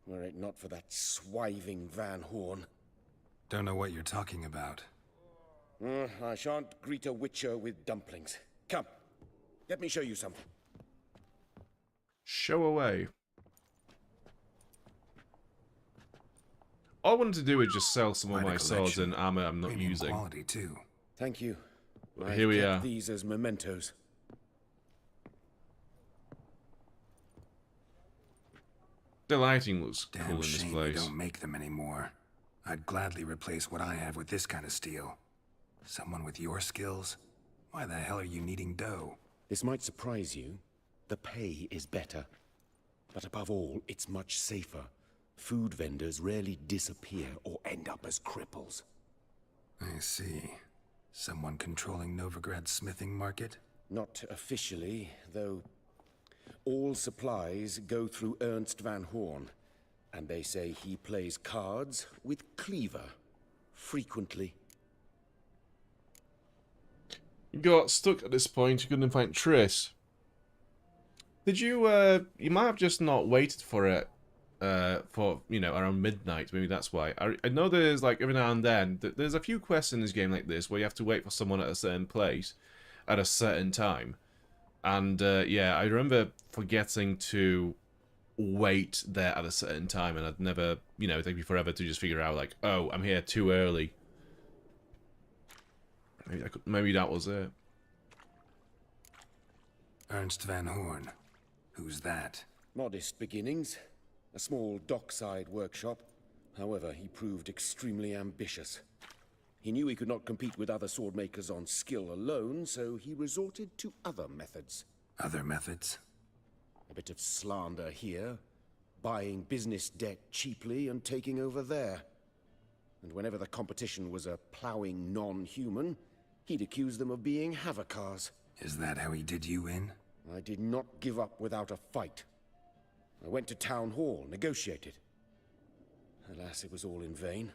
[SPEAKER 8] Were it not for that swiving Van Horn.
[SPEAKER 5] Don't know what you're talking about.
[SPEAKER 8] I shan't greet a witcher with dumplings. Come, let me show you something.
[SPEAKER 2] Show away. All I wanted to do is just sell some of
[SPEAKER 5] Quite a
[SPEAKER 2] my swords
[SPEAKER 5] collection.
[SPEAKER 2] and armor I'm not
[SPEAKER 5] Premium
[SPEAKER 2] using.
[SPEAKER 5] quality too.
[SPEAKER 8] Thank you.
[SPEAKER 2] But
[SPEAKER 8] I've
[SPEAKER 2] here we
[SPEAKER 8] kept
[SPEAKER 2] are.
[SPEAKER 8] these as mementos.
[SPEAKER 2] The lighting looks
[SPEAKER 5] Damn
[SPEAKER 2] cool in this
[SPEAKER 5] shame
[SPEAKER 2] place.
[SPEAKER 5] they don't make them anymore. I'd gladly replace what I have with this kind of steel. Someone with your skills? Why the hell are you needing dough?
[SPEAKER 8] This might surprise you. The pay is better. But above all, it's much safer. Food vendors rarely disappear or end up as cripples.
[SPEAKER 5] I see. Someone controlling Novigrad's smithing market?
[SPEAKER 8] Not officially, though all supplies go through Ernst van Horn. And they say he plays cards with Cleaver. Frequently.
[SPEAKER 2] You got stuck at this point, you couldn't find Triss. Did you, you might have just not waited for it, for, you know, around midnight, maybe that's why. I know there's, like, every now and then, there's a few quests in this game like this where you have to wait for someone at a certain place, at a certain time. And, yeah, I remember forgetting to wait there at a certain time, and I'd never, you know, it'd take me forever to just figure out, like, oh, I'm here too early. Maybe that was it.
[SPEAKER 5] Ernst van Horn. Who's that?
[SPEAKER 8] Modest beginnings. A small dockside workshop. However, he proved extremely ambitious. He knew he could not compete with other sword makers on skill alone, so he resorted to other methods.
[SPEAKER 5] Other methods?
[SPEAKER 8] A bit of slander here, buying business debt cheaply and taking over there. And whenever the competition was a ploughing non-human, he'd accuse them of being Havakars.
[SPEAKER 5] Is that how he did you in?
[SPEAKER 8] I did not give up without a fight. I went to town hall, negotiated. Alas, it was all in vain.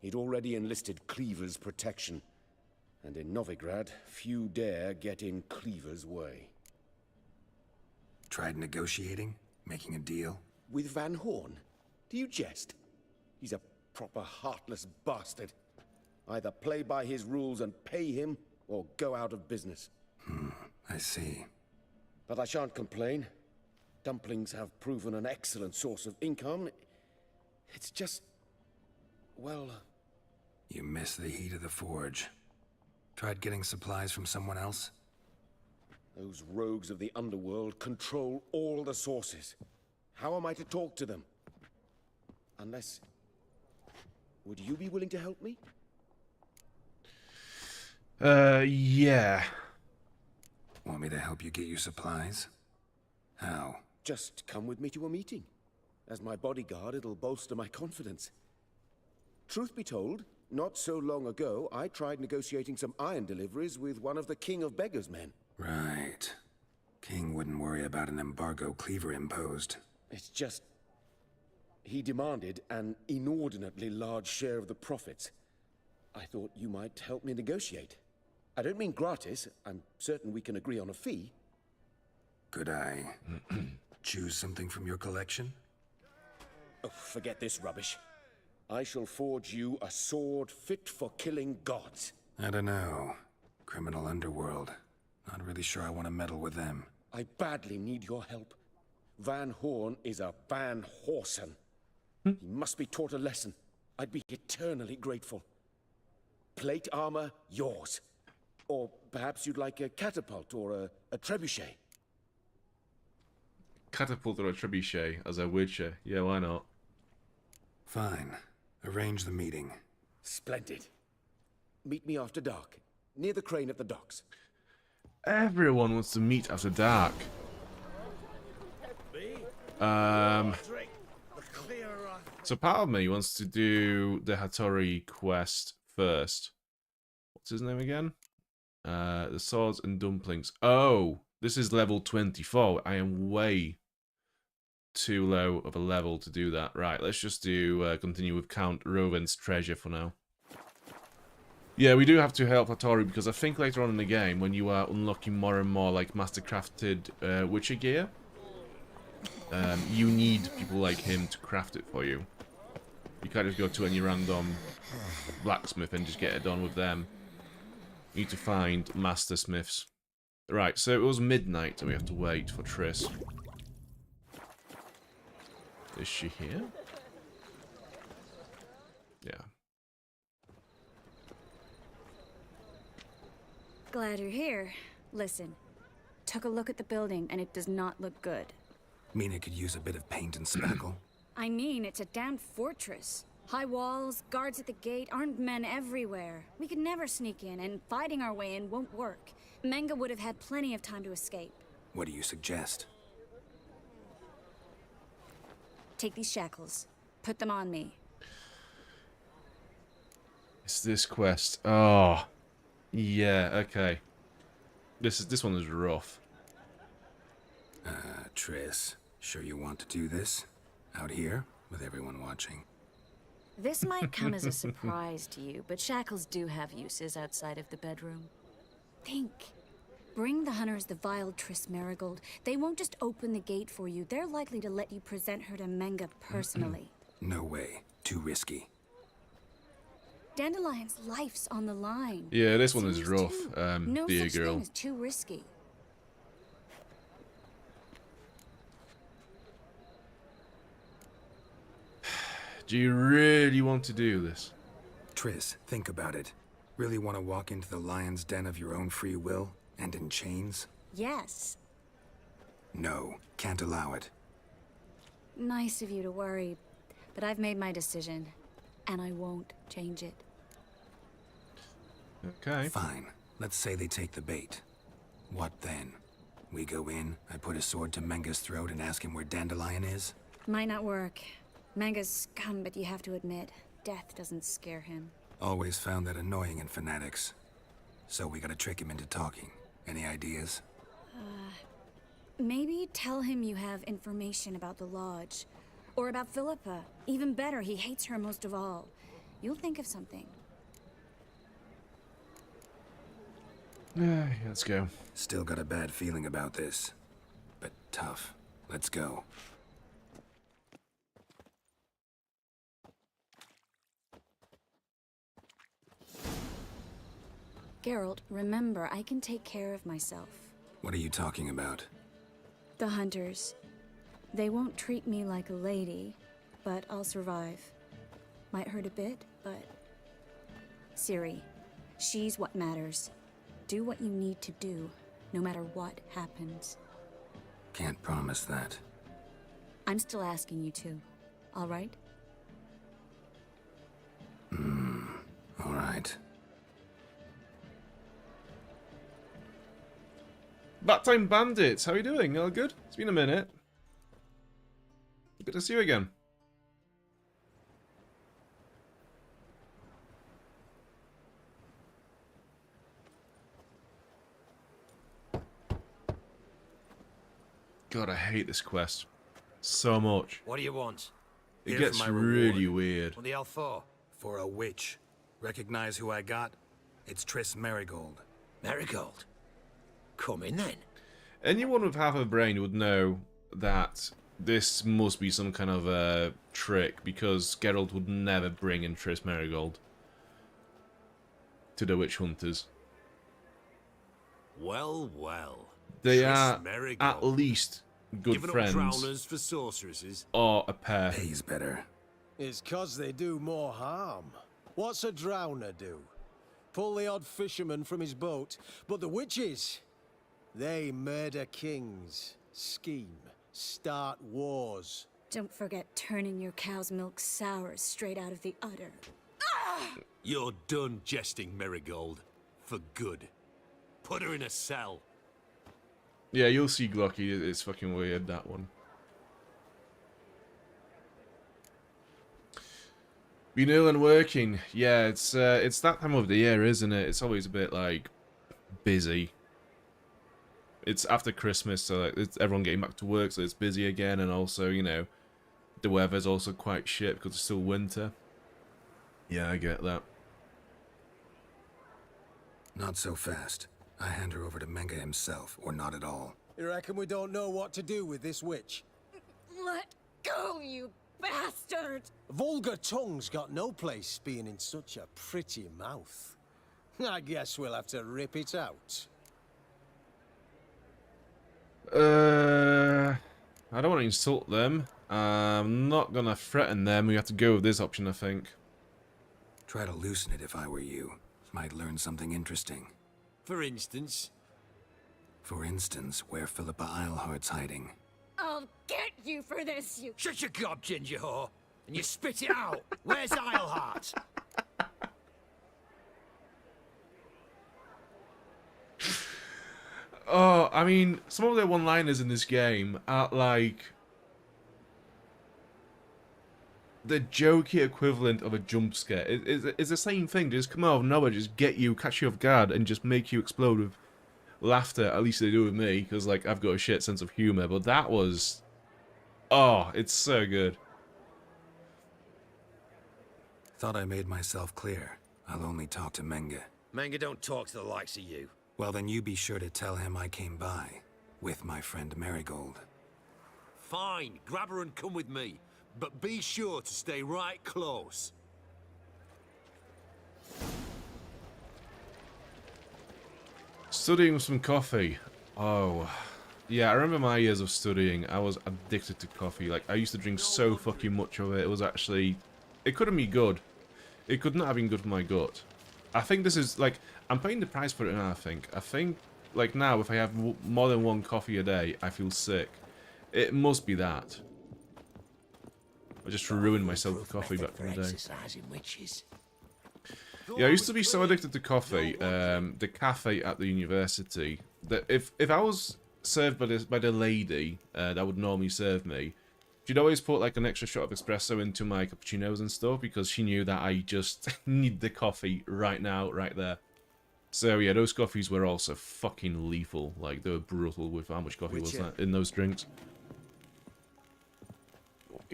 [SPEAKER 8] He'd already enlisted Cleaver's protection, and in Novigrad, few dare get in Cleaver's way.
[SPEAKER 5] Tried negotiating? Making a deal?
[SPEAKER 8] With Van Horn? Do you jest? He's a proper heartless bastard. Either play by his rules and pay him, or go out of business.
[SPEAKER 5] I see.
[SPEAKER 8] But I shan't complain. Dumplings have proven an excellent source of income. It's just... well...
[SPEAKER 5] You miss the heat of the forge. Tried getting supplies from someone else?
[SPEAKER 8] Those rogues of the Underworld control all the sources. How am I to talk to them? Unless... would you be willing to help me?
[SPEAKER 2] Yeah.
[SPEAKER 5] Want me to help you get your supplies? How?
[SPEAKER 8] Just come with me to a meeting. As my bodyguard, it'll bolster my confidence. Truth be told, not so long ago, I tried negotiating some iron deliveries with one of the King of Beggars' men.
[SPEAKER 5] Right. King wouldn't worry about an embargo Cleaver imposed.
[SPEAKER 8] It's just... he demanded an inordinately large share of the profits. I thought you might help me negotiate. I don't mean gratis. I'm certain we can agree on a fee.
[SPEAKER 5] Could I choose something from your collection?
[SPEAKER 8] Oh, forget this rubbish. I shall forge you a sword fit for killing gods.
[SPEAKER 5] I don't know. Criminal Underworld. Not really sure I want to meddle with them.
[SPEAKER 8] I badly need your help. Van Horn is a Van Horsen. He must be taught a lesson. I'd be eternally grateful. Plate armor, yours. Or perhaps you'd like a catapult or a trebuchet.
[SPEAKER 2] Catapult or a trebuchet as a witcher. Yeah, why not?
[SPEAKER 5] Fine. Arrange the meeting.
[SPEAKER 8] Splendid. Meet me after dark, near the crane at the docks.
[SPEAKER 2] Everyone wants to meet after dark. So part of me wants to do the Hattori quest first. What's his name again? The swords and dumplings. Oh, this is level 24. I am way too low of a level to do that. Right, let's just do continue with Count Roven's treasure for now. Yeah, we do have to help Hattori because I think later on in the game, when you are unlocking more and more like mastercrafted Witcher gear, you need people like him to craft it for you. You can't just go to any random blacksmith and just get it done with them. You need to find master smiths. Right, so it was midnight and we have to wait for Triss. Is she here? Yeah.
[SPEAKER 15] Glad you're here. Listen, took a look at the building and it does not look good.
[SPEAKER 5] Mina could use a bit of paint and spackle.
[SPEAKER 15] I mean, it's a damn fortress. High walls, guards at the gate, armed men everywhere. We could never sneak in, and fighting our way in won't work. Menga would have had plenty of time to escape.
[SPEAKER 5] What do you suggest?
[SPEAKER 15] Take these shackles. Put them on me.
[SPEAKER 2] It's this quest. Oh. Yeah, okay. This one is rough.
[SPEAKER 5] Triss, sure you want to do this? Out here, with everyone watching?
[SPEAKER 15] This might come as a surprise to you, but shackles do have uses outside of the bedroom. Think. Bring the hunters the vile Triss Marigold. They won't just open the gate for you. They're likely to let you present her to Menga personally.
[SPEAKER 5] No way. Too risky.
[SPEAKER 15] Dandelion's life's on the line.
[SPEAKER 2] Yeah, this one is rough.
[SPEAKER 15] No
[SPEAKER 2] Dear
[SPEAKER 15] such
[SPEAKER 2] girl.
[SPEAKER 15] thing as too risky.
[SPEAKER 2] Do you really want to do this?
[SPEAKER 5] Triss, think about it. Really want to walk into the lion's den of your own free will, and in chains?
[SPEAKER 15] Yes.
[SPEAKER 5] No, can't allow it.
[SPEAKER 15] Nice of you to worry, but I've made my decision, and I won't change it.
[SPEAKER 2] Okay.
[SPEAKER 5] Fine. Let's say they take the bait. What then? We go in, I put a sword to Menga's throat and ask him where Dandelion is?
[SPEAKER 15] Might not work. Menga's scum, but you have to admit, death doesn't scare him.
[SPEAKER 5] Always found that annoying in fanatics. So we gotta trick him into talking. Any ideas?
[SPEAKER 15] Maybe tell him you have information about the Lodge. Or about Philippa. Even better, he hates her most of all. You'll think of something.
[SPEAKER 2] Let's go.
[SPEAKER 5] Still got a bad feeling about this. But tough. Let's go.
[SPEAKER 15] Geralt, remember, I can take care of myself.
[SPEAKER 5] What are you talking about?
[SPEAKER 15] The hunters. They won't treat me like a lady, but I'll survive. Might hurt a bit, but... Ciri, she's what matters. Do what you need to do, no matter what happens.
[SPEAKER 5] Can't promise that.
[SPEAKER 15] I'm still asking you to, all right?
[SPEAKER 5] All right.
[SPEAKER 2] Back-time Bandits, how are you doing? All good? It's been a minute. Good to see you again. God, I hate this quest so much.
[SPEAKER 16] What do you want?
[SPEAKER 2] It gets really weird.
[SPEAKER 16] What the hell for?
[SPEAKER 5] For a witch. Recognize who I got? It's Triss Marigold.
[SPEAKER 16] Marigold? Come in then.
[SPEAKER 2] Anyone with half a brain would know that this must be some kind of a trick, because Geralt would never bring in Triss Marigold to the witch hunters.
[SPEAKER 16] Well, well.
[SPEAKER 2] They
[SPEAKER 16] Triss
[SPEAKER 2] are
[SPEAKER 16] Marigold.
[SPEAKER 2] at least good
[SPEAKER 16] Giving
[SPEAKER 2] friends.
[SPEAKER 16] up drowners for sorceresses.
[SPEAKER 2] Or a pair.
[SPEAKER 5] Pays better.
[SPEAKER 17] It's 'cause they do more harm. What's a drowner do? Pull the odd fisherman from his boat. But the witches, they murder kings, scheme, start wars.
[SPEAKER 15] Don't forget turning your cow's milk sour straight out of the udder.
[SPEAKER 16] You're done jesting, Marigold. For good. Put her in a cell.
[SPEAKER 2] Yeah, you'll see Glocky. It's fucking weird, that one. Been ill and working. Yeah, it's that time of the year, isn't it? It's always a bit, like, busy. It's after Christmas, so like, it's everyone getting back to work, so it's busy again, and also, you know, the weather's also quite shit because it's still winter. Yeah, I get that.
[SPEAKER 5] Not so fast. I hand her over to Menga himself, or not at all.
[SPEAKER 17] You reckon we don't know what to do with this witch?
[SPEAKER 15] Let go, you bastard!
[SPEAKER 17] Vulgar tongue's got no place being in such a pretty mouth. I guess we'll have to rip it out.
[SPEAKER 2] I don't want to insult them. I'm not gonna threaten them. We have to go with this option, I think.
[SPEAKER 5] Try to loosen it if I were you. Might learn something interesting.
[SPEAKER 16] For instance?
[SPEAKER 5] For instance, where Philippa Eilhart's hiding.
[SPEAKER 15] I'll get you for this, you...
[SPEAKER 16] Shut your gob, ginger whore, and you spit it out. Where's Eilhart?
[SPEAKER 2] Oh, I mean, some of the one-liners in this game are like the jokey equivalent of a jump scare. It's the same thing. Just come out of nowhere, just get you, catch you off guard, and just make you explode with laughter. At least they do with me, because like I've got a shit sense of humor. But that was, oh, it's so good.
[SPEAKER 5] Thought I made myself clear. I'll only talk to Menge.
[SPEAKER 16] Menge don't talk to the likes of you.
[SPEAKER 5] Well, then you be sure to tell him I came by with my friend Marigold.
[SPEAKER 16] Fine, grab her and come with me. But be sure to stay right close.
[SPEAKER 2] Studying with some coffee. Oh, yeah, I remember my years of studying. I was addicted to coffee. Like, I used to drink so fucking much of it. It was actually... It couldn't be good. It could not have been good for my gut. I think this is, like... I'm paying the price for it now, I think. I think, like, now, if I have more than one coffee a day, I feel sick. It must be that. I just ruined myself with coffee back in the day. Yeah, I used to be so addicted to coffee. The cafe at the university, that if I was served by the lady that would normally serve me, she'd always put like an extra shot of espresso into my cappuccinos and stuff because she knew that I just need the coffee right now, right there. So yeah, those coffees were also fucking lethal. Like, they were brutal with how much coffee was that in those drinks.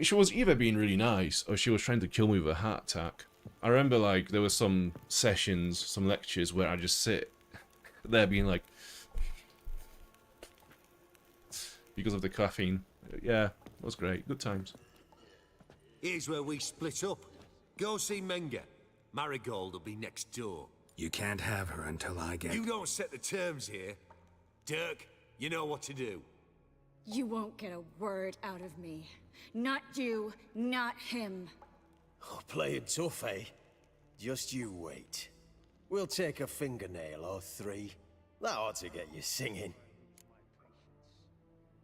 [SPEAKER 2] She was either being really nice or she was trying to kill me with a heart attack. I remember, like, there were some sessions, some lectures where I just sit there being like... because of the caffeine. Yeah, it was great. Good times.
[SPEAKER 16] Here's where we split up. Go see Menge. Marigold will be next door.
[SPEAKER 5] You can't have her until I get...
[SPEAKER 16] You don't set the terms here. Dirk, you know what to do.
[SPEAKER 15] You won't get a word out of me. Not you, not him.
[SPEAKER 17] Oh, playing tough, eh? Just you wait. We'll take a fingernail or three. That ought to get you singing.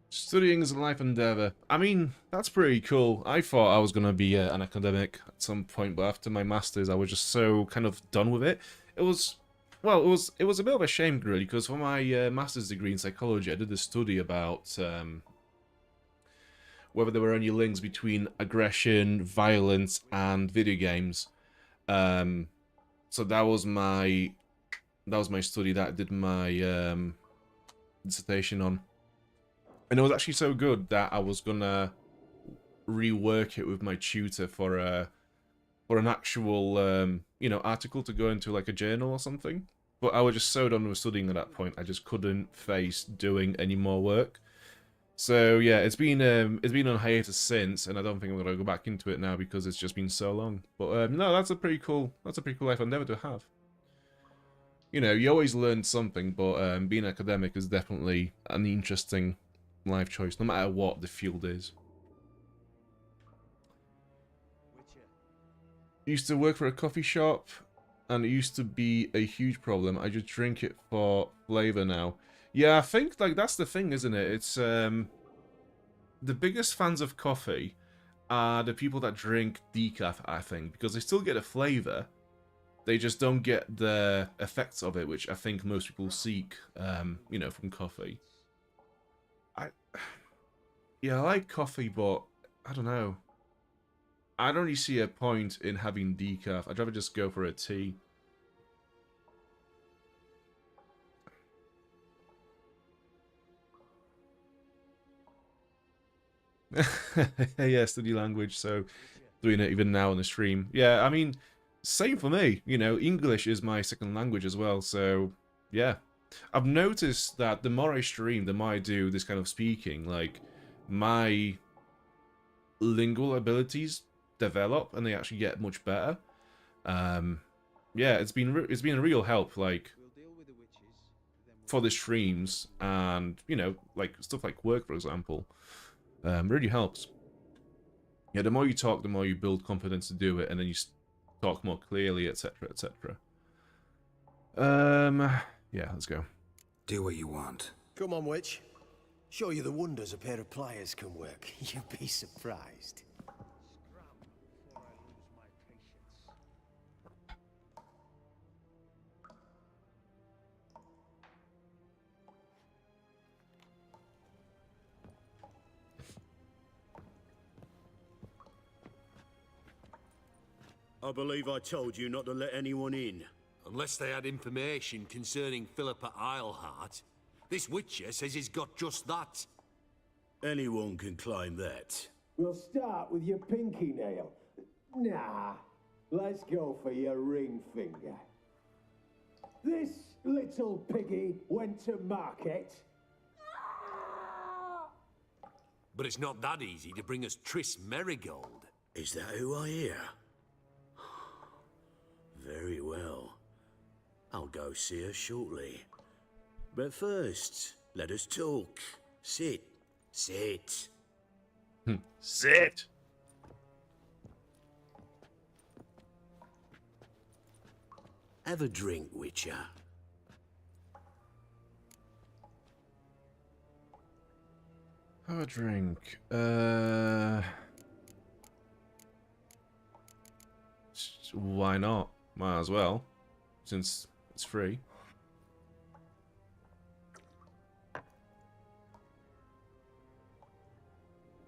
[SPEAKER 2] Studying is a life endeavor. I mean, that's pretty cool. I thought I was going to be an academic at some point, but after my masters, I was just so kind of done with it. It was, well, it was a bit of a shame, really, because for my master's degree in psychology, I did a study about whether there were any links between aggression, violence, and video games. So that was my study that I did my dissertation on. And it was actually so good that I was gonna rework it with my tutor for an actual you know, article to go into like a journal or something. But I was just so done with studying at that point, I just couldn't face doing any more work. So yeah, it's been on hiatus since, and I don't think I'm gonna go back into it now because it's just been so long. But no, that's a pretty cool life endeavor to have. You know, you always learn something, but being academic is definitely an interesting life choice, no matter what the field is. Used to work for a coffee shop, and it used to be a huge problem. I just drink it for flavor now. Yeah, I think like that's the thing, isn't it? It's the biggest fans of coffee are the people that drink decaf, I think, because they still get a flavor. They just don't get the effects of it, which I think most people seek, you know, from coffee. Yeah, I like coffee, but I don't know. I don't really see a point in having decaf. I'd rather just go for a tea. Yeah, study language, so doing it even now on the stream. Yeah, I mean, same for me. You know, English is my second language as well, so yeah. I've noticed that the more I stream, the more I do this kind of speaking, like, my lingual abilities develop and they actually get much better. Yeah, it's been a real help, like, for the streams and, you know, like stuff like work, for example. Really helps. Yeah, the more you talk, the more you build confidence to do it, and then you start talk more clearly, etc., etc. Yeah, let's go.
[SPEAKER 5] Do what you want.
[SPEAKER 17] Come on, witch. Show you the wonders a pair of pliers can work. You'd be surprised.
[SPEAKER 4] I believe I told you not to let anyone in.
[SPEAKER 16] Unless they had information concerning Philippa Eilhart. This Witcher says he's got just that.
[SPEAKER 4] Anyone can claim that.
[SPEAKER 18] We'll start with your pinky nail. Nah, let's go for your ring finger. This little piggy went to market.
[SPEAKER 16] But it's not that easy to bring us Triss Merigold.
[SPEAKER 4] Is that who I hear? Very well. I'll go see her shortly. But first, let us talk. Sit. Sit.
[SPEAKER 2] Sit!
[SPEAKER 4] Have a drink, Witcher.
[SPEAKER 2] Have a drink. Why not? Might as well, since it's free.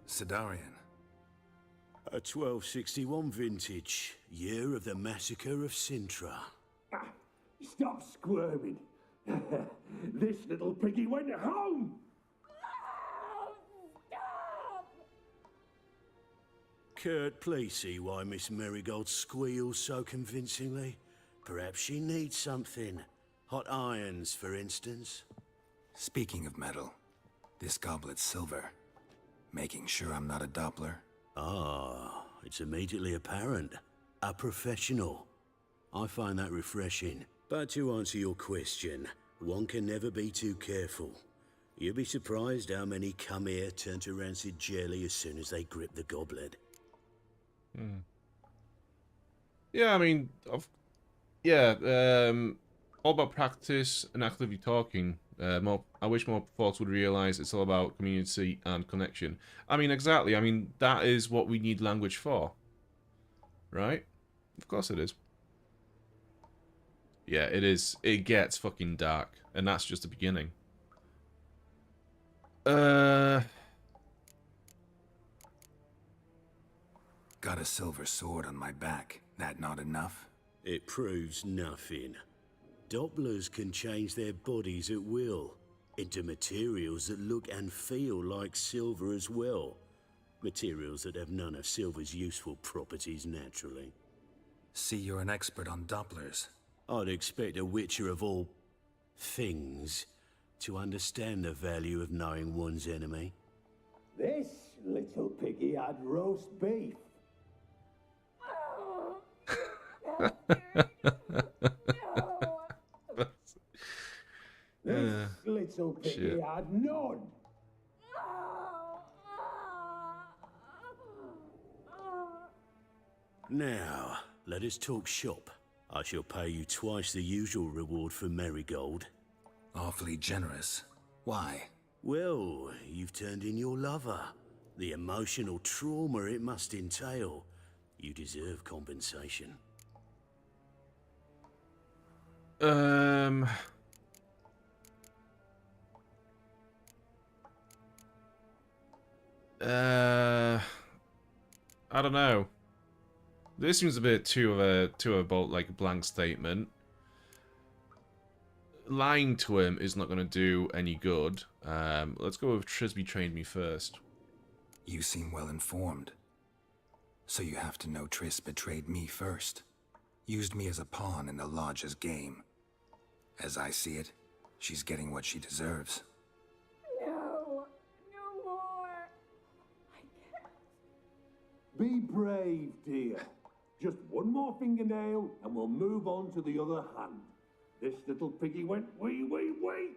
[SPEAKER 5] Sidarian.
[SPEAKER 4] A 1261 vintage, year of the massacre of Sintra.
[SPEAKER 18] Stop squirming. This little piggy went home.
[SPEAKER 4] Kurt, please see why Miss Merigold squeals so convincingly. Perhaps she needs something. Hot irons, for instance.
[SPEAKER 5] Speaking of metal, this goblet's silver. Making sure I'm not a Doppler.
[SPEAKER 4] Ah, it's immediately apparent. A professional. I find that refreshing. But to answer your question, one can never be too careful. You'll be surprised how many come here turn to rancid jelly as soon as they grip the goblet.
[SPEAKER 2] Yeah, I mean, all about practice and actively talking. I wish more folks would realize it's all about community and connection. I mean, exactly. I mean, that is what we need language for. Right? Of course it is. Yeah, it is. It gets fucking dark. And that's just the beginning.
[SPEAKER 5] Got a silver sword on my back. That not enough?
[SPEAKER 4] It proves nothing. Dopplers can change their bodies at will into materials that look and feel like silver as well. Materials that have none of silver's useful properties naturally.
[SPEAKER 5] See, you're an expert on Dopplers.
[SPEAKER 4] I'd expect a Witcher of all things to understand the value of knowing one's enemy.
[SPEAKER 18] This little piggy had roast beef. This little piggy had none.
[SPEAKER 4] Now, let us talk shop. I shall pay you twice the usual reward for Merigold.
[SPEAKER 5] Awfully generous. Why?
[SPEAKER 4] Well, you've turned in your lover. The emotional trauma it must entail. You deserve compensation.
[SPEAKER 2] I don't know. This seems a bit too of a blank statement. Lying to him is not going to do any good. Let's go with Trisby trained me first.
[SPEAKER 5] You seem well informed. So you have to know Triss betrayed me first. Used me as a pawn in the Lodge's game. As I see it, she's getting what she deserves.
[SPEAKER 18] No, no more. I can't. Be brave, dear. Just one more fingernail and we'll move on to the other hand. This little piggy went wee, wee, wee.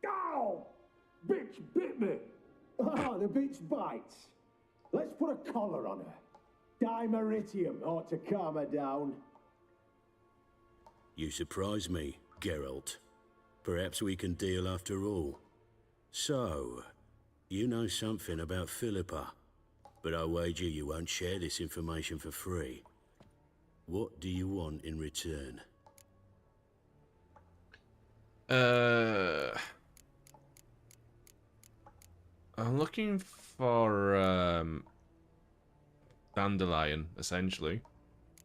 [SPEAKER 18] Ow! Bitch bit me. Ah, the bitch bites. Let's put a collar on her. Dimeritium ought to calm her down.
[SPEAKER 6] You surprise me, Geralt. Perhaps we can deal after all. So, you know something about Philippa, but I wager you won't share this information for free. What do you want in return?
[SPEAKER 2] I'm looking for Dandelion, essentially.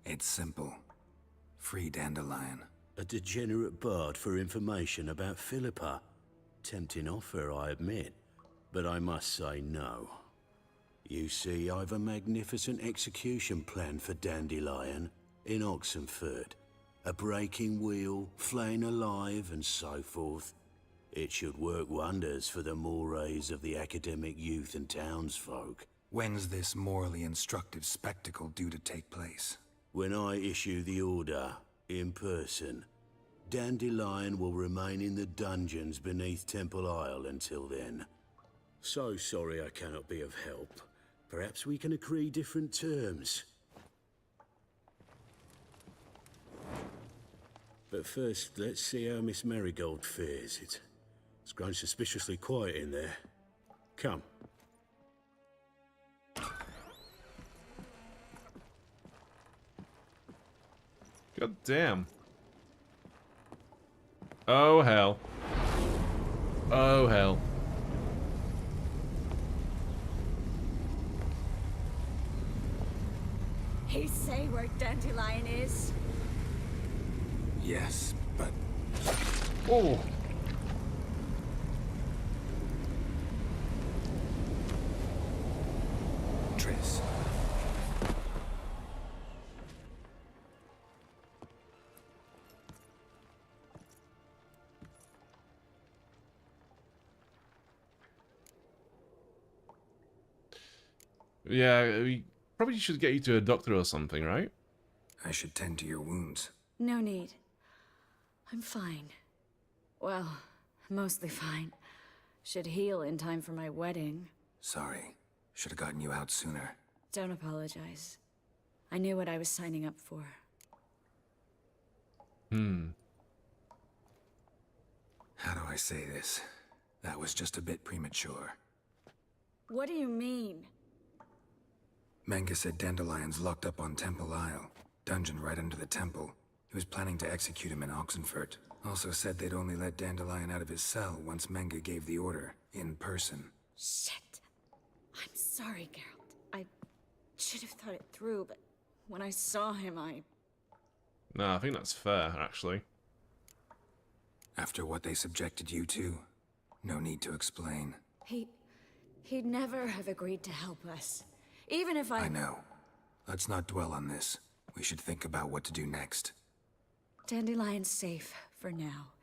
[SPEAKER 5] It's simple. Free Dandelion.
[SPEAKER 6] A degenerate bard for information about Philippa. Tempting offer, I admit, but I must say no. You see, I've a magnificent execution plan for Dandelion in Oxenford. A breaking wheel, flaying alive, and so forth. It should work wonders for the mores of the academic youth and townsfolk.
[SPEAKER 5] When's this morally instructive spectacle due to take place?
[SPEAKER 6] When I issue the order, in person. Dandelion will remain in the dungeons beneath Temple Isle until then. So sorry I cannot be of help. Perhaps we can agree different terms. But first, let's see how Miss Marigold fares. It's grown suspiciously quiet in there. Come.
[SPEAKER 2] God damn. Oh hell. Oh hell.
[SPEAKER 15] He say where Dandelion is?
[SPEAKER 5] Yes, but...
[SPEAKER 2] Oh!
[SPEAKER 5] Triss.
[SPEAKER 2] Yeah, we probably should get you to a doctor or something, right?
[SPEAKER 5] I should tend to your wounds.
[SPEAKER 15] No need. I'm fine. Well, mostly fine. Should heal in time for my wedding.
[SPEAKER 5] Sorry. Should have gotten you out sooner.
[SPEAKER 15] Don't apologize. I knew what I was signing up for.
[SPEAKER 5] How do I say this? That was just a bit premature.
[SPEAKER 15] What do you mean?
[SPEAKER 5] Menga said Dandelion's locked up on Temple Isle. Dungeon right under the temple. He was planning to execute him in Oxenfurt. Also said they'd only let Dandelion out of his cell once Menga gave the order, in person.
[SPEAKER 15] Shit. I'm sorry, Geralt. I should have thought it through, but when I saw him,
[SPEAKER 2] No, I think that's fair, actually.
[SPEAKER 5] After what they subjected you to, no need to explain.
[SPEAKER 15] He'd never have agreed to help us. Even if
[SPEAKER 5] I know. Let's not dwell on this. We should think about what to do next.
[SPEAKER 15] Dandelion's safe, for now.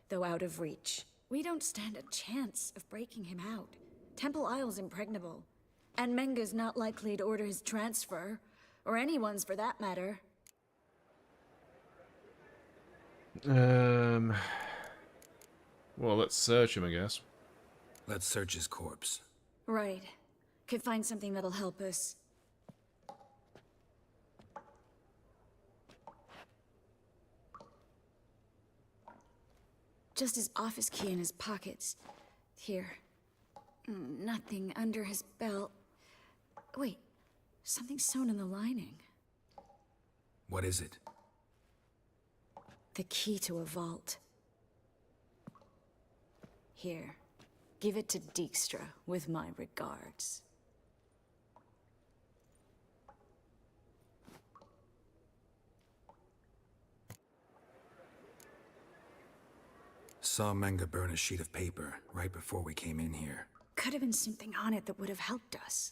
[SPEAKER 15] Though out of reach. We don't stand a chance of breaking him out. Temple Isle's impregnable. And Menga's not likely to order his transfer. Or anyone's, for that matter.
[SPEAKER 2] Well, let's search him, I guess.
[SPEAKER 5] Let's search his corpse.
[SPEAKER 15] Right. Could find something that'll help us. Just his office key in his pockets. Here. Nothing under his belt. Wait. Something sewn in the lining.
[SPEAKER 5] What is it?
[SPEAKER 15] The key to a vault. Here. Give it to Dijkstra, with my regards.
[SPEAKER 5] Saw Menga burn a sheet of paper right before we came in here.
[SPEAKER 15] Could have been something on it that would have helped us.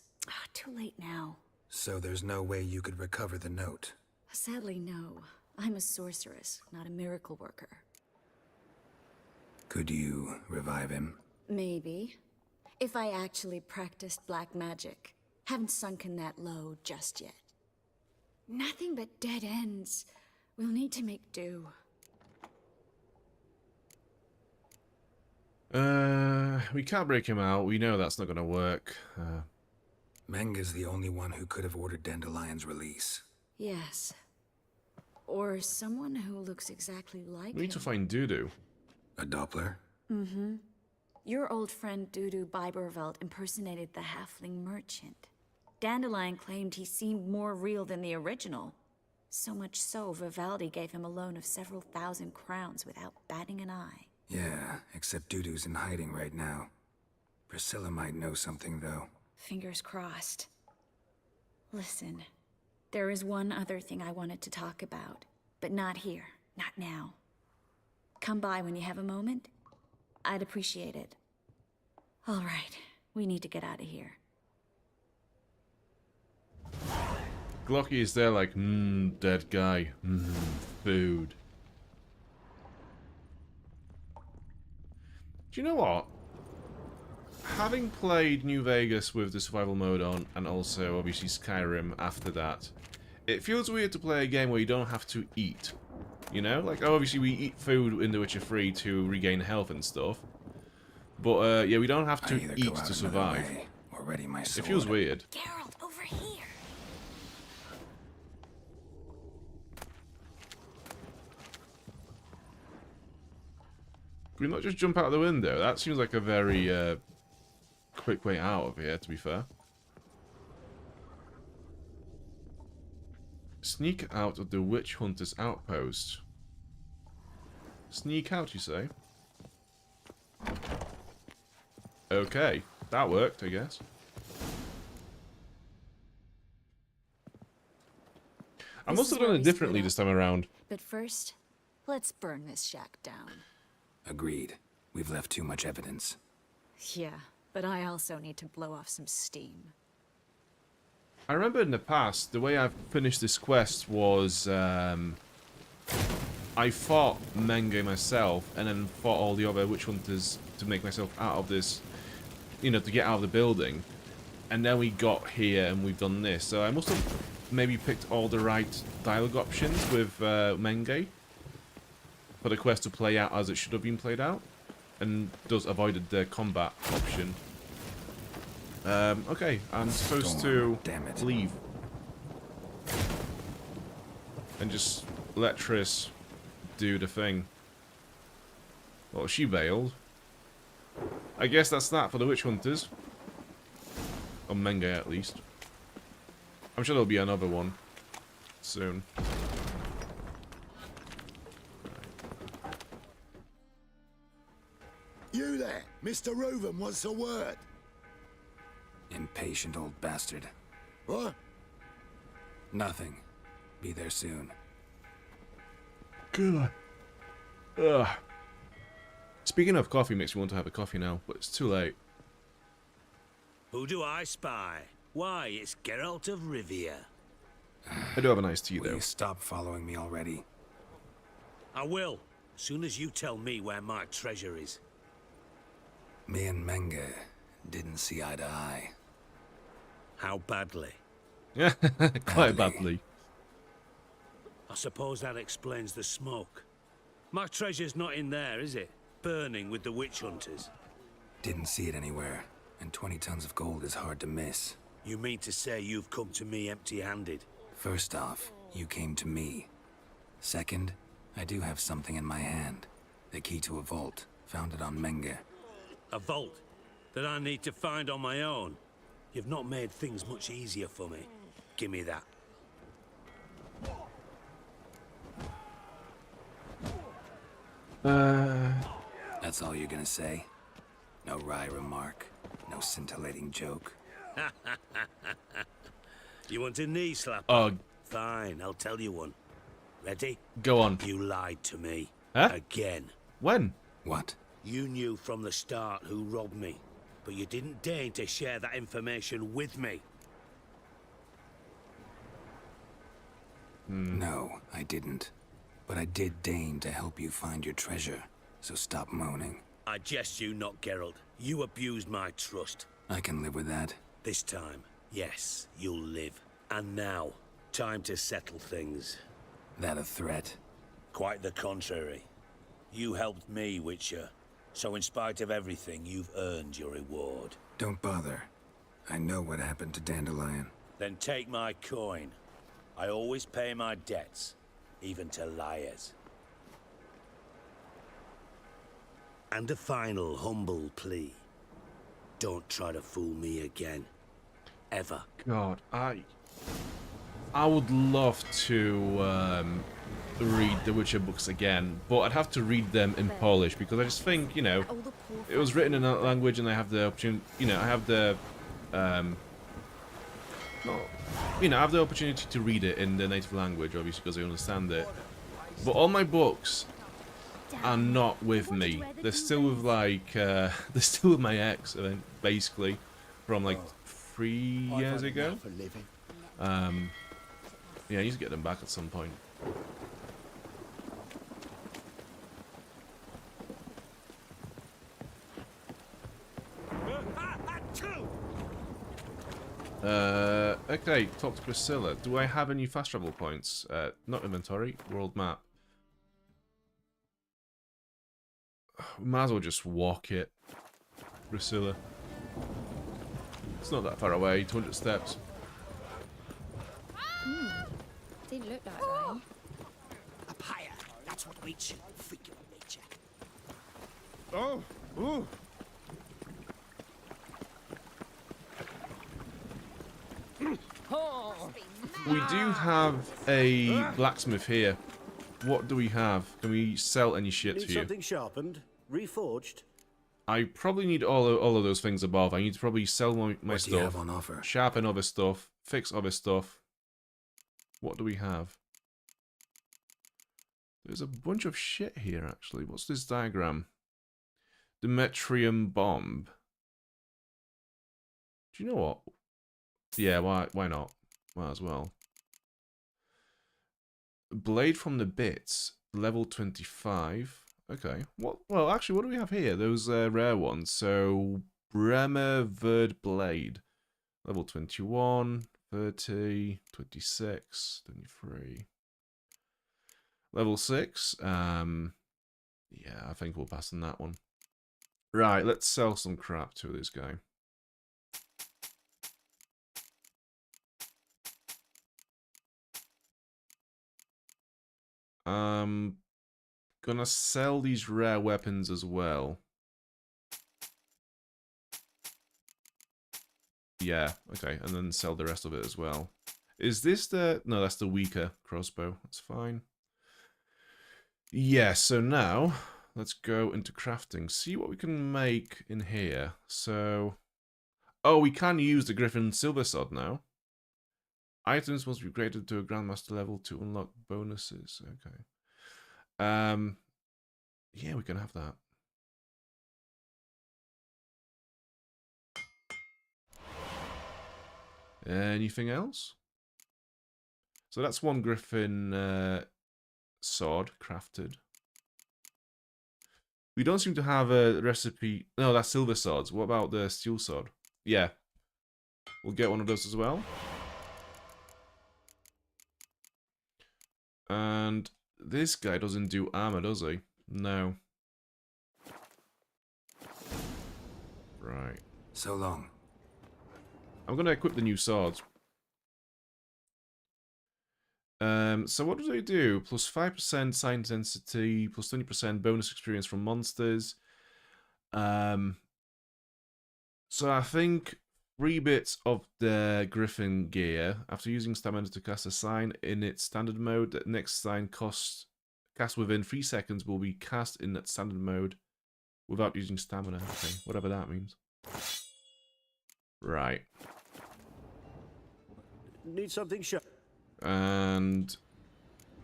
[SPEAKER 15] Too late now.
[SPEAKER 5] So there's no way you could recover the note?
[SPEAKER 15] Sadly, no. I'm a sorceress, not a miracle worker.
[SPEAKER 5] Could you revive him?
[SPEAKER 15] Maybe. If I actually practiced black magic. Haven't sunken that low just yet. Nothing but dead ends. We'll need to make do.
[SPEAKER 2] We can't break him out. We know that's not gonna work.
[SPEAKER 5] Menga's the only one who could have ordered Dandelion's release.
[SPEAKER 15] Yes. Or someone who looks exactly like
[SPEAKER 2] We need to
[SPEAKER 15] him.
[SPEAKER 2] find Dudu.
[SPEAKER 5] A Doppler?
[SPEAKER 15] Mm-hmm. Your old friend Dudu Biberveld impersonated the halfling merchant. Dandelion claimed he seemed more real than the original. So much so, Vivaldi gave him a loan of several thousand crowns without batting an eye.
[SPEAKER 5] Yeah, except Dudu's in hiding right now. Priscilla might know something, though.
[SPEAKER 15] Fingers crossed. Listen, there is one other thing I wanted to talk about, but not here, not now. Come by when you have a moment. I'd appreciate it. All right, we need to get out of here.
[SPEAKER 2] Glocky is there like, dead guy. Food. Do you know what? Having played New Vegas with the survival mode on, and also obviously Skyrim after that, it feels weird to play a game where you don't have to eat. You know? Like, obviously we eat food in The Witcher 3 to regain health and stuff. But, yeah, we don't have to eat to survive.
[SPEAKER 5] Or ready my sword.
[SPEAKER 2] It feels weird.
[SPEAKER 15] Geralt, over here!
[SPEAKER 2] Can we not just jump out the window? That seems like a very, quick way out of here, to be fair. Sneak out of the witch hunter's outpost. Sneak out, you say? Okay, that worked, I guess. I must have done it differently this time around.
[SPEAKER 15] But first, let's burn this shack down.
[SPEAKER 5] Agreed. We've left too much evidence.
[SPEAKER 15] Yeah, but I also need to blow off some steam.
[SPEAKER 2] I remember in the past, the way I've finished this quest was, I fought Menge myself, and then fought all the other witch hunters to make myself out of this, you know, to get out of the building. And then we got here, and we've done this. So I must have maybe picked all the right dialogue options with Menge for the quest to play out as it should have been played out, and thus avoided the combat option. Okay, I'm supposed to leave. And just let Triss do the thing. Well, she bailed. I guess that's that for the witch hunters. Or Menge, at least. I'm sure there'll be another one soon.
[SPEAKER 4] You there, Mr. Reuven wants a word.
[SPEAKER 5] Impatient old bastard.
[SPEAKER 4] What?
[SPEAKER 5] Nothing. Be there soon.
[SPEAKER 2] Good. Ugh. Speaking of coffee, makes me want to have a coffee now, but it's too late.
[SPEAKER 6] Who do I spy? Why, it's Geralt of Rivia.
[SPEAKER 2] I do have a nice tea, though.
[SPEAKER 5] Will you stop following me already?
[SPEAKER 6] I will, as soon as you tell me where my treasure is.
[SPEAKER 5] Me and Menge didn't see eye to eye.
[SPEAKER 6] How badly?
[SPEAKER 2] Yeah, quite badly.
[SPEAKER 6] I suppose that explains the smoke. My treasure's not in there, is it? Burning with the witch hunters.
[SPEAKER 5] Didn't see it anywhere, and 20 tons of gold is hard to miss.
[SPEAKER 6] You mean to say you've come to me empty-handed?
[SPEAKER 5] First off, you came to me. Second, I do have something in my hand. The key to a vault, found it on Menge.
[SPEAKER 6] A vault that I need to find on my own? You've not made things much easier for me. Give me that.
[SPEAKER 5] That's all you're gonna say? No wry remark, no scintillating joke.
[SPEAKER 6] You want a knee slap? Fine, I'll tell you one. Ready?
[SPEAKER 2] Go on.
[SPEAKER 6] You lied to me.
[SPEAKER 2] Huh?
[SPEAKER 6] Again.
[SPEAKER 2] When?
[SPEAKER 5] What?
[SPEAKER 6] You knew from the start who robbed me, but you didn't deign to share that information with me.
[SPEAKER 5] No, I didn't. But I did deign to help you find your treasure, so stop moaning.
[SPEAKER 6] I jest you not, Geralt. You abused my trust.
[SPEAKER 5] I can live with that.
[SPEAKER 6] This time, yes, you'll live. And now, time to settle things.
[SPEAKER 5] That a threat?
[SPEAKER 6] Quite the contrary. You helped me, Witcher. So in spite of everything, you've earned your reward.
[SPEAKER 5] Don't bother. I know what happened to Dandelion.
[SPEAKER 6] Then take my coin. I always pay my debts. even to liars. And a final humble plea. Don't try to fool me again. Ever.
[SPEAKER 2] God, I would love to read the Witcher books again, but I'd have to read them in Polish because I just think, you know, it was written in that language, and I have the opportunity, you know, I have the, I have the opportunity to read it in the native language, obviously, because I understand it. But all my books are not with me. They're still with like, they're still with my ex, basically, from like 3 years ago. Yeah, I need to get them back at some point. Okay, talk to Priscilla. Do I have any fast travel points? Not inventory, world map. We might as well just walk it. Priscilla. It's not that far away, 200 steps.
[SPEAKER 3] Didn't look that way.
[SPEAKER 11] Up higher. That's what waits you, freak of nature.
[SPEAKER 4] Oh, ooh.
[SPEAKER 2] We do have a blacksmith here. What do we have? Can we sell any shit
[SPEAKER 6] Need
[SPEAKER 2] to you?
[SPEAKER 6] something sharpened, reforged.
[SPEAKER 2] I probably need all of those things above. I need to probably sell my
[SPEAKER 5] What
[SPEAKER 2] stuff,
[SPEAKER 5] do you have on offer?
[SPEAKER 2] sharpen other stuff, fix other stuff. What do we have? There's a bunch of shit here, actually. What's this diagram? Demetrium bomb. Do you know what? Yeah, why not? Might as well. Blade from the bits, level 25. Okay. Well, actually, what do we have here? Those rare ones. So, Bremer Verd Blade. Level 21, 30, 26, 23. Level 6. Yeah, I think we'll pass on that one. Right, let's sell some crap to this guy. Gonna sell these rare weapons as well. Yeah, okay, and then sell the rest of it as well. Is this the... No, that's the weaker crossbow. That's fine. Yeah, so now, let's go into crafting. See what we can make in here. So... Oh, we can use the Griffin Silver Sword now. Items must be graded to a Grandmaster level to unlock bonuses. Okay. Yeah, we can have that. Anything else? So that's one Griffin sword crafted. We don't seem to have a recipe. No, that's silver swords. What about the steel sword? Yeah. We'll get one of those as well. And this guy doesn't do armor, does he? No. Right.
[SPEAKER 5] So long.
[SPEAKER 2] I'm going to equip the new swords. So what do they do? Plus 5% science density, plus 20% bonus experience from monsters. So I think 3 bits of the Griffin gear. After using stamina to cast a sign in its standard mode, the next sign cast within 3 seconds will be cast in that standard mode without using stamina. Okay, whatever that means. Right.
[SPEAKER 6] Need something sharp.
[SPEAKER 2] And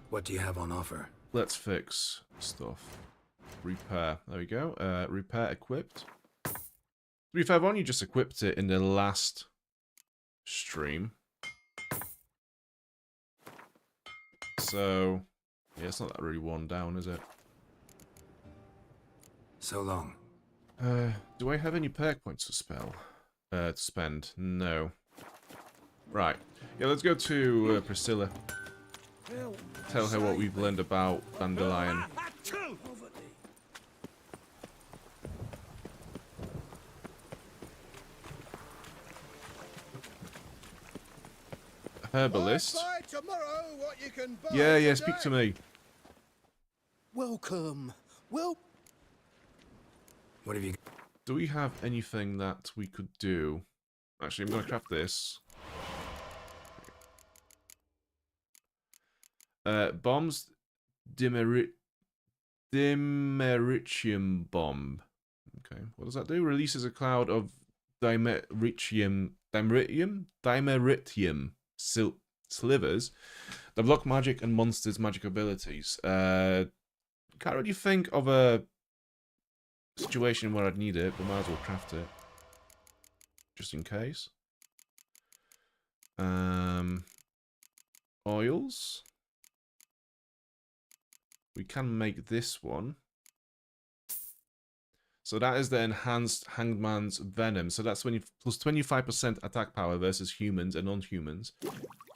[SPEAKER 5] what do you have on offer?
[SPEAKER 2] Let's fix stuff. Repair. There we go. Repair equipped. To be fair, I've only just equipped it in the last stream. So, yeah, it's not that really worn down, is it?
[SPEAKER 5] So long.
[SPEAKER 2] Do I have any perk points to spend? No. Right. Yeah, let's go to Priscilla. Tell her what we've learned about Dandelion. herbalist.
[SPEAKER 4] Tomorrow, what you can buy
[SPEAKER 2] Yeah, speak to me.
[SPEAKER 17] Welcome. Well,
[SPEAKER 5] what have you...
[SPEAKER 2] Do we have anything that we could do? Actually, I'm going to craft this. Bombs. Dimeritium bomb. Okay, what does that do? Releases a cloud of dimeritium slivers that block magic and monsters' magic abilities. Can't really think of a situation where I'd need it, but might as well craft it. Just in case. Oils. We can make this one. So that is the enhanced Hangman's Venom. So that's plus 25% attack power versus humans and non-humans.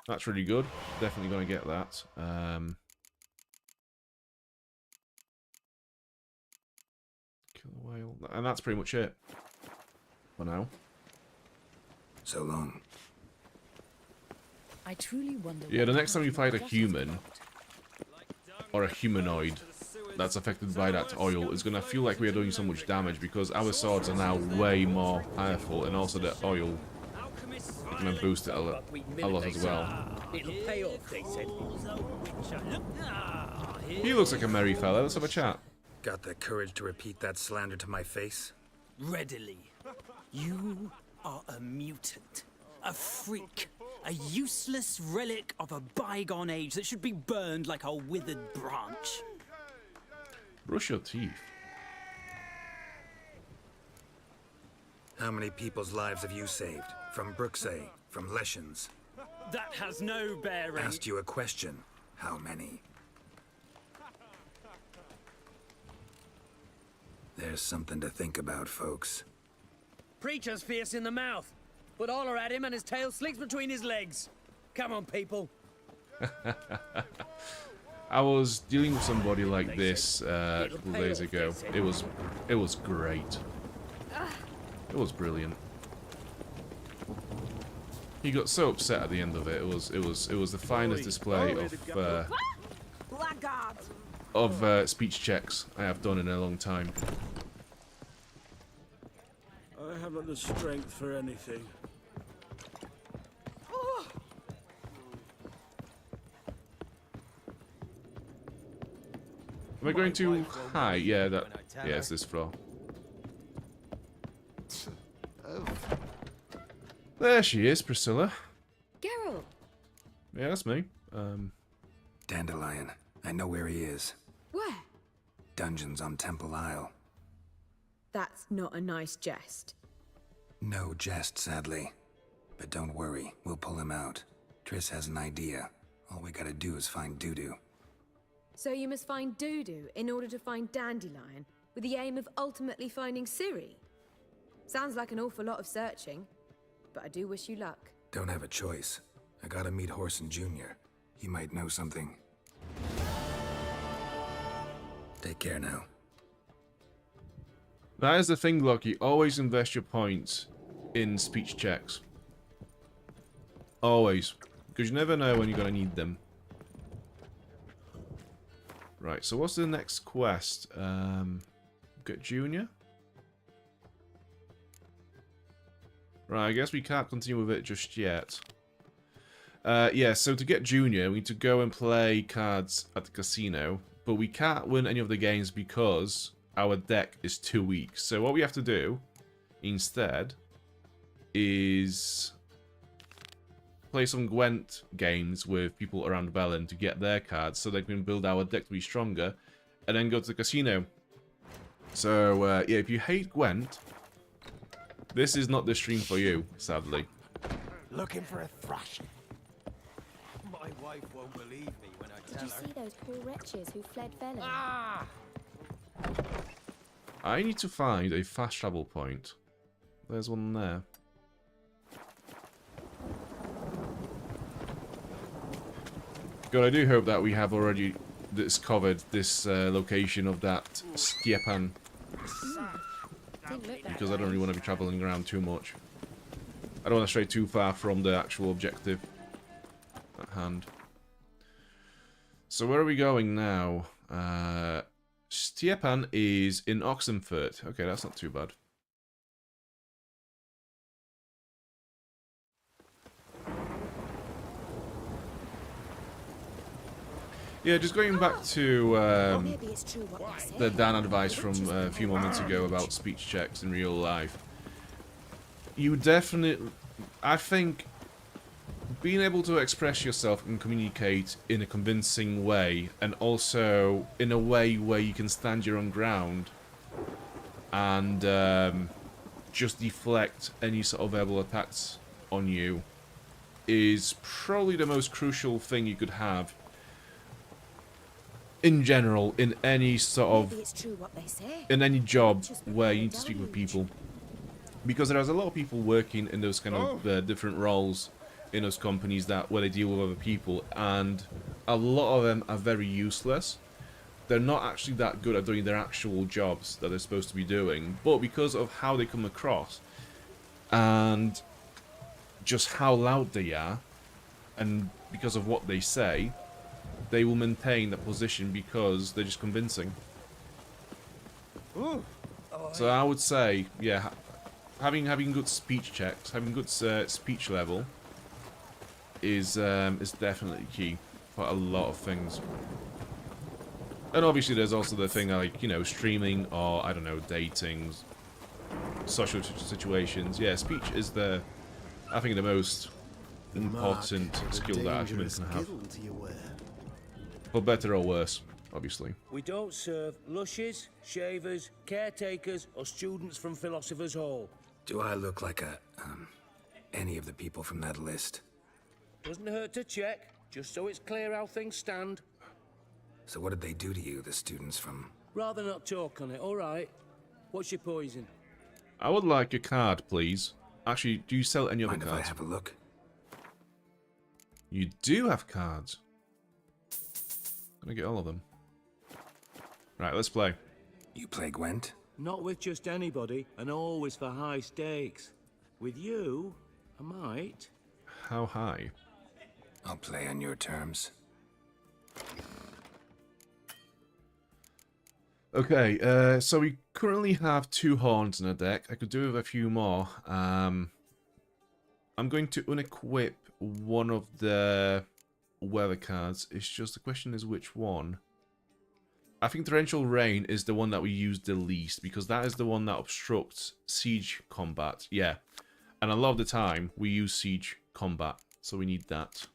[SPEAKER 2] That's really good. Definitely going to get that. Kill a whale. And that's pretty much it. For now.
[SPEAKER 5] So long.
[SPEAKER 3] I truly wonder.
[SPEAKER 2] Yeah, the next time you fight a human or a humanoid that's affected by that oil is gonna feel like we are doing so much damage because our swords are now way more powerful, and also the oil gonna boost it a lot as well.
[SPEAKER 12] It'll pay off, they said.
[SPEAKER 2] He looks like a merry fella. Let's have a chat.
[SPEAKER 5] Got the courage to repeat that slander to my face?
[SPEAKER 12] Readily. You are a mutant. A freak. A useless relic of a bygone age that should be burned like a withered branch.
[SPEAKER 2] Brush your teeth.
[SPEAKER 5] How many people's lives have you saved? From Brooksay? From Leshens?
[SPEAKER 12] That has no bearing.
[SPEAKER 5] Asked you a question. How many? There's something to think about, folks.
[SPEAKER 12] Preacher's fierce in the mouth, but holler at him and his tail slicks between his legs. Come on, people.
[SPEAKER 2] I was dealing with somebody like this a couple of days ago. It was great. It was brilliant. He got so upset at the end of it. It was the finest display of speech checks I have done in a long time.
[SPEAKER 19] I haven't the strength for anything.
[SPEAKER 2] Am I going too high? Yeah, it's this floor. There she is, Priscilla.
[SPEAKER 3] Geralt.
[SPEAKER 2] Yeah, that's me.
[SPEAKER 5] Dandelion. I know where he is.
[SPEAKER 3] Where?
[SPEAKER 5] Dungeons on Temple Isle.
[SPEAKER 3] That's not a nice jest.
[SPEAKER 5] No jest, sadly. But don't worry, we'll pull him out. Triss has an idea. All we gotta do is find Dudu.
[SPEAKER 3] So you must find Dudu in order to find Dandelion, with the aim of ultimately finding Ciri? Sounds like an awful lot of searching, but I do wish you luck.
[SPEAKER 5] Don't have a choice. I gotta meet Horson Jr. He might know something. Take care now.
[SPEAKER 2] That is the thing, Loki. Always invest your points in speech checks. Always. Because you never know when you're going to need them. Right, so what's the next quest? Get Junior? Right, I guess we can't continue with it just yet. Yeah, so to get Junior, we need to go and play cards at the casino. But we can't win any of the games because our deck is too weak. So what we have to do instead is play some Gwent games with people around Velen to get their cards so they can build our deck to be stronger and then go to the casino. So yeah, if you hate Gwent, this is not the stream for you, sadly.
[SPEAKER 17] Looking for a thrash. My wife won't believe me when I tell her.
[SPEAKER 15] Did you see those poor wretches who fled Velen?
[SPEAKER 17] Ah!
[SPEAKER 2] I need to find a fast travel point. There's one there. God, I do hope that we have already discovered this location of that Skiepan. Because I don't really want to be traveling around too much. I don't want to stray too far from the actual objective. hand. So where are we going now? Stjepan is in Oxenfurt. Okay, that's not too bad. Yeah, just going back to the Dan advice from a few moments ago about speech checks in real life. You definitely... I think being able to express yourself and communicate in a convincing way, and also in a way where you can stand your own ground and just deflect any sort of verbal attacks on you, is probably the most crucial thing you could have in general, in any sort of, in any job where you need to speak with people. Because there's a lot of people working in those kind of different roles in those companies where they deal with other people, and a lot of them are very useless. They're not actually that good at doing their actual jobs that they're supposed to be doing, but because of how they come across, and just how loud they are, and because of what they say, they will maintain that position because they're just convincing. So I would say, yeah, having good speech checks, having good speech level is definitely key for a lot of things. And obviously there's also the thing like, you know, streaming or, I don't know, dating, social situations. Yeah, speech is I think the most important skill that a human can have. For better or worse, obviously.
[SPEAKER 6] We don't serve lushes, shavers, caretakers, or students from Philosopher's Hall.
[SPEAKER 5] Do I look like any of the people from that list?
[SPEAKER 6] Doesn't hurt to check, just so it's clear how things stand.
[SPEAKER 5] So what did they do to you, the students from...
[SPEAKER 6] Rather not talk on it, alright. What's your poison?
[SPEAKER 2] I would like a card, please. Actually, do you sell any other
[SPEAKER 5] cards? Mind if I have a look?
[SPEAKER 2] You do have cards. I'm gonna get all of them. Right, let's play.
[SPEAKER 5] You play Gwent?
[SPEAKER 6] Not with just anybody, and always for high stakes. With you, I might.
[SPEAKER 2] How high?
[SPEAKER 5] I'll play on your terms.
[SPEAKER 2] Okay, so we currently have 2 horns in our deck. I could do with a few more. I'm going to unequip one of the weather cards. It's just the question is which one. I think Torrential Rain is the one that we use the least, because that is the one that obstructs siege combat. Yeah, and a lot of the time we use siege combat, so we need that.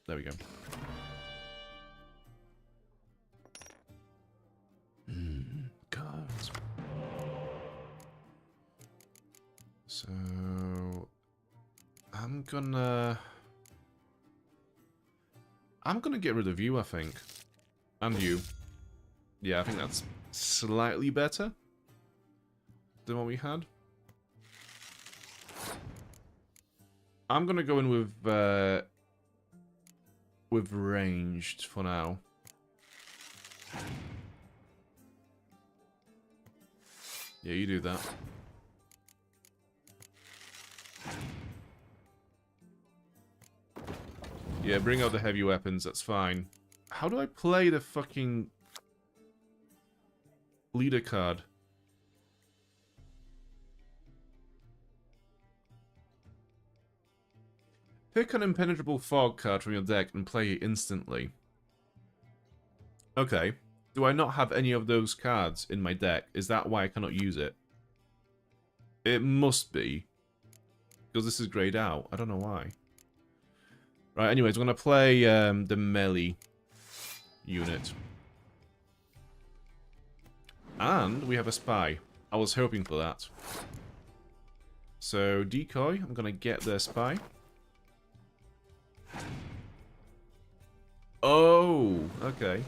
[SPEAKER 2] There we go. Cards. So I'm gonna get rid of you, I think. And you. Yeah, I think that's slightly better than what we had. I'm gonna go in with ranged for now. Yeah, you do that. Yeah, bring out the heavy weapons, that's fine. How do I play the fucking leader card? Pick an impenetrable fog card from your deck and play it instantly. Okay. Do I not have any of those cards in my deck? Is that why I cannot use it? It must be. Because this is grayed out. I don't know why. Right, anyways, I'm going to play the melee unit. And we have a spy. I was hoping for that. So, decoy, I'm going to get the spy. Oh, okay.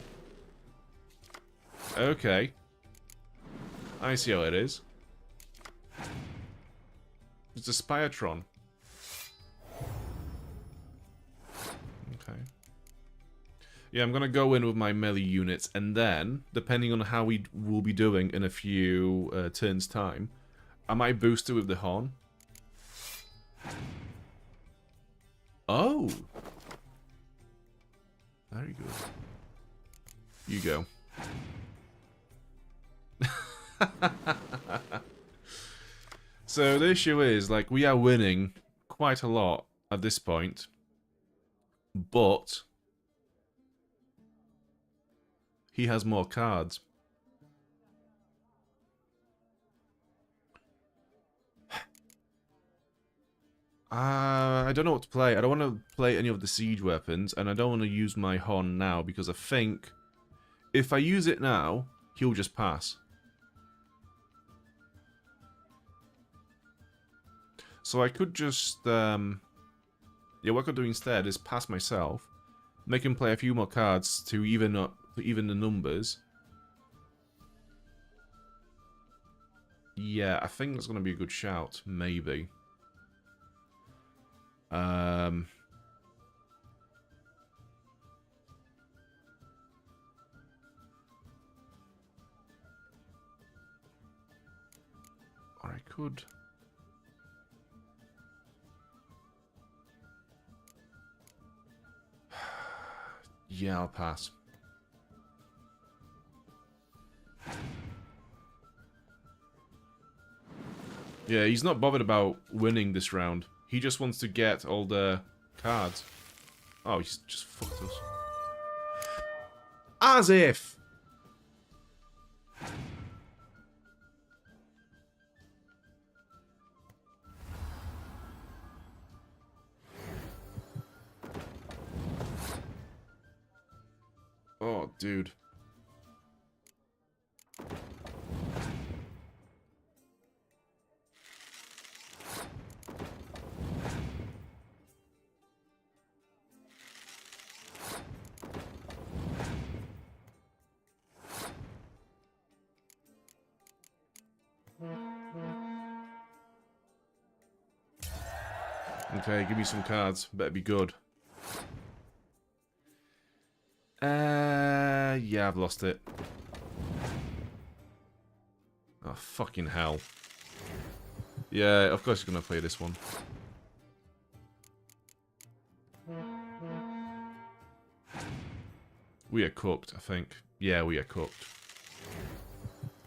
[SPEAKER 2] Okay. I see how it is. It's a Spiatron. Okay. Yeah, I'm gonna go in with my melee units, and then, depending on how we will be doing in a few turns' time, I might boost it with the horn. Oh! Very good. You go. So the issue is, like, we are winning quite a lot at this point, but he has more cards. I don't know what to play. I don't want to play any of the siege weapons, and I don't want to use my horn now, because I think if I use it now, he'll just pass. So I could just, yeah, what I could do instead is pass myself, make him play a few more cards to even the numbers. Yeah, I think that's going to be a good shout, maybe. Or I could... Yeah, I'll pass. Yeah, he's not bothered about winning this round. He just wants to get all the cards. Oh, he's just fucked us. As if! Oh, dude. Okay, give me some cards. Better be good. Yeah, I've lost it. Oh, fucking hell. Yeah, of course he's gonna play this one. We are cooked, I think. Yeah, we are cooked.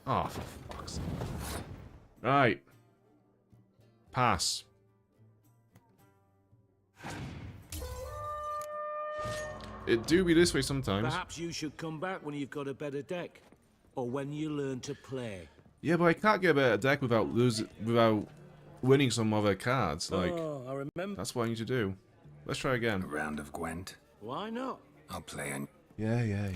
[SPEAKER 2] Oh, for fuck's sake. Right. Pass. It do be this way sometimes.
[SPEAKER 6] Perhaps you should come back when you've got a better deck. Or when you learn to play.
[SPEAKER 2] Yeah, but I can't get a better deck without winning some other cards. Like,
[SPEAKER 6] I remember.
[SPEAKER 2] That's what I need to do. Let's try again.
[SPEAKER 5] A round of Gwent.
[SPEAKER 6] Why not?
[SPEAKER 5] I'll play on...
[SPEAKER 2] Yeah.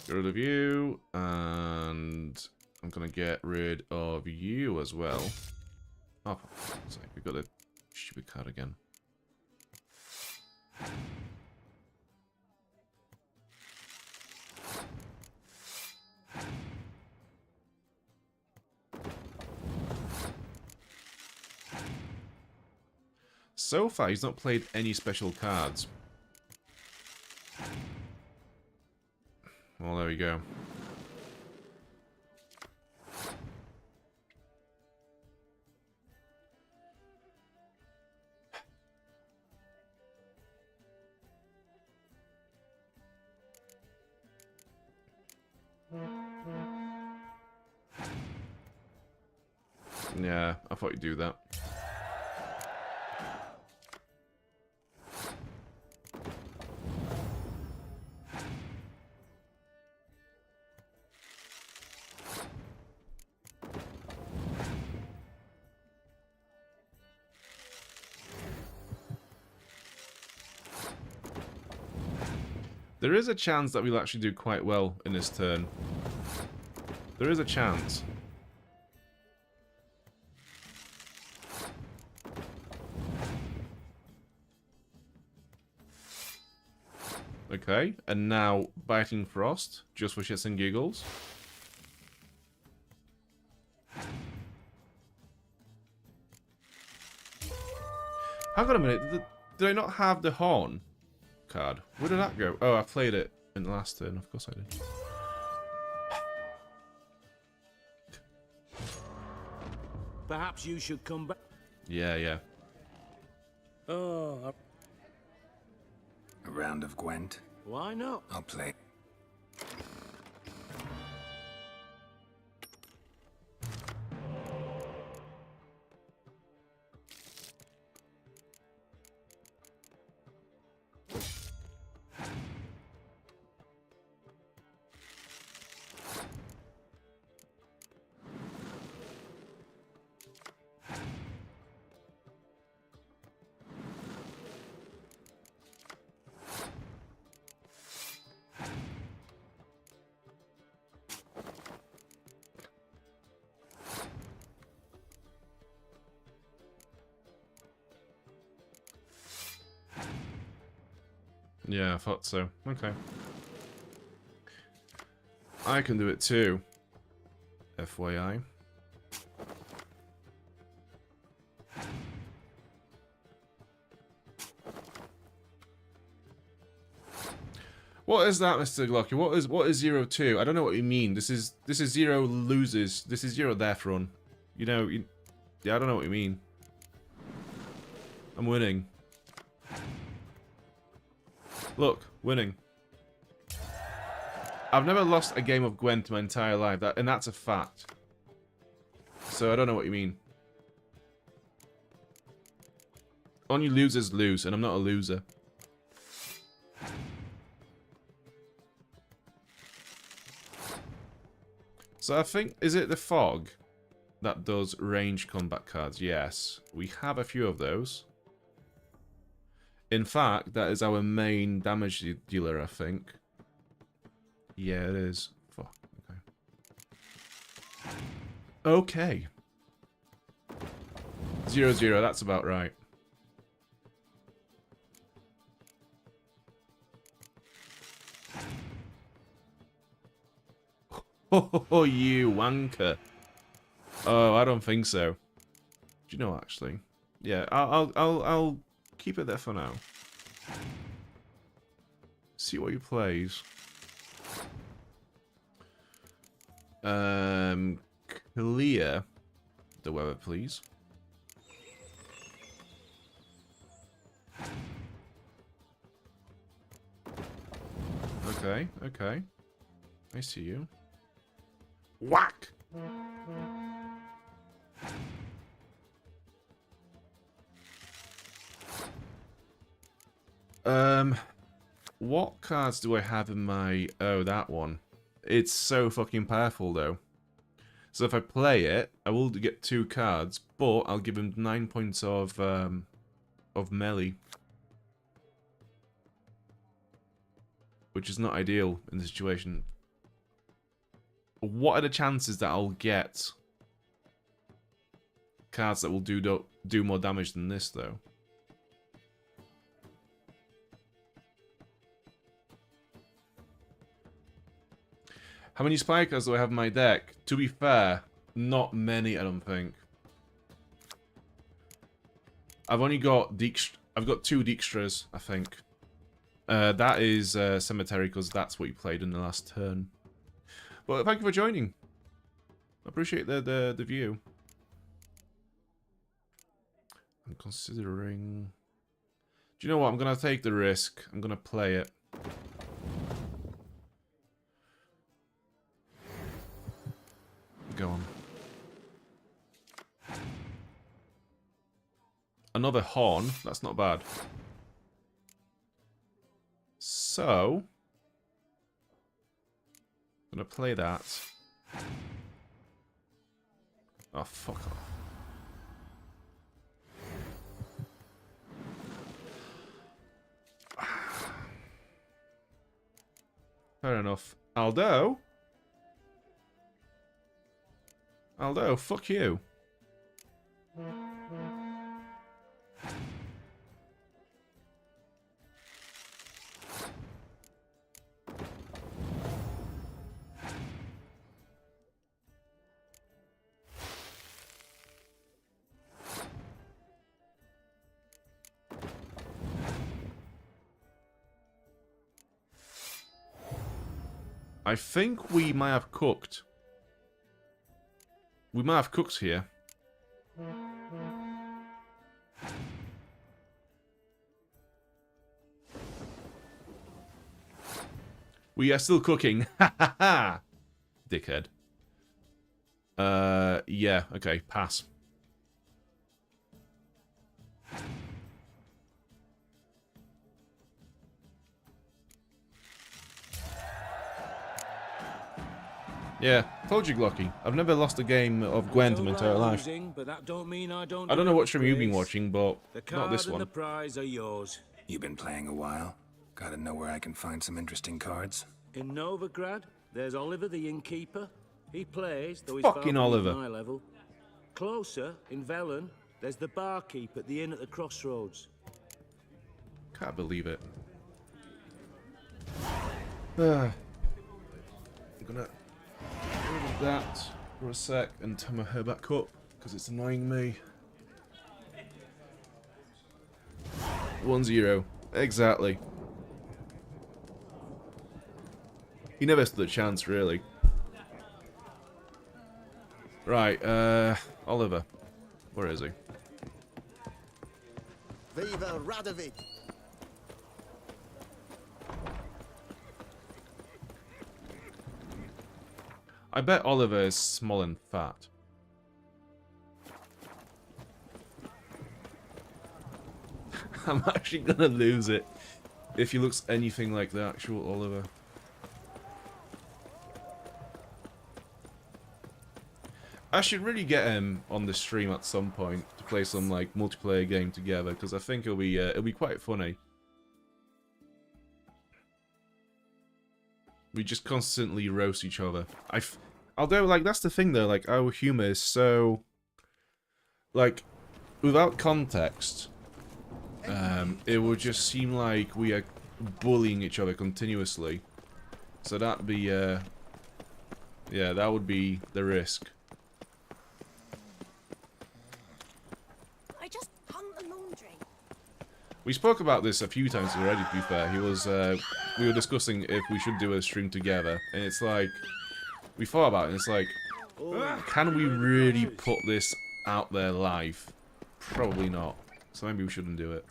[SPEAKER 2] Get rid of you, and I'm gonna get rid of you as well. Oh, for fuck's sake, we got a stupid card again. So far, he's not played any special cards. Well, there we go. Yeah, I thought you'd do that. There is a chance that we'll actually do quite well in this turn. There is a chance. Okay, and now Biting Frost, just for shits and giggles. Hang on a minute, did I not have the horn card? Where did that go? Oh, I played it in the last turn, of course I did.
[SPEAKER 6] Perhaps you should come back.
[SPEAKER 2] Yeah.
[SPEAKER 11] Oh,
[SPEAKER 5] A round of Gwent?
[SPEAKER 11] why not?
[SPEAKER 5] I'll play.
[SPEAKER 2] Yeah, I thought so. Okay. I can do it too. FYI. What is that, Mr. Glocky? What is 0-2? I don't know what you mean. This is 0 loses. This is 0 death run. You know, yeah, I don't know what you mean. I'm winning. Look, winning. I've never lost a game of Gwent in my entire life, and that's a fact. So I don't know what you mean. Only losers lose, and I'm not a loser. So I think, is it the fog that does range combat cards? Yes, we have a few of those. In fact, that is our main damage dealer, I think. Yeah, it is. Fuck. Okay. 0-0, that's about right. Oh, you wanker. Oh, I don't think so. Do you know, actually? Yeah, I'll keep it there for now. See what he plays. Clear the weather, please. Okay, okay. I see you. Whack! What cards do I have in my... Oh, that one. It's so fucking powerful, though. So if I play it, I will get 2 cards, but I'll give him 9 points of melee. Which is not ideal in the situation. What are the chances that I'll get cards that will do more damage than this, though? How many spy cards do I have in my deck? To be fair, not many, I don't think. I've only got I've got 2 Dijkstras, I think. That is Cemetery, because that's what you played in the last turn. Well, thank you for joining. I appreciate the view. I'm considering... Do you know what? I'm going to take the risk. I'm going to play it. Go on. Another horn. That's not bad. So... I'm gonna play that. Oh, fuck off. Fair enough. Aldo, fuck you. I think we might have cooked. We might have cooked here. We are still cooking. Ha ha ha! Dickhead. Yeah, okay, pass. Yeah, told you, Glocky. I've never lost a game of Gwent in my entire life.
[SPEAKER 6] But that don't mean I don't
[SPEAKER 2] I don't know what stream you've been watching, but
[SPEAKER 6] the
[SPEAKER 2] not this
[SPEAKER 6] card
[SPEAKER 2] one.
[SPEAKER 6] and the prize are yours.
[SPEAKER 5] You've been playing a while? Gotta know where I can find some interesting cards?
[SPEAKER 6] In Novigrad, there's Oliver the innkeeper. He plays, though he's
[SPEAKER 2] Fucking
[SPEAKER 6] far beneath
[SPEAKER 2] Oliver.
[SPEAKER 6] my level. Closer, in Velen, there's the barkeep at the inn at the crossroads.
[SPEAKER 2] Can't believe it. I'm gonna get rid of that for a sec and turn my hair back up because it's annoying me. 1-0. Exactly. He never stood a chance, really. Right, Oliver. Where is he?
[SPEAKER 20] Viva Radovid!
[SPEAKER 2] I bet Oliver is small and fat. I'm actually gonna lose it if he looks anything like the actual Oliver. I should really get him on the stream at some point to play some like multiplayer game together because I think it'll be quite funny. We just constantly roast each other. Although like that's the thing though, like our humor is so like without context, it would just seem like we are bullying each other continuously. So that'd be yeah, that would be the risk.
[SPEAKER 21] I just hung the laundry.
[SPEAKER 2] We spoke about this a few times already, to be fair. We were discussing if we should do a stream together, and it's like, we thought about it, and it's like, can we really put this out there live? Probably not. So maybe we shouldn't do it.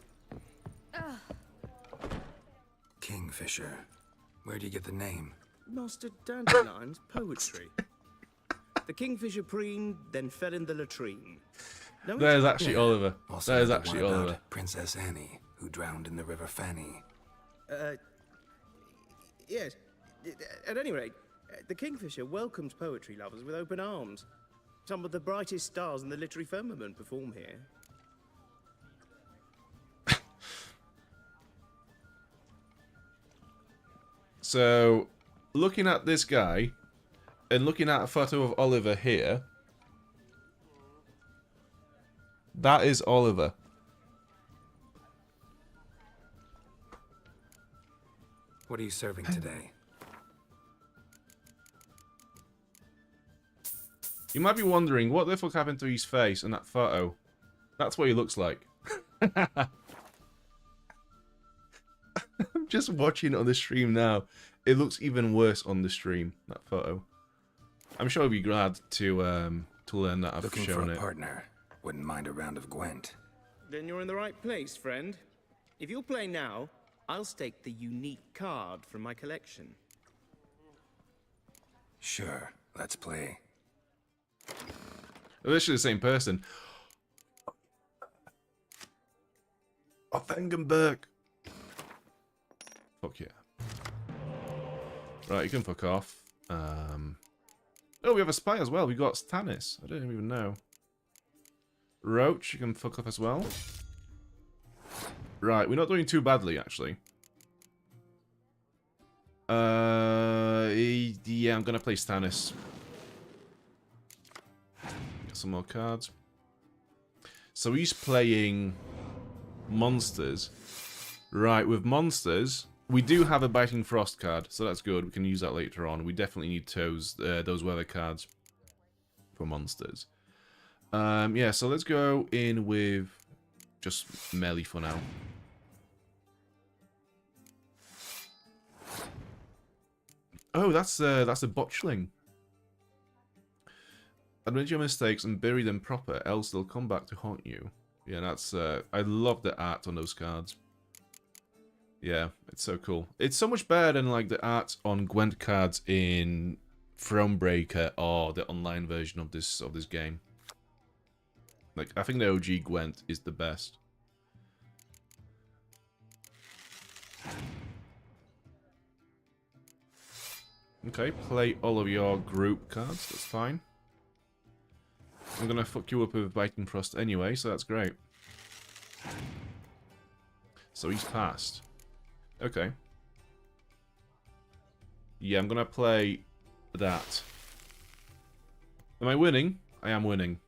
[SPEAKER 5] Kingfisher. Where do you get the name?
[SPEAKER 22] Master Dandelion's poetry. The kingfisher preened, then fell in the latrine. No,
[SPEAKER 2] There's actually Oliver.
[SPEAKER 5] Also
[SPEAKER 2] There's
[SPEAKER 5] another
[SPEAKER 2] actually
[SPEAKER 5] one about
[SPEAKER 2] Oliver.
[SPEAKER 5] Princess Annie, who drowned in the River Fanny.
[SPEAKER 22] Yes. At any rate, the Kingfisher welcomes poetry lovers with open arms. Some of the brightest stars in the literary firmament perform here.
[SPEAKER 2] So, looking at this guy, and looking at a photo of Oliver here, that is Oliver.
[SPEAKER 5] What are you serving today?
[SPEAKER 2] You might be wondering, what the fuck happened to his face in that photo? That's what he looks like. I'm just watching it on the stream now. It looks even worse on the stream, that photo. I'm sure he'll be glad to learn that I've
[SPEAKER 5] Looking
[SPEAKER 2] shown
[SPEAKER 5] for a
[SPEAKER 2] it.
[SPEAKER 5] partner. Wouldn't mind a round of Gwent.
[SPEAKER 22] Then you're in the right place, friend. If you'll play now, I'll stake the unique card from my collection.
[SPEAKER 5] Sure, let's play.
[SPEAKER 2] They're literally the same person. Oh, Vengenberg. Fuck yeah. Right, you can fuck off. Oh, we have a spy as well. We got Stannis. I didn't even know. Roach, you can fuck off as well. Right, we're not doing too badly, actually. Yeah, I'm gonna play Stannis. Get some more cards. So he's playing monsters. Right, with monsters, we do have a Biting Frost card, so that's good. We can use that later on. We definitely need those weather cards for monsters. Yeah, so let's go in with just melee for now. Oh, that's a botchling. Admit your mistakes and bury them proper, else they'll come back to haunt you. Yeah, that's I love the art on those cards. Yeah, it's so cool. It's so much better than like the art on Gwent cards in Thronebreaker or the online version of this game. Like, I think the OG Gwent is the best. Okay, play all of your group cards, that's fine. I'm gonna fuck you up with Biting Frost anyway, so that's great. So he's passed. Okay. Yeah, I'm gonna play that. Am I winning? I am winning.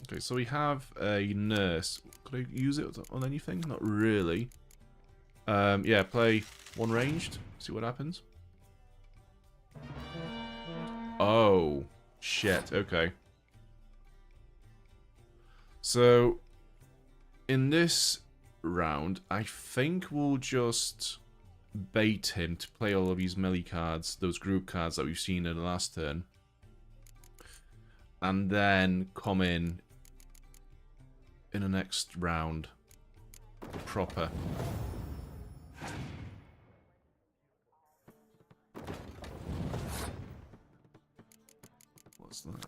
[SPEAKER 2] Okay, so we have a nurse. Could I use it on anything? Not really. Yeah, play one ranged. See what happens. Oh, shit. Okay. So, in this round, I think we'll just bait him to play all of these melee cards, those group cards that we've seen in the last turn. And then come in the next round. Proper. What's that?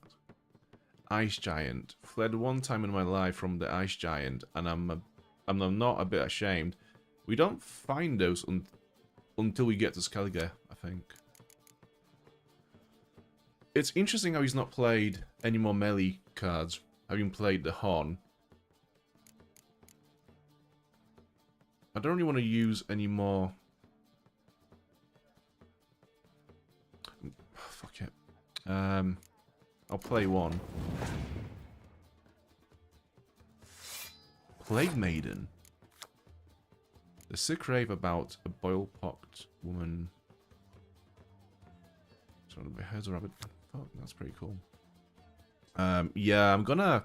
[SPEAKER 2] Ice Giant. Fled one time in my life from the Ice Giant, and I'm not a bit ashamed. We don't find those until we get to Skellige, I think. It's interesting how he's not played any more melee cards, having played the Horn. I don't really want to use any more. Fuck it. I'll play one. Plague Maiden. The sick rave about a boil-pocked woman. Sorry, my hair's a rabbit. Fuck, that's pretty cool. Yeah, I'm gonna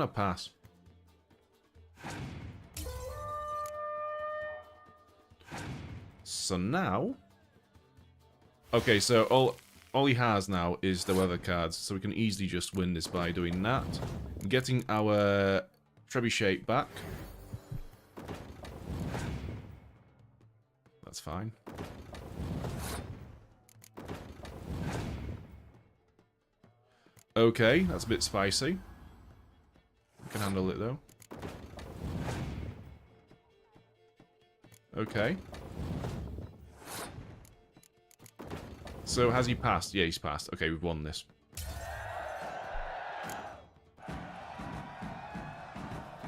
[SPEAKER 2] pass. So now, okay, so all he has now is the weather cards, so we can easily just win this by doing that, getting our trebuchet back. That's fine. Okay, that's a bit spicy. I can handle it though. Okay. So has he passed? Yeah, he's passed. Okay, we've won this.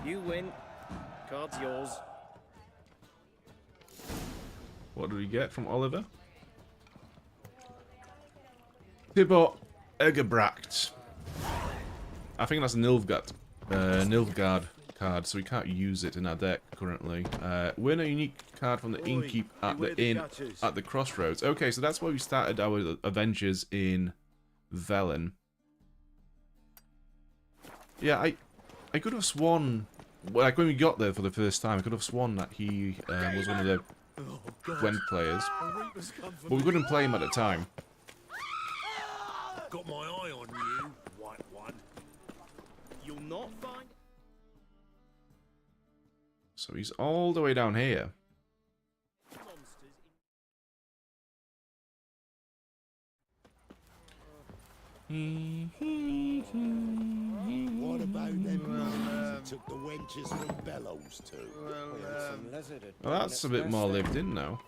[SPEAKER 22] You win. Card's yours.
[SPEAKER 2] What do we get from Oliver? Tibor Egerbracht. I think that's a Nilfgaard card, so we can't use it in our deck currently. Win a unique card from the innkeep at the inn at the crossroads. Okay, so that's where we started our adventures in Velen. Yeah, I could have sworn, like when we got there for the first time, I could have sworn that he was one of the Gwent players, but we couldn't play him at the time.
[SPEAKER 6] Got my eye on you, white one.
[SPEAKER 22] You'll not find.
[SPEAKER 2] So he's all the way down here.
[SPEAKER 4] What about them that took the wenches from Bellows to?
[SPEAKER 2] Well, that's a bit more lived in now.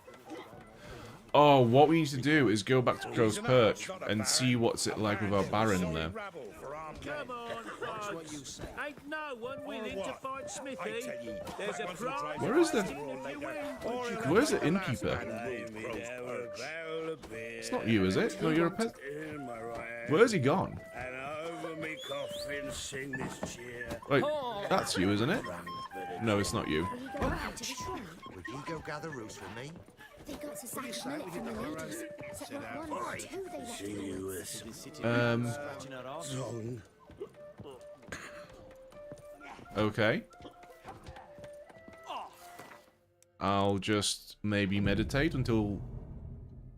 [SPEAKER 2] Oh, what we need to do is go back to Crow's Perch and see what's it like with our Baron in there.
[SPEAKER 6] Come on, folks. Ain't no one willing to fight Smithy. There's a prize.
[SPEAKER 2] Where's the innkeeper? It's not you, is it? No, you're a pet. Where's he gone? Wait, that's you, isn't it? No, it's not you.
[SPEAKER 4] Would you go gather roots with me?
[SPEAKER 21] They got to sack milk from the ladies. Except not one or two they left.
[SPEAKER 2] Okay. I'll just maybe meditate until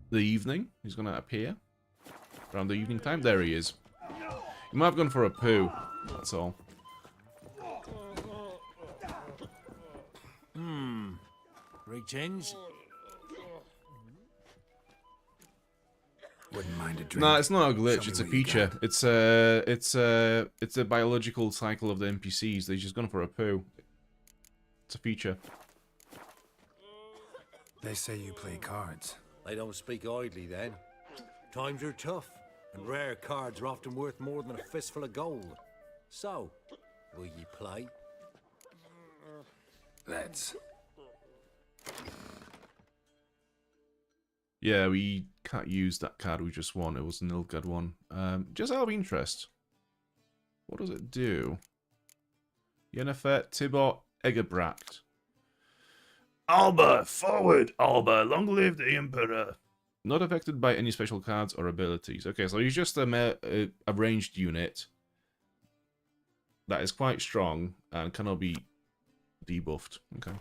[SPEAKER 2] the evening. He's gonna appear around the evening time. There he is. He might have gone for a poo. That's all.
[SPEAKER 11] Greetings.
[SPEAKER 5] Wouldn't mind a drink.
[SPEAKER 2] No, it's not a glitch.
[SPEAKER 5] Show
[SPEAKER 2] It's
[SPEAKER 5] me
[SPEAKER 2] a
[SPEAKER 5] what you
[SPEAKER 2] feature.
[SPEAKER 5] got.
[SPEAKER 2] It's a biological cycle of the NPCs. They've just gone for a poo. It's a feature.
[SPEAKER 5] They say you play cards.
[SPEAKER 16] They don't speak idly then. Times are tough, and rare cards are often worth more than a fistful of gold. So, will ye play?
[SPEAKER 5] Let's.
[SPEAKER 2] Yeah, we can't use that card we just won. It was an Novigrad one. Just out of interest, what does it do? Yennefer, Tibor, Egerbracht.
[SPEAKER 21] Alba, forward! Alba, long live the Emperor!
[SPEAKER 2] Not affected by any special cards or abilities. Okay, so he's just a ranged unit that is quite strong and cannot be debuffed. Okay.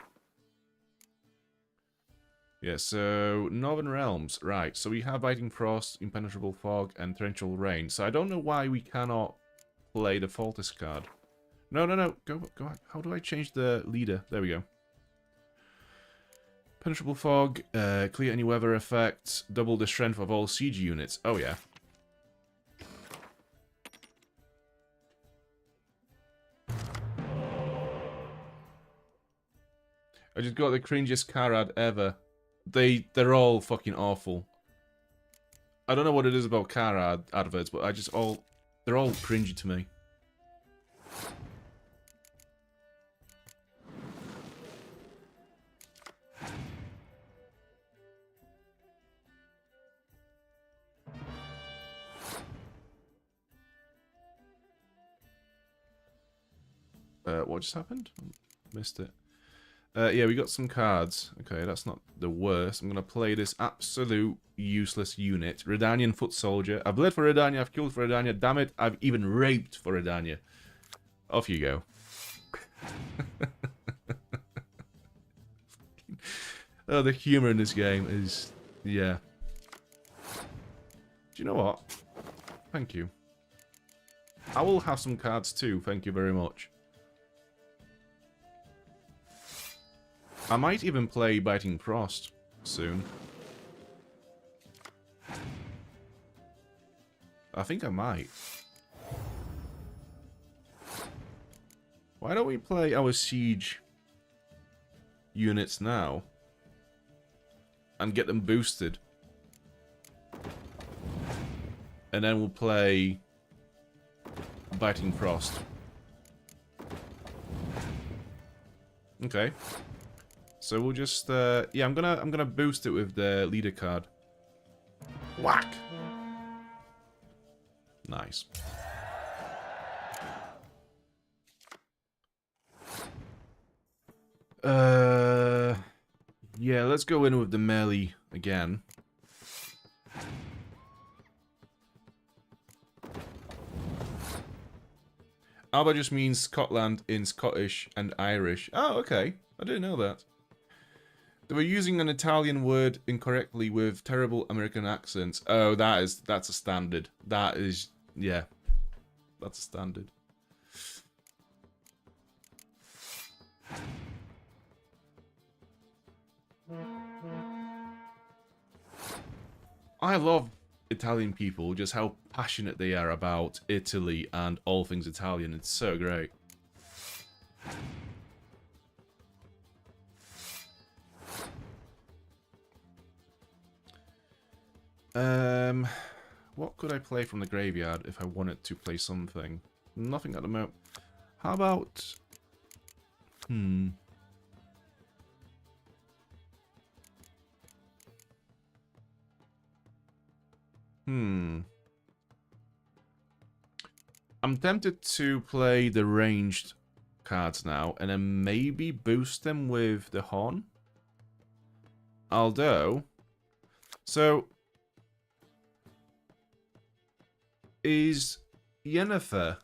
[SPEAKER 2] Yeah, so Northern Realms. Right, so we have Biting Frost, Impenetrable Fog, and Torrential Rain. So I don't know why we cannot play the Faultless card. No. Go on. How do I change the leader? There we go. Penetrable Fog, clear any weather effects, double the strength of all siege units. Oh, yeah. I just got the cringiest Karad ever. They're all fucking awful. I don't know what it is about Karad adverts, but they're all cringy to me. What just happened? Missed it. Yeah, we got some cards. Okay, that's not the worst. I'm going to play this absolute useless unit. Redanian Foot Soldier. I've bled for Redania, I've killed for Redania. Damn it, I've even raped for Redania. Off you go. Oh, the humor in this game is... yeah. Do you know what? Thank you. I will have some cards too, thank you very much. I might even play Biting Frost soon. I think I might. Why don't we play our siege units now and get them boosted? And then we'll play Biting Frost. Okay. So we'll just yeah, I'm gonna boost it with the leader card. Whack. Nice. Yeah, let's go in with the melee again. Alba just means Scotland in Scottish and Irish. Oh, okay. I didn't know that. They were using an Italian word incorrectly with terrible American accents. Oh, that's a standard. That is, yeah. That's a standard. I love Italian people, just how passionate they are about Italy and all things Italian. It's so great. What could I play from the graveyard if I wanted to play something? Nothing at the moment. How about... I'm tempted to play the ranged cards now, and then maybe boost them with the Horn. Although... So... Is Yennefer...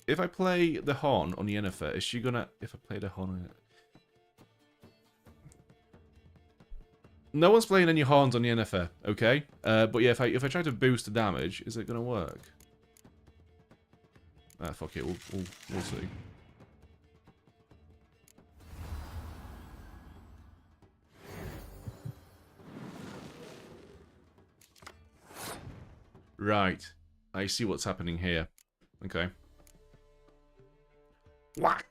[SPEAKER 2] If I play the Horn on Yennefer, is she gonna... If I play the Horn on... No one's playing any Horns on Yennefer, okay? But yeah, if I try to boost the damage, is it gonna work? Fuck it, we'll see. Right. I see what's happening here. Okay. Whack!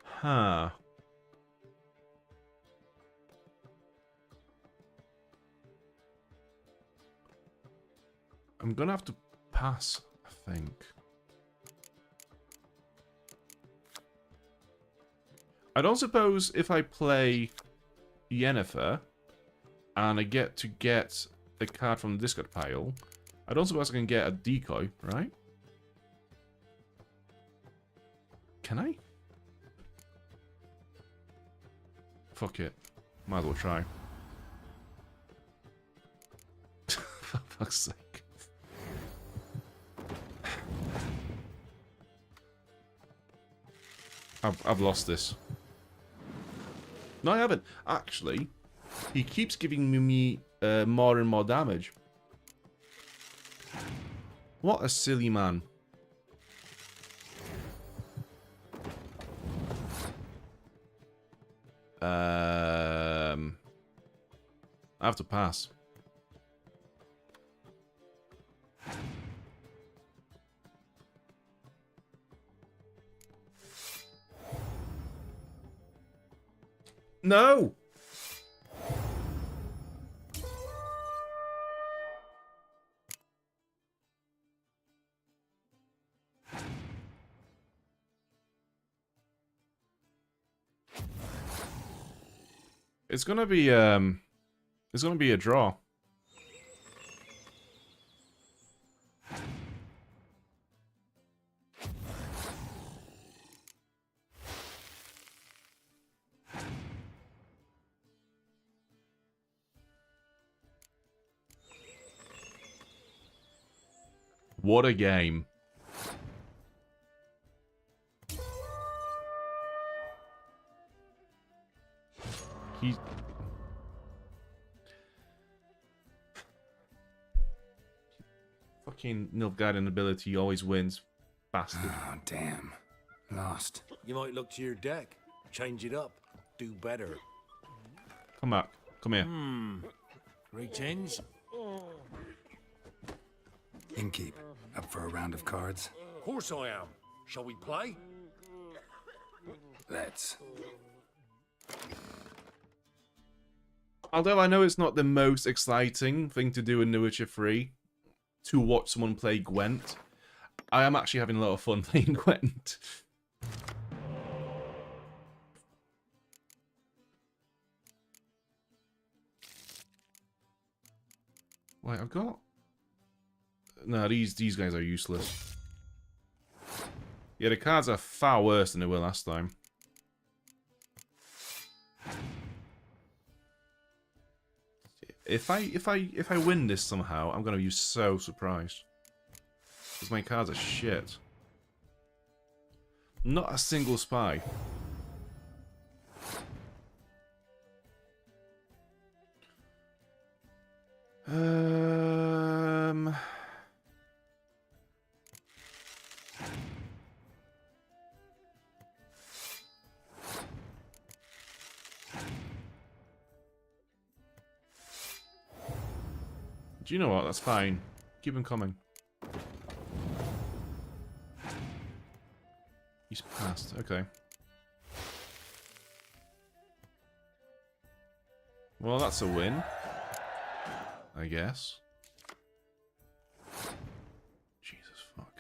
[SPEAKER 2] Huh. I'm gonna have to pass, I think. I don't suppose if I play Yennefer and I get to get the card from the discard pile, I don't suppose I can get a decoy, right? Can I? Fuck it. Might as well try. For fuck's sake. I've lost this. No, I haven't. Actually, he keeps giving me more and more damage. What a silly man. I have to pass. No! It's gonna be a draw. What a game. He's... Fucking Nilfgaardian ability always wins. Bastard.
[SPEAKER 5] Oh, damn. Lost.
[SPEAKER 16] You might look to your deck. Change it up. Do better.
[SPEAKER 2] Come back. Come here.
[SPEAKER 16] Greetings.
[SPEAKER 5] Innkeep, up for a round of cards?
[SPEAKER 16] Of course I am. Shall we play?
[SPEAKER 5] Let's.
[SPEAKER 2] Although I know it's not the most exciting thing to do in The Witcher 3, to watch someone play Gwent, I am actually having a lot of fun playing Gwent. Wait, I've got... No, these guys are useless. Yeah, the cards are far worse than they were last time. If I win this somehow, I'm gonna be so surprised. Because my cards are shit. Not a single spy. Do you know what? That's fine. Keep them coming. He's passed. Okay. Well, that's a win. I guess. Jesus fuck.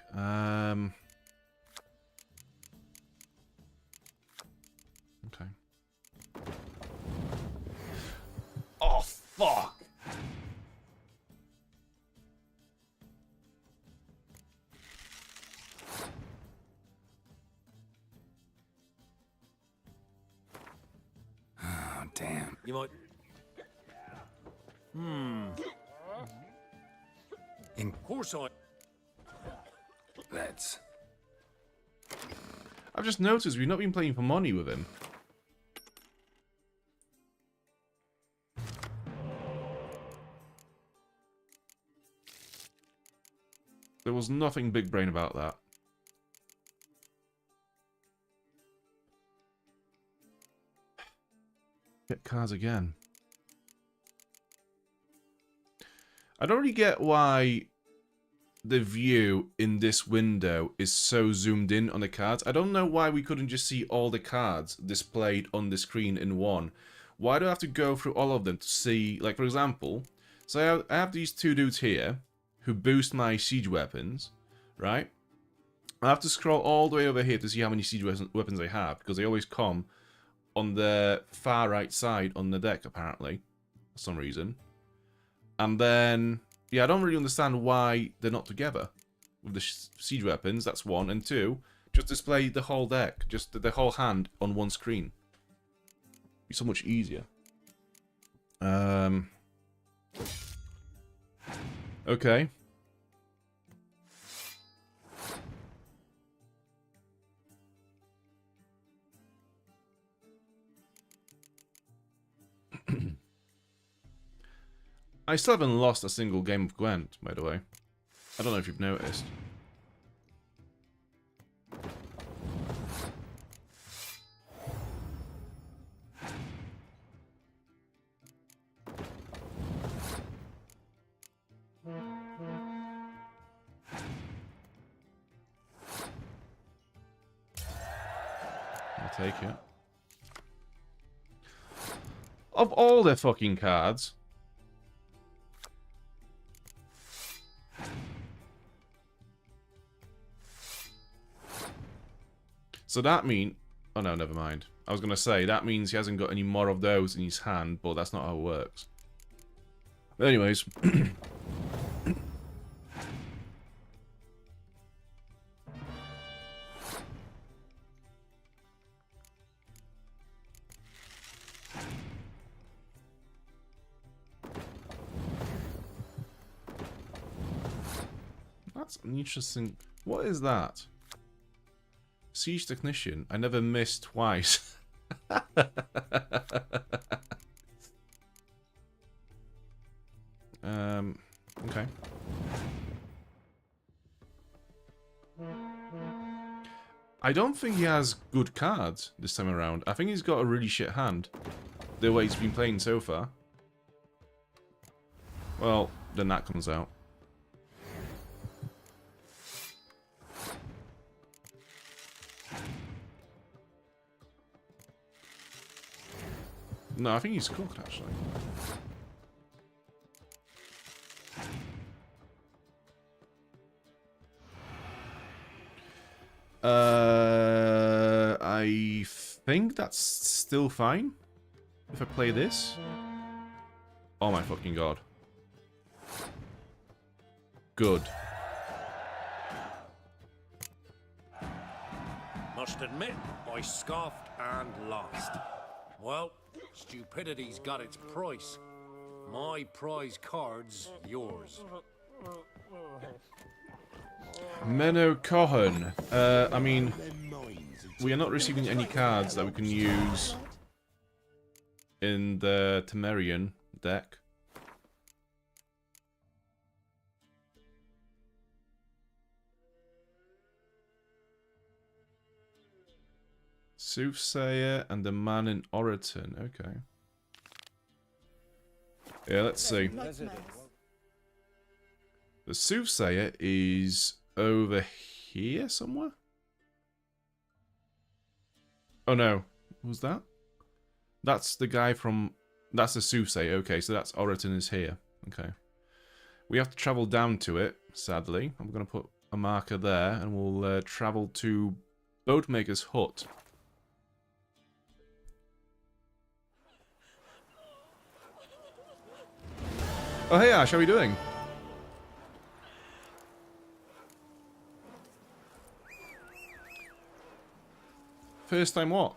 [SPEAKER 2] Okay. Oh fuck.
[SPEAKER 5] Oh, damn.
[SPEAKER 16] You might...
[SPEAKER 5] In
[SPEAKER 16] course I...
[SPEAKER 5] Let's.
[SPEAKER 2] I've just noticed we've not been playing for money with him. There was nothing big brain about that. Get cards again. I don't really get why the view in this window is so zoomed in on the cards. I don't know why we couldn't just see all the cards displayed on the screen in one. Why do I have to go through all of them to see, like for example, so I have these two dudes here who boost my siege weapons, right? I have to scroll all the way over here to see how many siege weapons I have, because they always come on the far right side on the deck, apparently, for some reason. And then, yeah, I don't really understand why they're not together with the siege weapons. That's one. And two, just display the whole deck, just the whole hand on one screen. Be so much easier. Okay. I still haven't lost a single game of Gwent, by the way. I don't know if you've noticed. I'll take it. Of all their fucking cards... So that means... Oh no, never mind. I was going to say, that means he hasn't got any more of those in his hand, but that's not how it works. But anyways... That's an interesting... What is that? Siege Technician. I never missed twice. Okay. I don't think he has good cards this time around. I think he's got a really shit hand. The way he's been playing so far. Well, then that comes out. No, I think he's cooked, actually. I think that's still fine. If I play this. Oh my fucking god. Good.
[SPEAKER 16] Must admit, I scoffed and lost. Well, stupidity's got its price. My prize card's yours.
[SPEAKER 2] Menno Cohen. I mean, we are not receiving any cards that we can use in the Temerian deck. Soothsayer and the Man in Oraton. Okay. Yeah, let's see. The Soothsayer is over here somewhere? Oh no. Who's that? That's the guy from... That's the Soothsayer. Okay, so that's Oraton is here. Okay. We have to travel down to it, sadly. I'm going to put a marker there, and we'll travel to Boatmaker's Hut. Oh, hey Ash, how are you doing? First time what?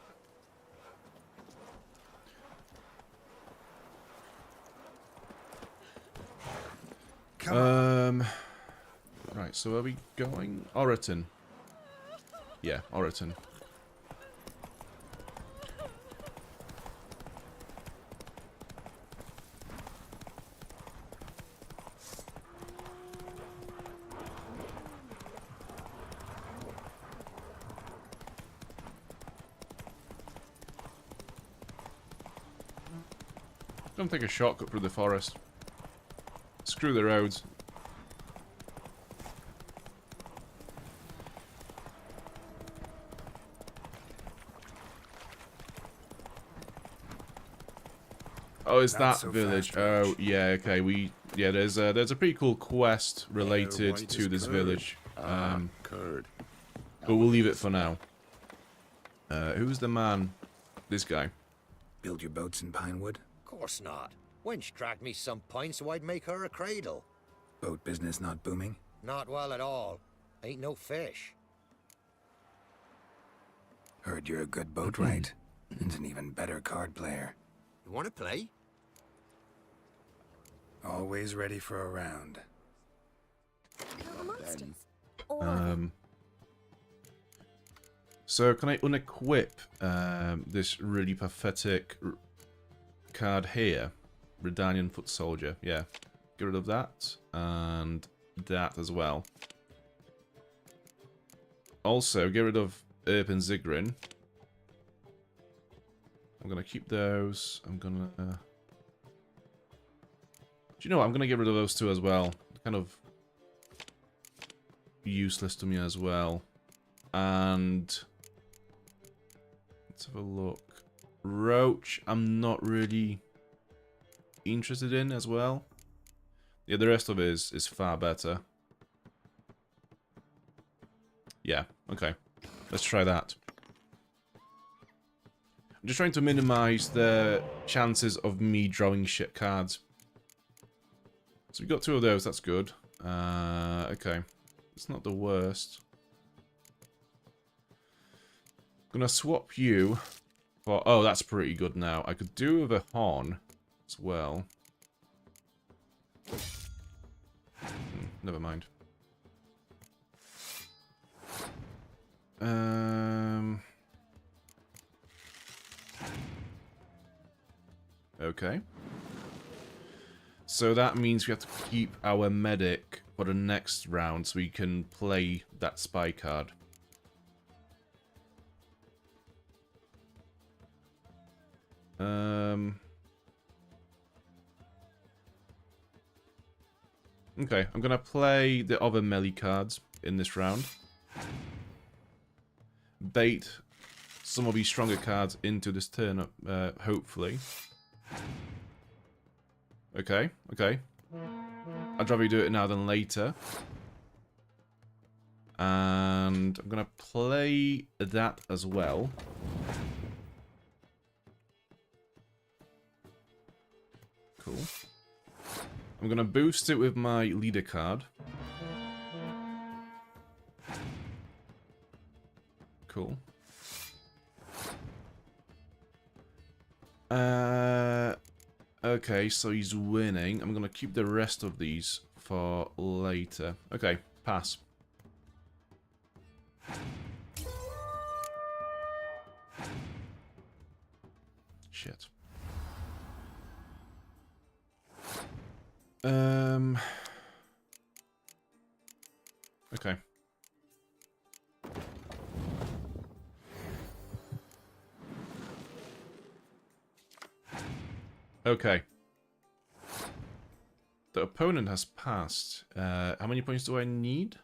[SPEAKER 2] Right, so are we going? Oraton. Yeah, Oraton. Gonna take a shortcut through the forest. Screw the roads. Oh, is that village? Oh, yeah. Okay, there's a pretty cool quest related to this village. But we'll leave it for now. Who's the man? This guy.
[SPEAKER 5] Build your boats in pinewood?
[SPEAKER 1] Course not. Wench dragged me some pine so I'd make her a cradle.
[SPEAKER 5] Boat business not booming?
[SPEAKER 1] Not well at all. Ain't no fish.
[SPEAKER 5] Heard you're a good boat wright, and an even better card player.
[SPEAKER 1] You wanna play?
[SPEAKER 5] Always ready for a round.
[SPEAKER 2] So can I unequip this really pathetic card here? Redanian Foot Soldier. Yeah. Get rid of that. And that as well. Also, get rid of Erp and Zigrin. I'm going to keep those. I'm going to... Do you know what? I'm going to get rid of those two as well. They're kind of useless to me as well. And... let's have a look. Roach, I'm not really interested in as well. Yeah, the rest of it is far better. Yeah, okay. Let's try that. I'm just trying to minimize the chances of me drawing shit cards. So we got two of those, that's good. Okay. It's not the worst. Gonna swap you for... oh, that's pretty good now. I could do with a horn as well. Never mind. Okay. So that means we have to keep our medic for the next round so we can play that spy card. Okay, I'm gonna play the other melee cards in this round. Bait some of these stronger cards into this turn, hopefully. Okay, okay. I'd rather you do it now than later. And I'm gonna play that as well. Cool. I'm gonna boost it with my leader card. Cool. Okay, so he's winning. I'm gonna keep the rest of these for later. Okay, pass. Shit. Okay. Okay. The opponent has passed. How many points do I need?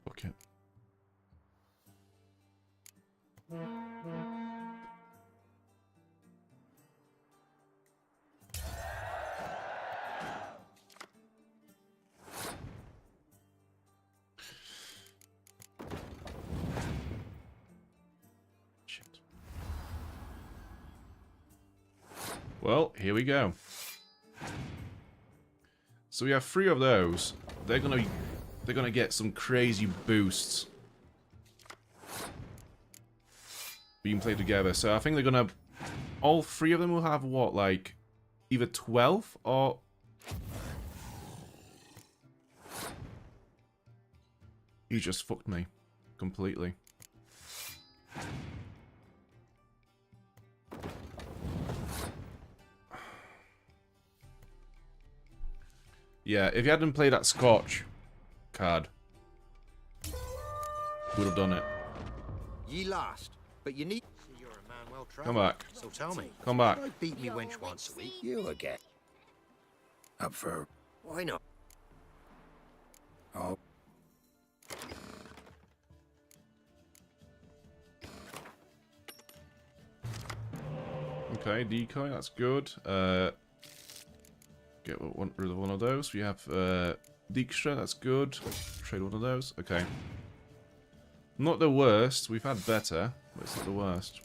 [SPEAKER 2] Okay. Shit. Well, here we go. So we have 3 of those. They're gonna get some crazy boosts. We can play together. So I think they're gonna... all 3 of them will have, what, like... either 12th or... You just fucked me completely. Yeah, if you hadn't played that Scorch card, would have done it.
[SPEAKER 1] Ye last, but you need. See, you're a man well traveled.
[SPEAKER 2] Come back.
[SPEAKER 1] So tell me,
[SPEAKER 2] Come back.
[SPEAKER 1] I beat me wench once a week. You again?
[SPEAKER 5] Up for...
[SPEAKER 1] Why not?
[SPEAKER 5] Oh.
[SPEAKER 2] Okay, decoy, that's good. Get rid of one of those. We have Dijkstra, that's good. Trade one of those. Okay. Not the worst. We've had better, but it's not the worst.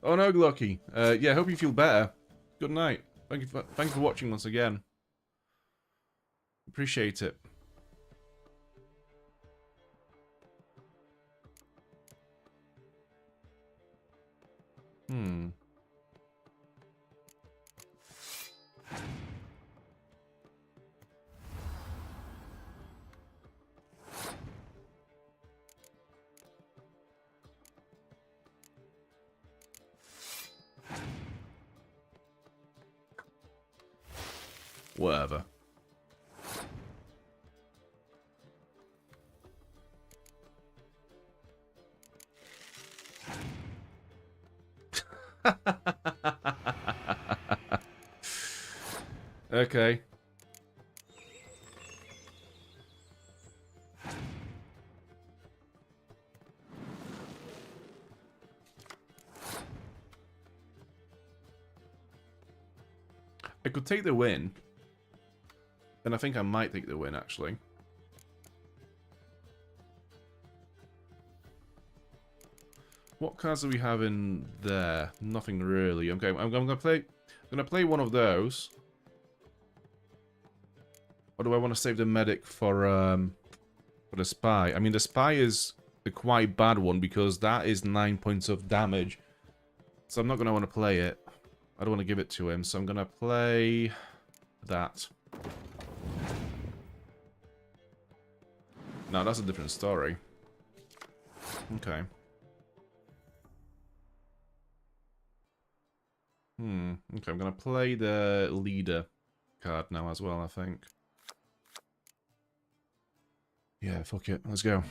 [SPEAKER 2] Oh no, Glocky. Yeah, hope you feel better. Good night. Thank you for watching once again. Appreciate it. Whatever. Okay. I could take the win. And I think I might take the win, actually. What cards do we have in there? Nothing really. Okay, I'm gonna play one of those. Or do I want to save the medic for the spy? I mean, the spy is a quite bad one because that is 9 points of damage. So I'm not gonna want to play it. I don't want to give it to him, so I'm gonna play that. No, that's a different story. Okay. Okay, I'm gonna play the leader card now as well, I think. Yeah, fuck it. Let's go.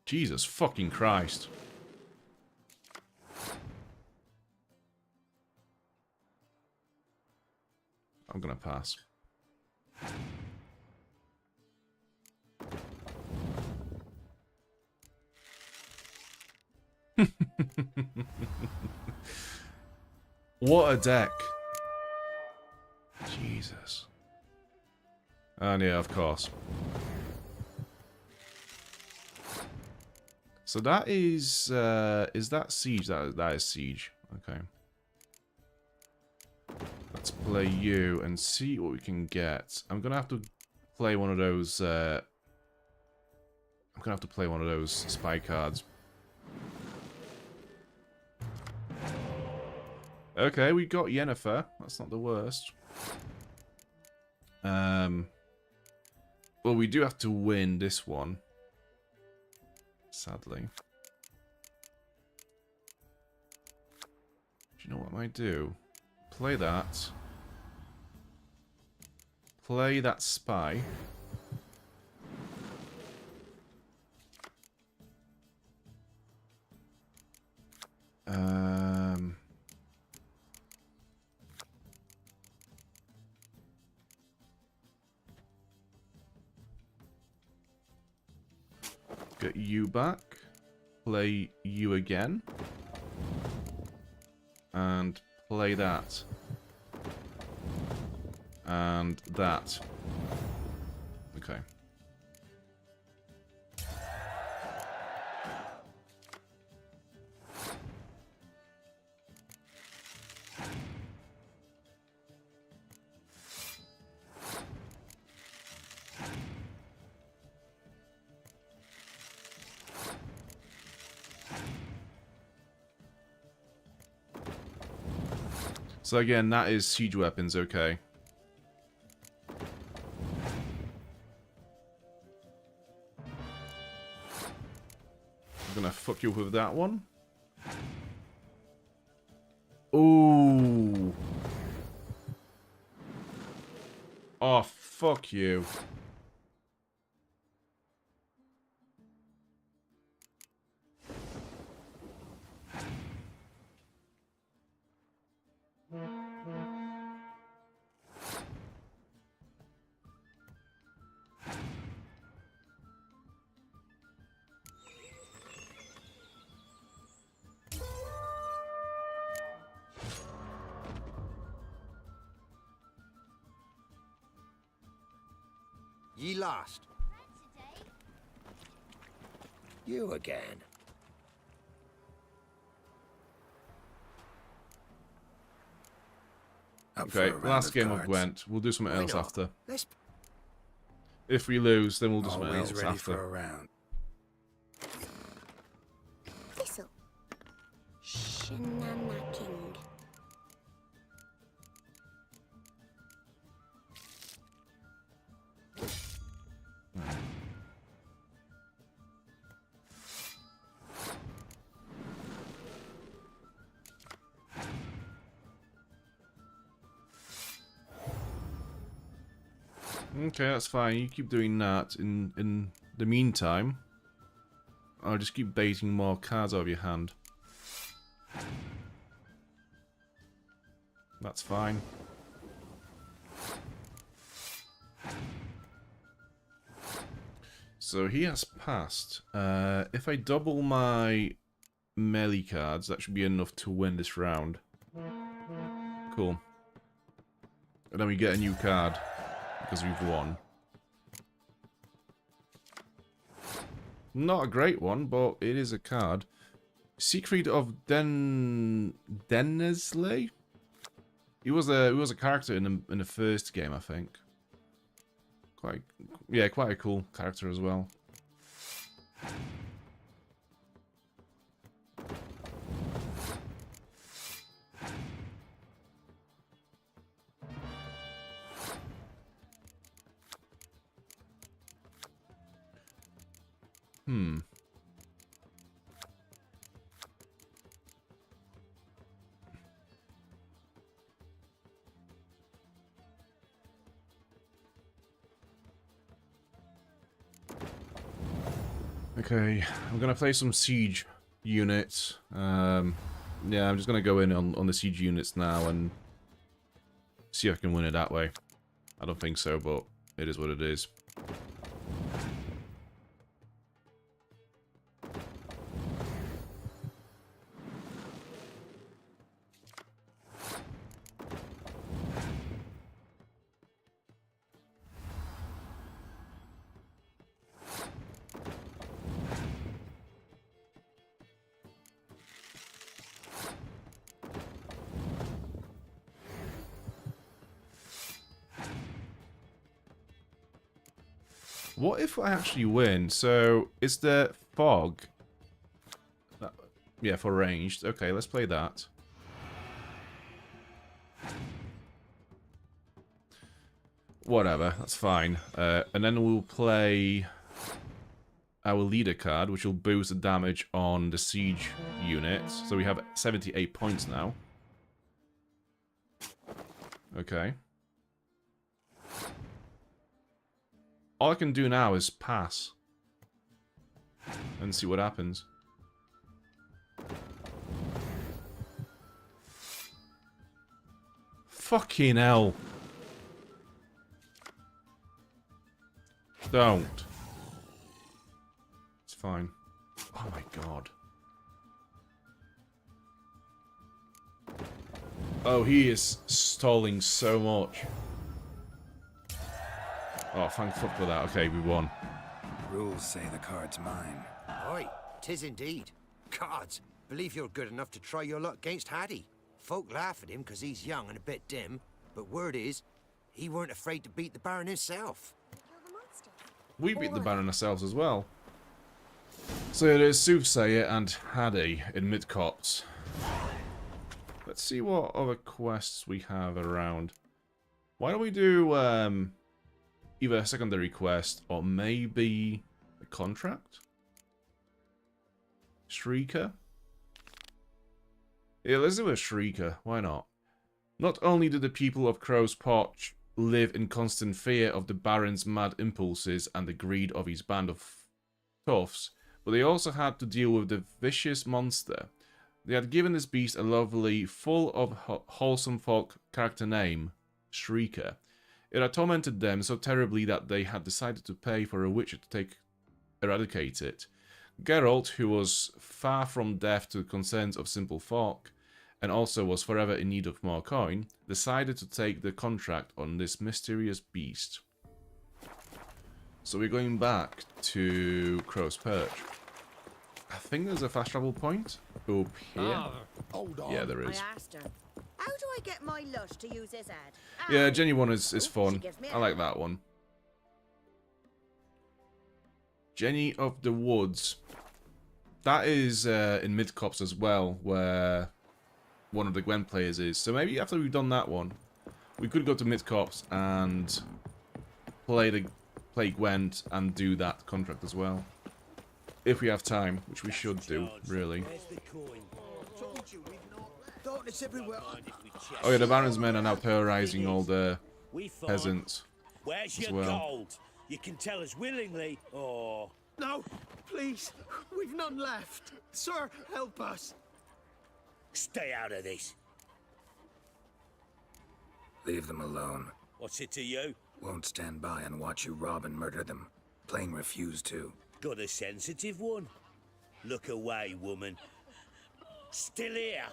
[SPEAKER 2] Jesus fucking Christ. I'm gonna pass. What a deck. Jesus. And yeah, of course. So that is that siege? That is siege. Okay. Let's play you and see what we can get. I'm gonna have to play one of those. I'm gonna have to play one of those spy cards. Okay, we got Yennefer. That's not the worst. Well, we do have to win this one. Sadly. Do you know what I might do? Play that. Play that spy. Get you back. Play you again. And play that. And that. Okay. So again, that is siege weapons, okay. I'm gonna fuck you with that one. Ooh. Oh, fuck you.
[SPEAKER 1] Ye lost. You again.
[SPEAKER 2] Okay, last game of Gwent. We'll do something else after.
[SPEAKER 1] Let's...
[SPEAKER 2] If we lose, then we'll do something
[SPEAKER 5] Always
[SPEAKER 2] else
[SPEAKER 5] ready
[SPEAKER 2] after.
[SPEAKER 5] for a round.
[SPEAKER 10] Thistle. Shenanacking.
[SPEAKER 2] Okay, that's fine. You keep doing that. In the meantime, I'll just keep baiting more cards out of your hand. That's fine. So he has passed. If I double my melee cards, that should be enough to win this round. Cool. And then we get a new card. Because we've won. Not a great one, but it is a card. Siegfried of Dennesley? He was a character in the first game, I think. Quite a cool character as well. Okay, I'm gonna play some siege units. Yeah, I'm just gonna go in on the siege units now and see if I can win it that way. I don't think so, but it is what it is. What if I actually win? So, is there fog? Yeah, for ranged. Okay, let's play that. Whatever, that's fine. And then we'll play our leader card, which will boost the damage on the siege units. So we have 78 points now. Okay. All I can do now is pass. And see what happens. Fucking hell. Don't. It's fine. Oh my god. Oh, he is stalling so much. Oh, thank fuck for that. Okay, we won.
[SPEAKER 5] Rules say the card's mine.
[SPEAKER 1] Aye, 'tis indeed. Cards, believe you're good enough to try your luck against Hattie. Folk laugh at him because he's young and a bit dim, but word is, he weren't afraid to beat the Baron himself.
[SPEAKER 2] We beat the Baron ourselves as well. So it is Soothsayer and Hattie in mid-cops. Let's see what other quests we have around. Why don't we do either a secondary quest or maybe a contract? Shrieker? Yeah, let's do a Shrieker. Why not? Not only did the people of Crow's Potch live in constant fear of the Baron's mad impulses and the greed of his band of toughs, but they also had to deal with the vicious monster. They had given this beast a lovely, full of wholesome folk character name, Shrieker. It had tormented them so terribly that they had decided to pay for a witcher to eradicate it. Geralt, who was far from deaf to the concerns of simple folk, and also was forever in need of more coin, decided to take the contract on this mysterious beast. So we're going back to Crow's Perch. I think there's a fast travel point up here.
[SPEAKER 11] Hold on.
[SPEAKER 2] Yeah, there is.
[SPEAKER 10] I asked her, how do I get my lush to use his head?
[SPEAKER 2] Yeah, Jenny one is fun.
[SPEAKER 10] gives me
[SPEAKER 2] I like that one. Jenny of the Woods. That is in Mid-Cops as well, where one of the Gwen players is. So maybe after we've done that one, we could go to Mid-Cops and play Gwent and do that contract as well. If we have time, which we should do, really. Oh yeah, the Baron's men are now terrorizing all the peasants
[SPEAKER 6] Where's
[SPEAKER 2] as
[SPEAKER 6] your
[SPEAKER 2] well.
[SPEAKER 6] gold? You can tell us willingly, or...
[SPEAKER 22] No, please. We've none left. Sir, help us.
[SPEAKER 6] Stay out of this.
[SPEAKER 5] Leave them alone.
[SPEAKER 6] What's it to you?
[SPEAKER 5] Won't stand by and watch you rob and murder them. Plain refuse to.
[SPEAKER 6] Got a sensitive one? Look away, woman. Still here.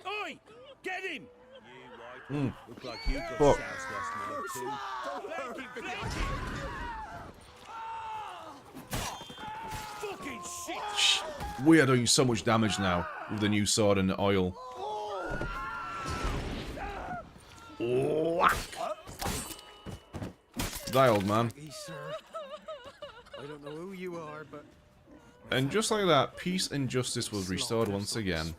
[SPEAKER 6] Oi! Get him! You white look like you got
[SPEAKER 2] Fuck.
[SPEAKER 6] soused last night too. Fucking shit!
[SPEAKER 2] We are doing so much damage now with the new sword and the oil. Die, old man.
[SPEAKER 17] I don't know who you are, but
[SPEAKER 2] And just like that, peace and justice was restored once again.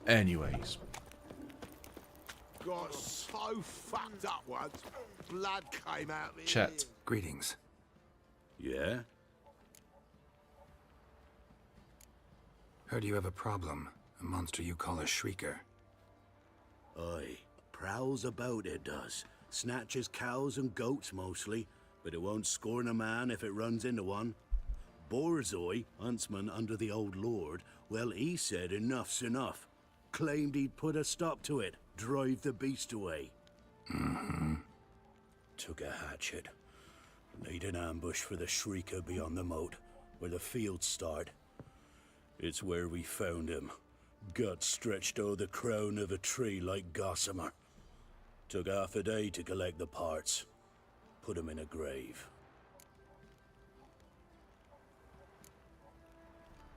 [SPEAKER 2] Anyways.
[SPEAKER 11] Got so fucked up once, blood came out the
[SPEAKER 2] Chet.
[SPEAKER 11] ear.
[SPEAKER 5] Greetings.
[SPEAKER 9] Yeah?
[SPEAKER 5] Heard you have a problem. A monster you call a Shrieker.
[SPEAKER 9] Aye. Prowls about, it does. Snatches cows and goats mostly, but it won't scorn a man if it runs into one. Borzoi, huntsman under the old lord, well, he said enough's enough. Claimed he'd put a stop to it, drive the beast away. Took a hatchet. Laid an ambush for the Shrieker beyond the moat, where the fields start. It's where we found him. Gut stretched o'er the crown of a tree like gossamer. Took half a day to collect the parts. Put him in a grave.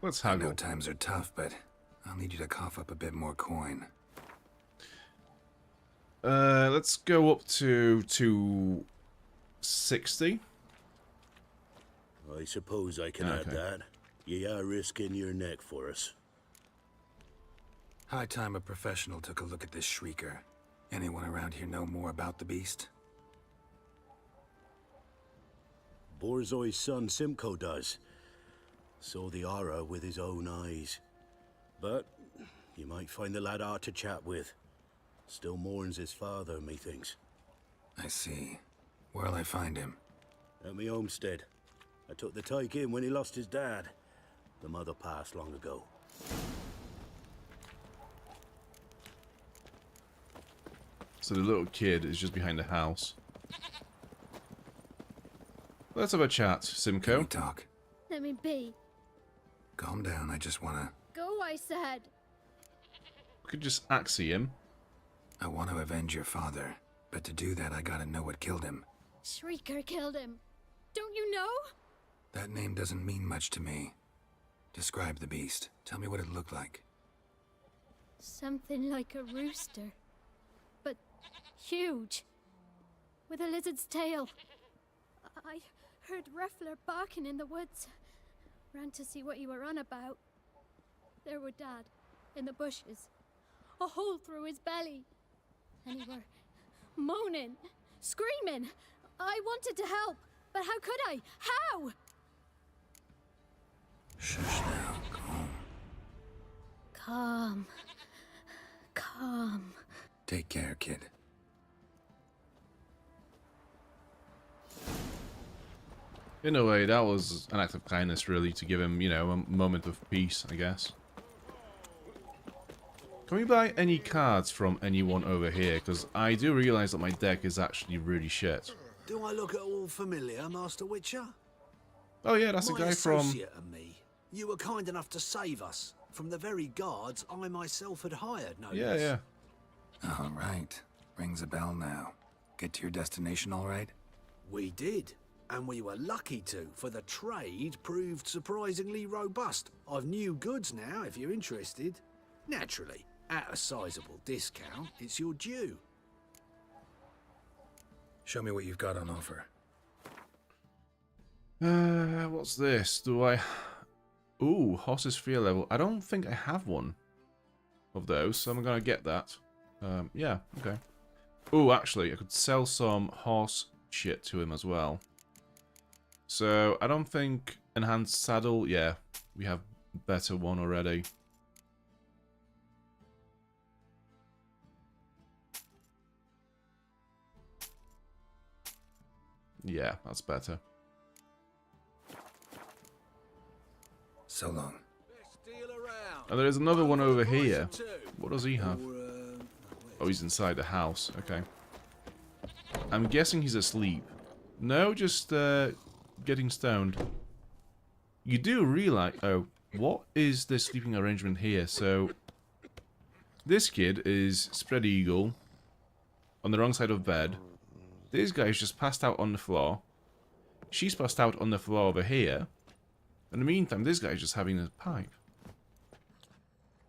[SPEAKER 2] Let's
[SPEAKER 5] I
[SPEAKER 2] haggle.
[SPEAKER 5] know times are tough, but I'll need you to cough up a bit more coin.
[SPEAKER 2] Let's go up to 260.
[SPEAKER 9] I suppose I can add
[SPEAKER 2] Okay.
[SPEAKER 9] that. You are risking your neck for us.
[SPEAKER 5] High time a professional took a look at this Shrieker. Anyone around here know more about the beast?
[SPEAKER 9] Borzoi's son Simcoe does. Saw the aura with his own eyes. But you might find the lad hard to chat with. Still mourns his father, methinks.
[SPEAKER 5] I see. Where'll I find him?
[SPEAKER 9] At me homestead. I took the tyke in when he lost his dad. The mother passed long ago.
[SPEAKER 2] So the little kid is just behind the house. Let's have a chat,
[SPEAKER 5] Can we
[SPEAKER 2] Simcoe.
[SPEAKER 5] talk?
[SPEAKER 10] Let me be.
[SPEAKER 5] Calm down, I just wanna...
[SPEAKER 10] Go, I said.
[SPEAKER 2] We could just axe him.
[SPEAKER 5] I want to avenge your father. But to do that, I gotta know what killed him.
[SPEAKER 10] Shrieker killed him. Don't you know?
[SPEAKER 5] That name doesn't mean much to me. Describe the beast. Tell me what it looked like.
[SPEAKER 10] Something like a rooster. But huge. With a lizard's tail. I heard Ruffler barking in the woods. Ran to see what you were on about. There were Dad, in the bushes. A hole through his belly. And he were moaning, screaming. I wanted to help, but how could I? How?
[SPEAKER 5] Shush now, calm.
[SPEAKER 10] Calm. Calm.
[SPEAKER 5] Take care, kid.
[SPEAKER 2] In a way, that was an act of kindness, really, to give him, you know, a moment of peace, I guess. Can we buy any cards from anyone over here? Because I do realise that my deck is actually really shit.
[SPEAKER 9] Do I look at all familiar, Master Witcher?
[SPEAKER 2] Oh yeah, that's a
[SPEAKER 9] My
[SPEAKER 2] guy from...
[SPEAKER 9] associate and me. You were kind enough to save us from the very guards I myself had hired, no
[SPEAKER 2] Yeah,
[SPEAKER 9] less.
[SPEAKER 2] yeah.
[SPEAKER 5] All right. Rings a bell now. Get to your destination all right?
[SPEAKER 9] We did. And we were lucky to, for the trade proved surprisingly robust. I've new goods now, if you're interested. Naturally, at a sizable discount, it's your due.
[SPEAKER 5] Show me what you've got on offer.
[SPEAKER 2] What's this? Do I... Ooh, horse's fear level. I don't think I have one of those, so I'm gonna get that. Yeah, okay. Ooh, actually, I could sell some horse shit to him as well. So, I don't think enhanced saddle... Yeah, we have better one already. Yeah, that's better.
[SPEAKER 5] So long.
[SPEAKER 2] And there is another one over here. What does he have? Oh, he's inside the house. Okay. I'm guessing he's asleep. No, just getting stoned. You do realize... Oh, what is this sleeping arrangement here? So, this kid is spread eagle on the wrong side of bed. This guy's just passed out on the floor. She's passed out on the floor over here. In the meantime, this guy's just having a pipe.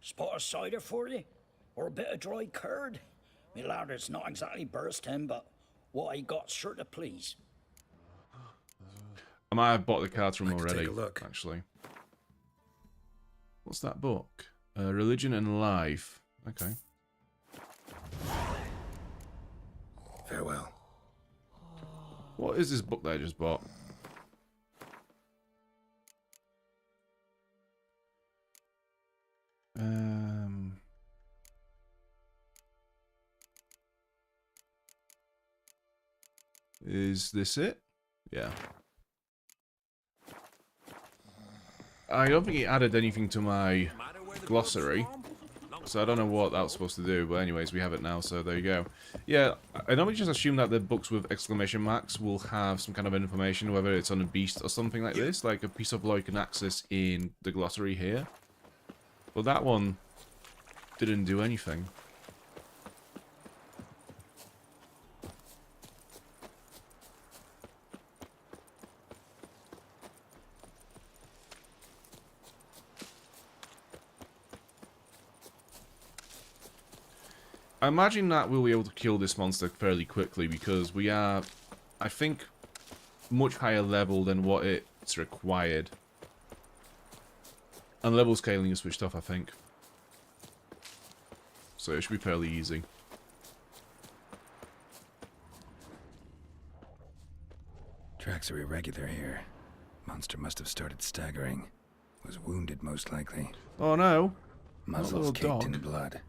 [SPEAKER 7] Spot of cider for you? Or a bit of dry curd? Me lad, it's not exactly bursting, but what I got sure to please.
[SPEAKER 2] I might have bought the cards from already,
[SPEAKER 5] take a look.
[SPEAKER 2] actually. What's that book? Religion and Life. Okay.
[SPEAKER 5] Farewell.
[SPEAKER 2] What is this book that I just bought? Is this it? Yeah. I don't think it added anything to my glossary, so I don't know what that was supposed to do, but anyways, we have it now, so there you go. Yeah, I normally just assume that the books with exclamation marks will have some kind of information, whether it's on a beast or something like this, like a piece of law you can access in the glossary here. But that one didn't do anything. I imagine that we'll be able to kill this monster fairly quickly because we are, I think, much higher level than what it's required. And level scaling is switched off, I think. So it should be fairly easy.
[SPEAKER 5] Tracks are irregular here. Monster must have started staggering. Was wounded, most likely.
[SPEAKER 2] Oh no!
[SPEAKER 5] Muzzles caked in blood.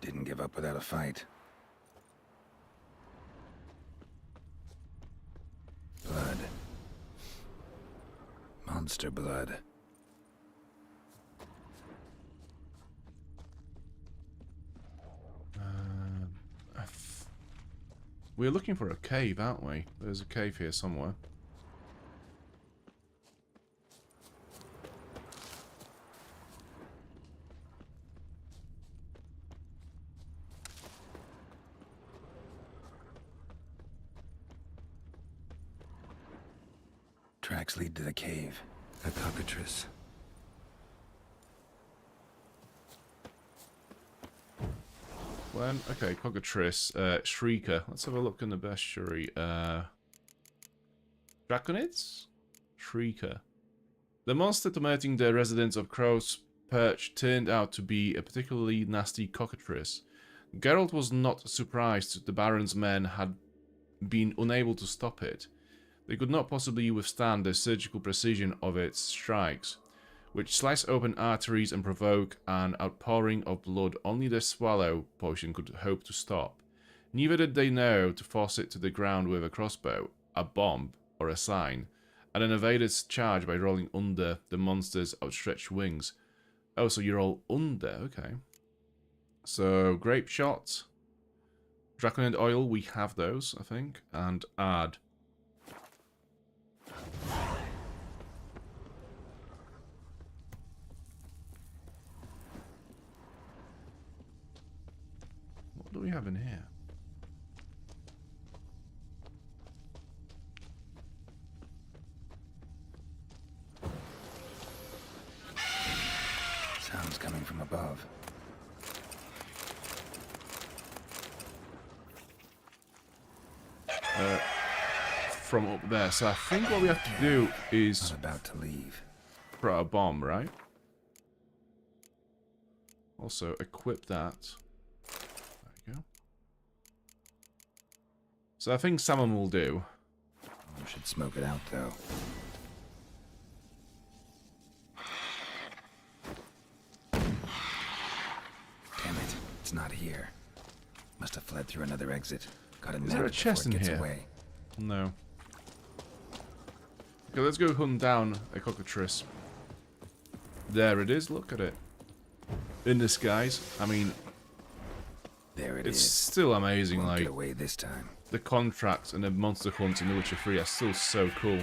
[SPEAKER 5] Didn't give up without a fight. Blood. Monster blood.
[SPEAKER 2] We're looking for a cave, aren't we? There's a cave here somewhere.
[SPEAKER 5] Tracks lead to the cave. A cockatrice.
[SPEAKER 2] When? Okay, cockatrice. Shrieker. Let's have a look in the bestiary. Draconids? Shrieker. The monster tormenting the residents of Crow's perch turned out to be a particularly nasty cockatrice. Geralt was not surprised the Baron's men had been unable to stop it. They could not possibly withstand the surgical precision of its strikes, which slice open arteries and provoke an outpouring of blood only the swallow potion could hope to stop. Neither did they know to force it to the ground with a crossbow, a bomb, or a sign, and then evade its charge by rolling under the monster's outstretched wings. Oh, so you roll under, okay. So, grape shot, Draconid oil, we have those, I think, and add. What do we have in here?
[SPEAKER 5] Sounds coming from above.
[SPEAKER 2] From up there. So I think what we have to do is...
[SPEAKER 5] I'm about to leave.
[SPEAKER 2] Put out a bomb, right? Also, equip that. There you go. So I think salmon will do.
[SPEAKER 5] I should smoke it out, though. Damn it, it's not here. Must have fled through another exit. Got
[SPEAKER 2] Is there a chest in here?
[SPEAKER 5] Away.
[SPEAKER 2] No. Okay, let's go hunt down a cockatrice. There it is, look at it. In disguise. I mean,
[SPEAKER 5] there it
[SPEAKER 2] it's
[SPEAKER 5] is.
[SPEAKER 2] still amazing,
[SPEAKER 5] Won't
[SPEAKER 2] like,
[SPEAKER 5] get away this time.
[SPEAKER 2] The contracts and the monster hunts in The Witcher 3 are still so cool.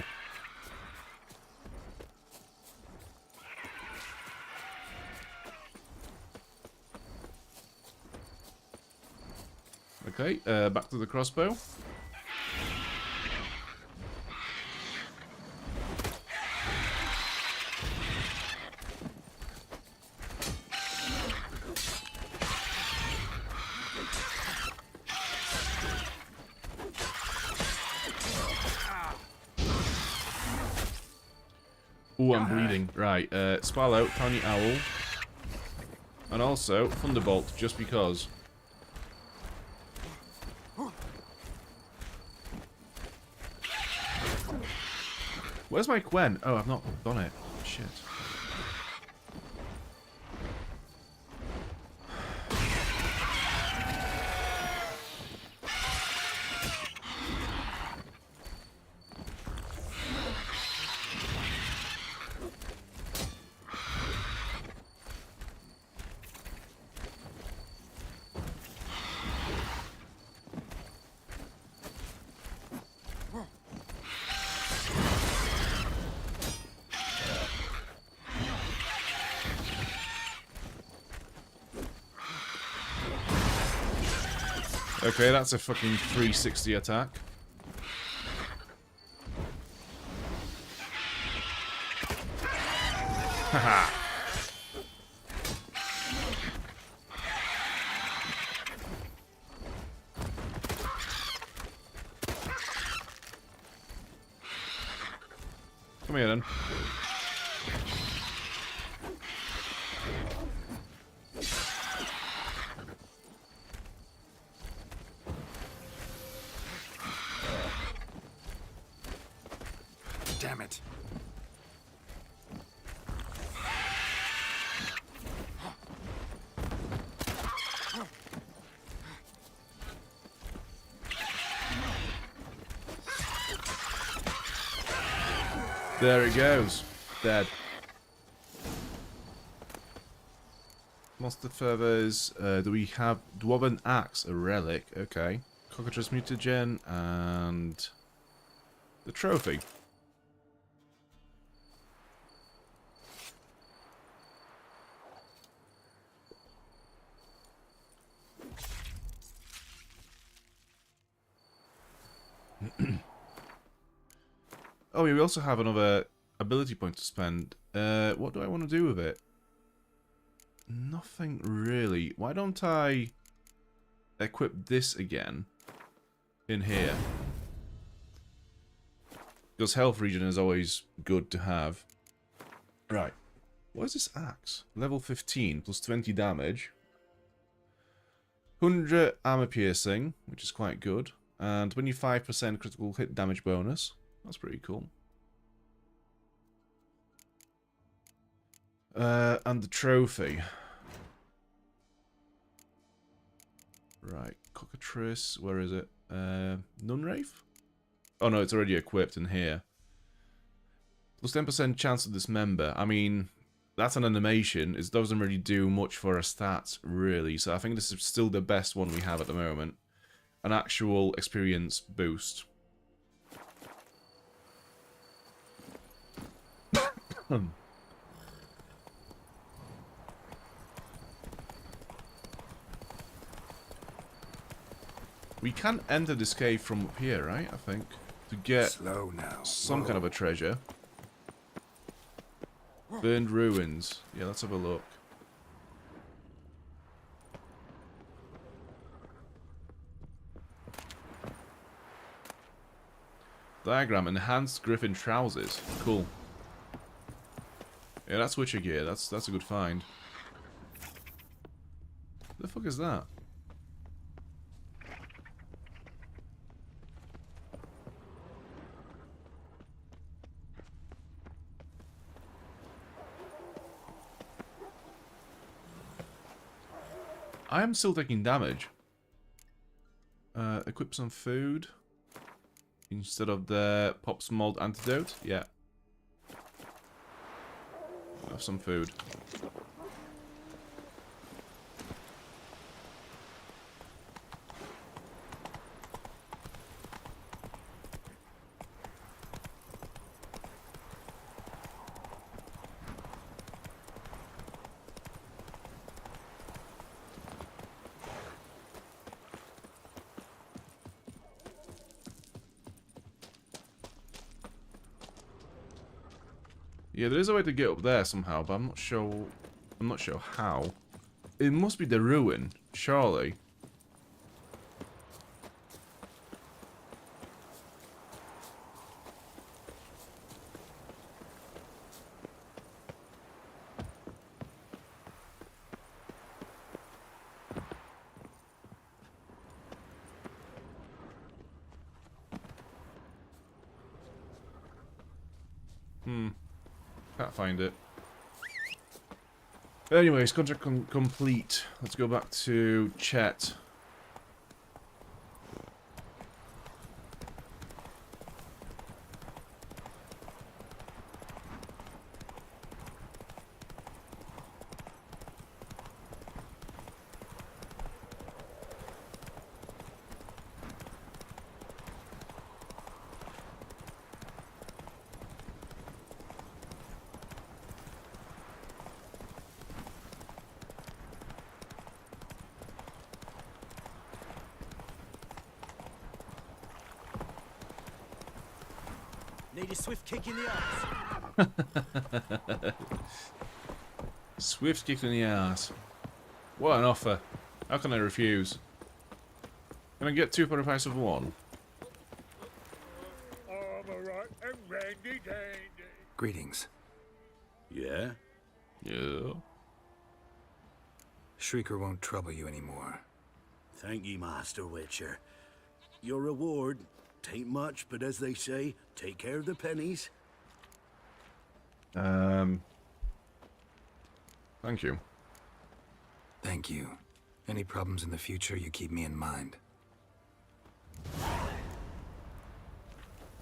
[SPEAKER 2] Okay, back to the crossbow. Ooh, I'm bleeding. Right, Swallow, Tiny Owl. And also, Thunderbolt, just because. Where's my Gwen? Oh, I've not done it. Shit. Okay, that's a fucking 360 attack. Haha. Come here then.
[SPEAKER 5] Damn it.
[SPEAKER 2] There it goes. Dead. Monster feathers. Do we have Dwarven Axe, a relic? Okay. Cockatrice mutagen and the trophy. Oh, we also have another ability point to spend. What do I want to do with it? Nothing really. Why don't I equip this again in here? Because health regen is always good to have. Right. What is this axe? Level 15 plus 20 damage. 100 armor piercing, which is quite good. And 25% critical hit damage bonus. That's pretty cool. And the trophy. Right, cockatrice, where is it? Nunwraith? Oh no, it's already equipped in here. Plus 10% chance to dismember. I mean, that's an animation. It doesn't really do much for our stats, really. So I think this is still the best one we have at the moment. An actual experience boost. We can enter this cave from up here, right? I think. To get some kind of a treasure. Burned ruins. Yeah, let's have a look. Diagram. Enhanced griffin trousers. Cool. Yeah, that's Witcher gear. That's a good find. What the fuck is that? I am still taking damage. Equip some food. Instead of the Pop's Mold antidote. Yeah. Have some food. Yeah, there is a way to get up there somehow, but I'm not sure how. It must be the ruin, surely. Can't find it. Anyways, contract complete. Let's go back to Chet.
[SPEAKER 12] Need a swift kick in the arse.
[SPEAKER 2] Swift kick in the ass. What an offer. How can I refuse? Can I get two for the price of one?
[SPEAKER 5] Greetings.
[SPEAKER 9] Yeah?
[SPEAKER 2] Yeah.
[SPEAKER 5] Shrieker won't trouble you anymore.
[SPEAKER 9] Thank ye, Master Witcher. Your reward, tain't much, but as they say, take care of the pennies.
[SPEAKER 2] Thank you.
[SPEAKER 5] Thank you. Any problems in the future, you keep me in mind.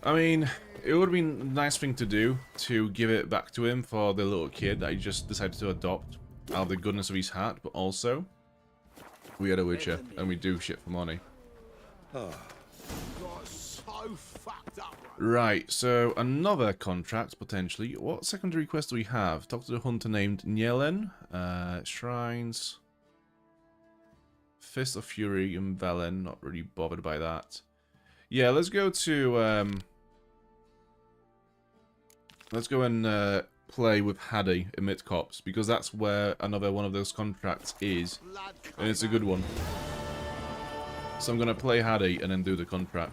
[SPEAKER 2] I mean, it would have been a nice thing to do, to give it back to him for the little kid that he just decided to adopt out of the goodness of his heart, but also, we are the Witcher, and we do shit for money. Right, so another contract, potentially. What secondary quest do we have? Talk to the hunter named Nielen. Shrines. Fist of Fury and Velen. Not really bothered by that. Yeah, let's go to... let's go and play with Shady in Mid-Cops, because that's where another one of those contracts is. And it's a good one. So I'm going to play Shady and then do the contract.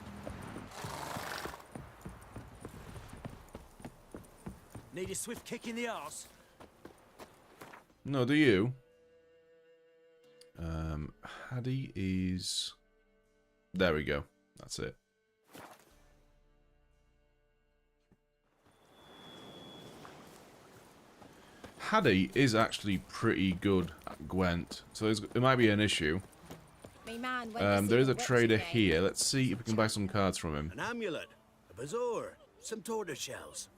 [SPEAKER 12] Need a swift kick in the arse.
[SPEAKER 2] No, do you? Shady is... There we go. That's it. Shady is actually pretty good at Gwent, so it might be an issue. There is a trader here. Let's see if we can buy some cards from him.
[SPEAKER 6] An amulet, a bazaar, some tortoise shells.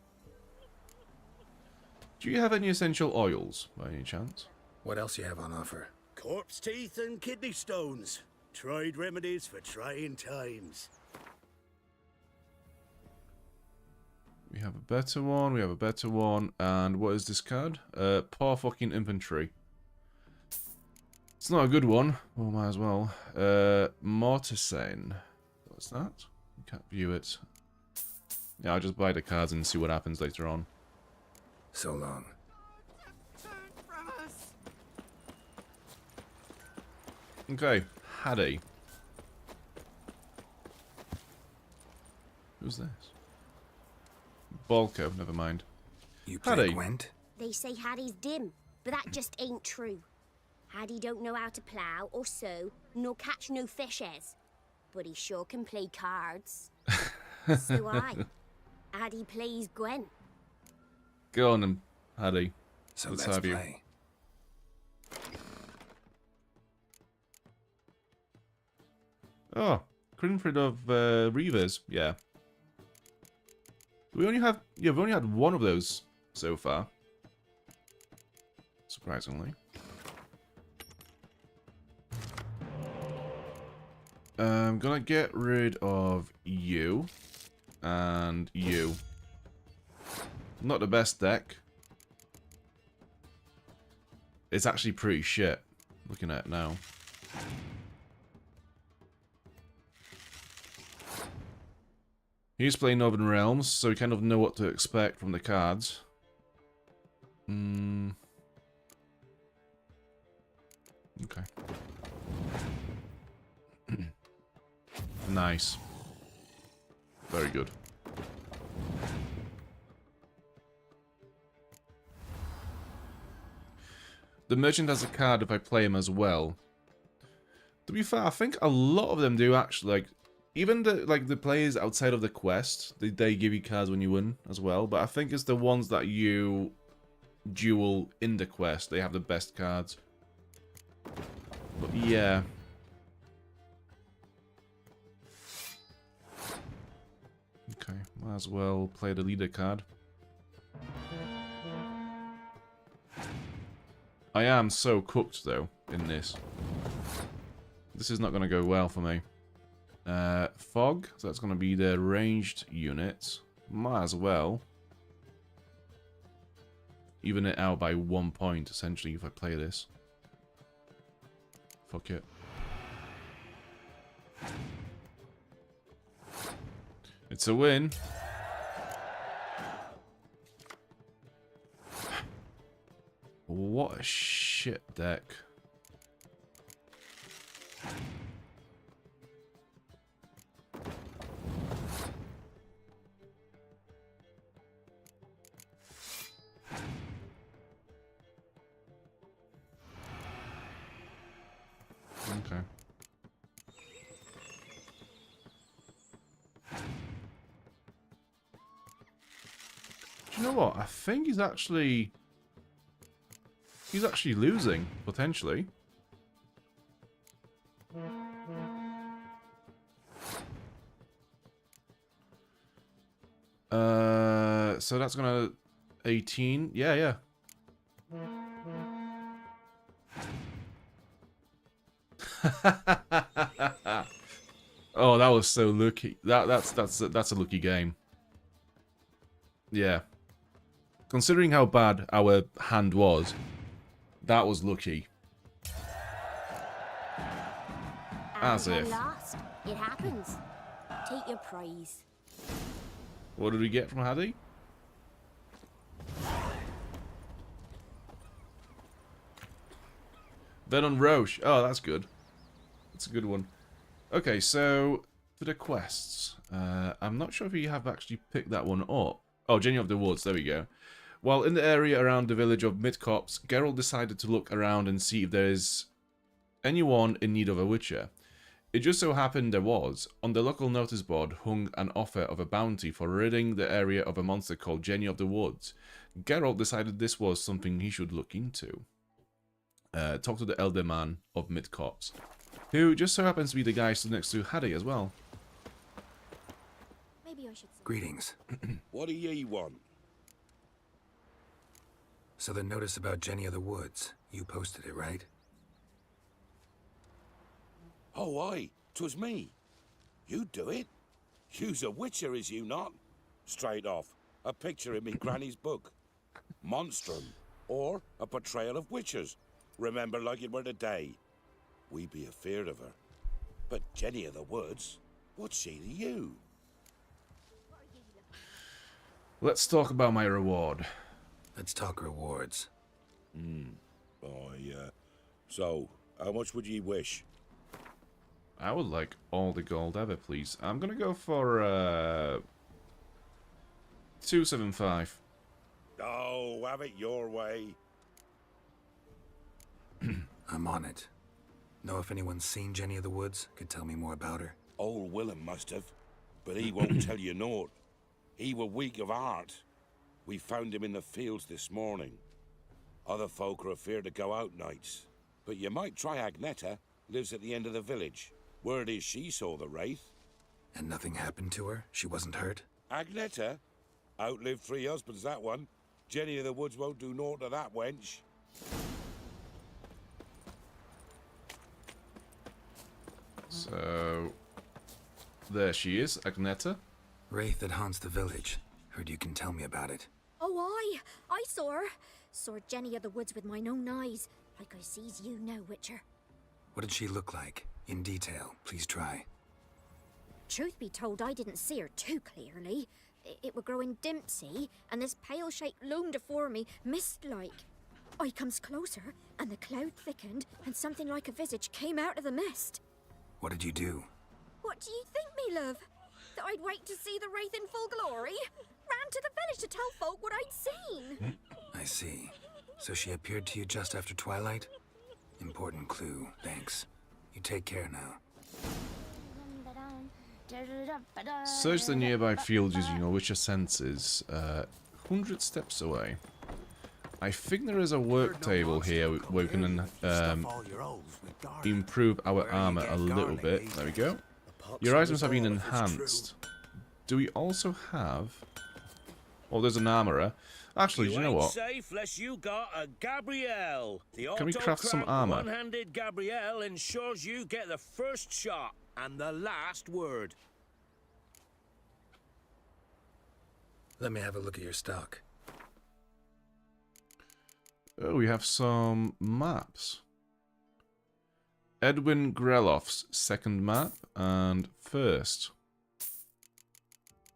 [SPEAKER 2] Do you have any essential oils, by any chance?
[SPEAKER 5] What else you have on offer?
[SPEAKER 6] Corpse teeth and kidney stones. Tried remedies for trying times.
[SPEAKER 2] We have a better one, we have a better one, and what is this card? Poor fucking infantry. It's not a good one, well, might as well. Mortisane. What's that? You can't view it. Yeah, I'll just buy the cards and see what happens later on.
[SPEAKER 5] So long.
[SPEAKER 2] Okay, Shady. Who's this? Balko, never mind.
[SPEAKER 5] You play Gwent?
[SPEAKER 13] They say Hattie's dim, but that just ain't true. Hattie don't know how to plough or sew, nor catch no fishes. But he sure can play cards. So Hattie plays Gwent.
[SPEAKER 2] Go on then, Shady.
[SPEAKER 5] So
[SPEAKER 2] let's
[SPEAKER 5] have
[SPEAKER 2] play. Oh, Geralt of Rivia, yeah. We only have, yeah, we've only had one of those so far. Surprisingly. I'm gonna get rid of you and you. Not the best deck. It's actually pretty shit, looking at it now. He's playing Northern Realms, so we kind of know what to expect from the cards. Okay. Nice. Very good. The merchant has a card if I play him as well. To be fair, I think a lot of them do actually, like, even the players outside of the quest, they give you cards when you win as well. But I think it's the ones that you duel in the quest, they have the best cards. But yeah. Okay, might as well play the leader card. I am so cooked though in this. This is not going to go well for me. Fog, so that's going to be the ranged units. Might as well even it out by 1 point, essentially, if I play this. Fuck it. It's a win. What a shit deck. Okay. Do you know what? I think he's actually losing, potentially. So that's gonna 18. Yeah. Oh, that was so lucky. That's a lucky game. Yeah. Considering how bad our hand was, that was lucky. As if.
[SPEAKER 13] Lost. It happens. Take your praise.
[SPEAKER 2] What did we get from Shady? Venom Roche. Oh, that's good. That's a good one. Okay, so for the quests, I'm not sure if you have actually picked that one up. Oh, Jenny of the Woods. There we go. While in the area around the village of Midcopse, Geralt decided to look around and see if there is anyone in need of a witcher. It just so happened there was. On the local notice board hung an offer of a bounty for ridding the area of a monster called Jenny of the Woods. Geralt decided this was something he should look into. Talk to the elder man of Midcopse, who just so happens to be the guy stood next to Shady as well.
[SPEAKER 13] Maybe I should.
[SPEAKER 5] Greetings.
[SPEAKER 8] What do ye want?
[SPEAKER 5] So the notice about Jenny of the Woods, you posted it, right?
[SPEAKER 8] Oh, aye, 'twas me. You do it? You's a witcher, is you not? Straight off, a picture in me granny's book. Monstrum, or a portrayal of witchers. Remember like it were today. We be afeard of her. But Jenny of the Woods, what's she to you?
[SPEAKER 2] Let's talk about my reward.
[SPEAKER 5] Let's talk rewards.
[SPEAKER 8] So, how much would ye wish?
[SPEAKER 2] I would like all the gold ever, please. I'm gonna go for 275.
[SPEAKER 8] Oh, have it your way.
[SPEAKER 5] I'm on it. Know if anyone's seen Jenny of the Woods? Could tell me more about her.
[SPEAKER 8] Old Willem must have, but he won't tell you naught. He were weak of heart. We found him in the fields this morning. Other folk are afeard to go out nights. But you might try Agneta, lives at the end of the village. Word is she saw the wraith.
[SPEAKER 5] And nothing happened to her? She wasn't hurt?
[SPEAKER 8] Agneta? Outlived 3 husbands, that one. Jenny of the Woods won't do naught to that wench.
[SPEAKER 2] So, there she is, Agneta.
[SPEAKER 5] Wraith that haunts the village. Heard you can tell me about it.
[SPEAKER 13] Oh, I saw her. Saw Jenny of the Woods with mine own eyes, like I sees you now, Witcher.
[SPEAKER 5] What did she look like? In detail, please try.
[SPEAKER 13] Truth be told, I didn't see her too clearly. It were growing dimpsy, and this pale shape loomed afore me, mist-like. I comes closer, and the cloud thickened, and something like a visage came out of the mist.
[SPEAKER 5] What did you do?
[SPEAKER 13] What do you think, me love? That I'd wait to see the wraith in full glory? Ran to the village to tell folk what I'd seen.
[SPEAKER 5] I see. So she appeared to you just after twilight? Important clue, thanks. You take care now.
[SPEAKER 2] Search the nearby field using your witcher senses. 100 steps away. I think there is a work table here where we can improve our armor a little bit. There we go. Your items have been enhanced. Do we also have... Oh, there's an armorer. Actually, do you know what?
[SPEAKER 6] Safe unless you got a Gabrielle. The
[SPEAKER 2] Can we craft some armor?
[SPEAKER 6] One-handed Gabrielle ensures you get the first shot and the last word.
[SPEAKER 5] Let me have a look at your stock.
[SPEAKER 2] Oh, we have some maps. Edwin Grelof's second map and first.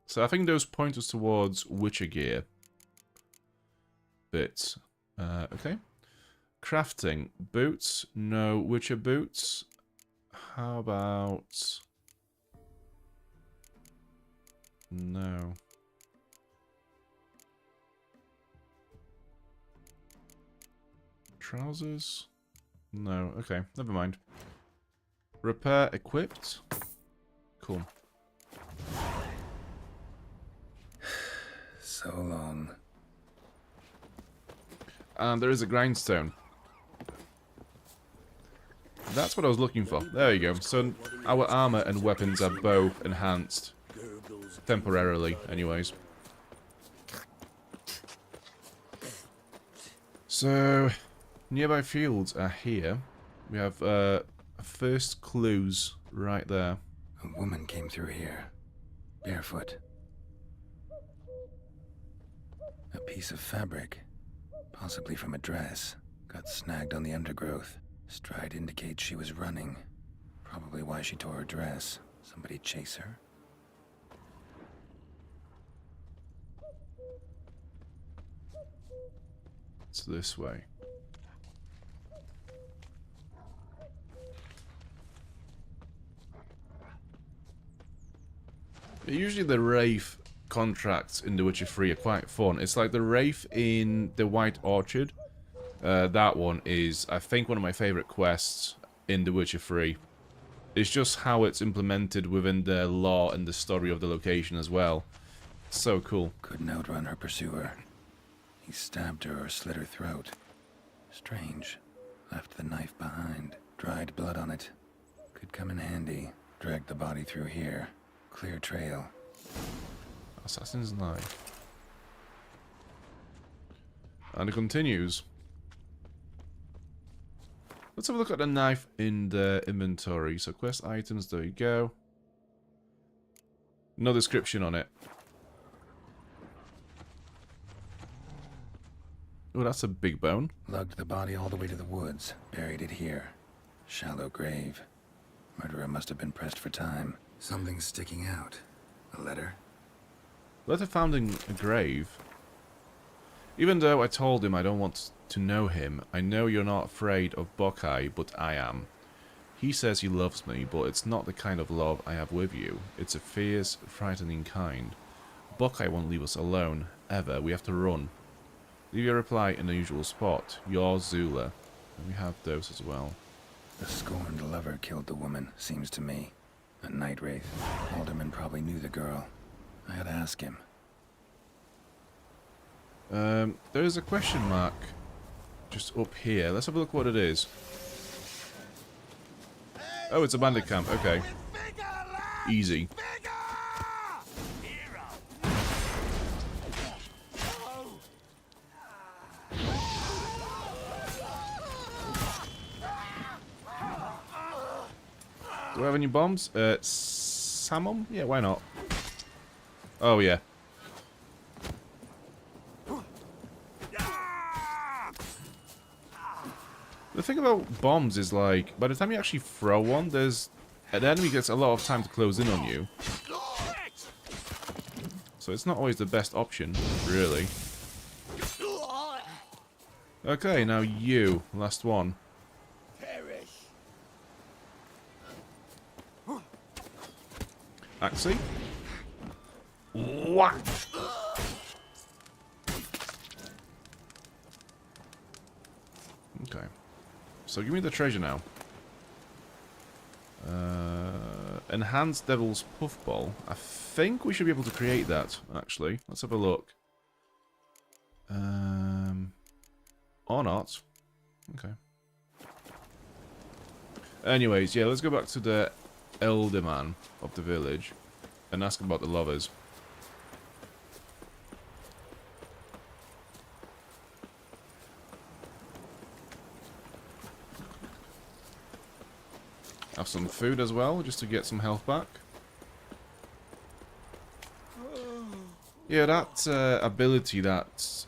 [SPEAKER 2] So I think those point us towards Witcher gear. Bits. Okay. Crafting. Boots. No Witcher boots. How about... No. Trousers? No. Okay, never mind. Repair equipped. Cool.
[SPEAKER 5] So long.
[SPEAKER 2] And there is a grindstone. That's what I was looking for. There you go. So our armor and weapons are both enhanced. Temporarily, anyways. So, nearby fields are here. We have first clues right there.
[SPEAKER 5] A woman came through here. Barefoot. A piece of fabric. Possibly from a dress. Got snagged on the undergrowth. Stride indicates she was running. Probably why she tore her dress. Somebody chase her?
[SPEAKER 2] It's this way. Usually the Wraith contracts in The Witcher 3 are quite fun. It's like the Wraith in the White Orchard. That one is, I think, one of my favourite quests in The Witcher 3. It's just how it's implemented within the lore and the story of the location as well. So cool.
[SPEAKER 5] Couldn't outrun her pursuer. He stabbed her or slit her throat. Strange. Left the knife behind. Dried blood on it. Could come in handy. Dragged the body through here. Clear trail.
[SPEAKER 2] Assassin's knife. And it continues. Let's have a look at the knife in the inventory. So quest items, there you go. No description on it. Oh, that's a big bone.
[SPEAKER 5] Lugged the body all the way to the woods. Buried it here. Shallow grave. Murderer must have been pressed for time. Something's sticking out. A letter?
[SPEAKER 2] Letter found in a grave. Even though I told him I don't want to know him, I know you're not afraid of Buckeye, but I am. He says he loves me, but it's not the kind of love I have with you. It's a fierce, frightening kind. Buckeye won't leave us alone, ever. We have to run. Leave your reply in the usual spot. Yours, Zula. And we have those as well.
[SPEAKER 5] The scorned lover killed the woman, seems to me. A night wraith. Alderman probably knew the girl. I had to ask him.
[SPEAKER 2] There is a question mark just up here. Let's have a look what it is. Oh, it's a bandit camp. Okay. Easy. Do I have any bombs? Samum? Yeah, why not? Oh, yeah. The thing about bombs is, like, by the time you actually throw one, an enemy gets a lot of time to close in on you. So it's not always the best option, really. Okay, now you. Last one. Axie. What? Okay. So give me the treasure now. Enhanced Devil's Puffball. I think we should be able to create that, actually. Let's have a look. Or not. Okay. Anyways, yeah, let's go back to the elder man of the village and ask about the lovers. Have some food as well, just to get some health back. Yeah, that ability that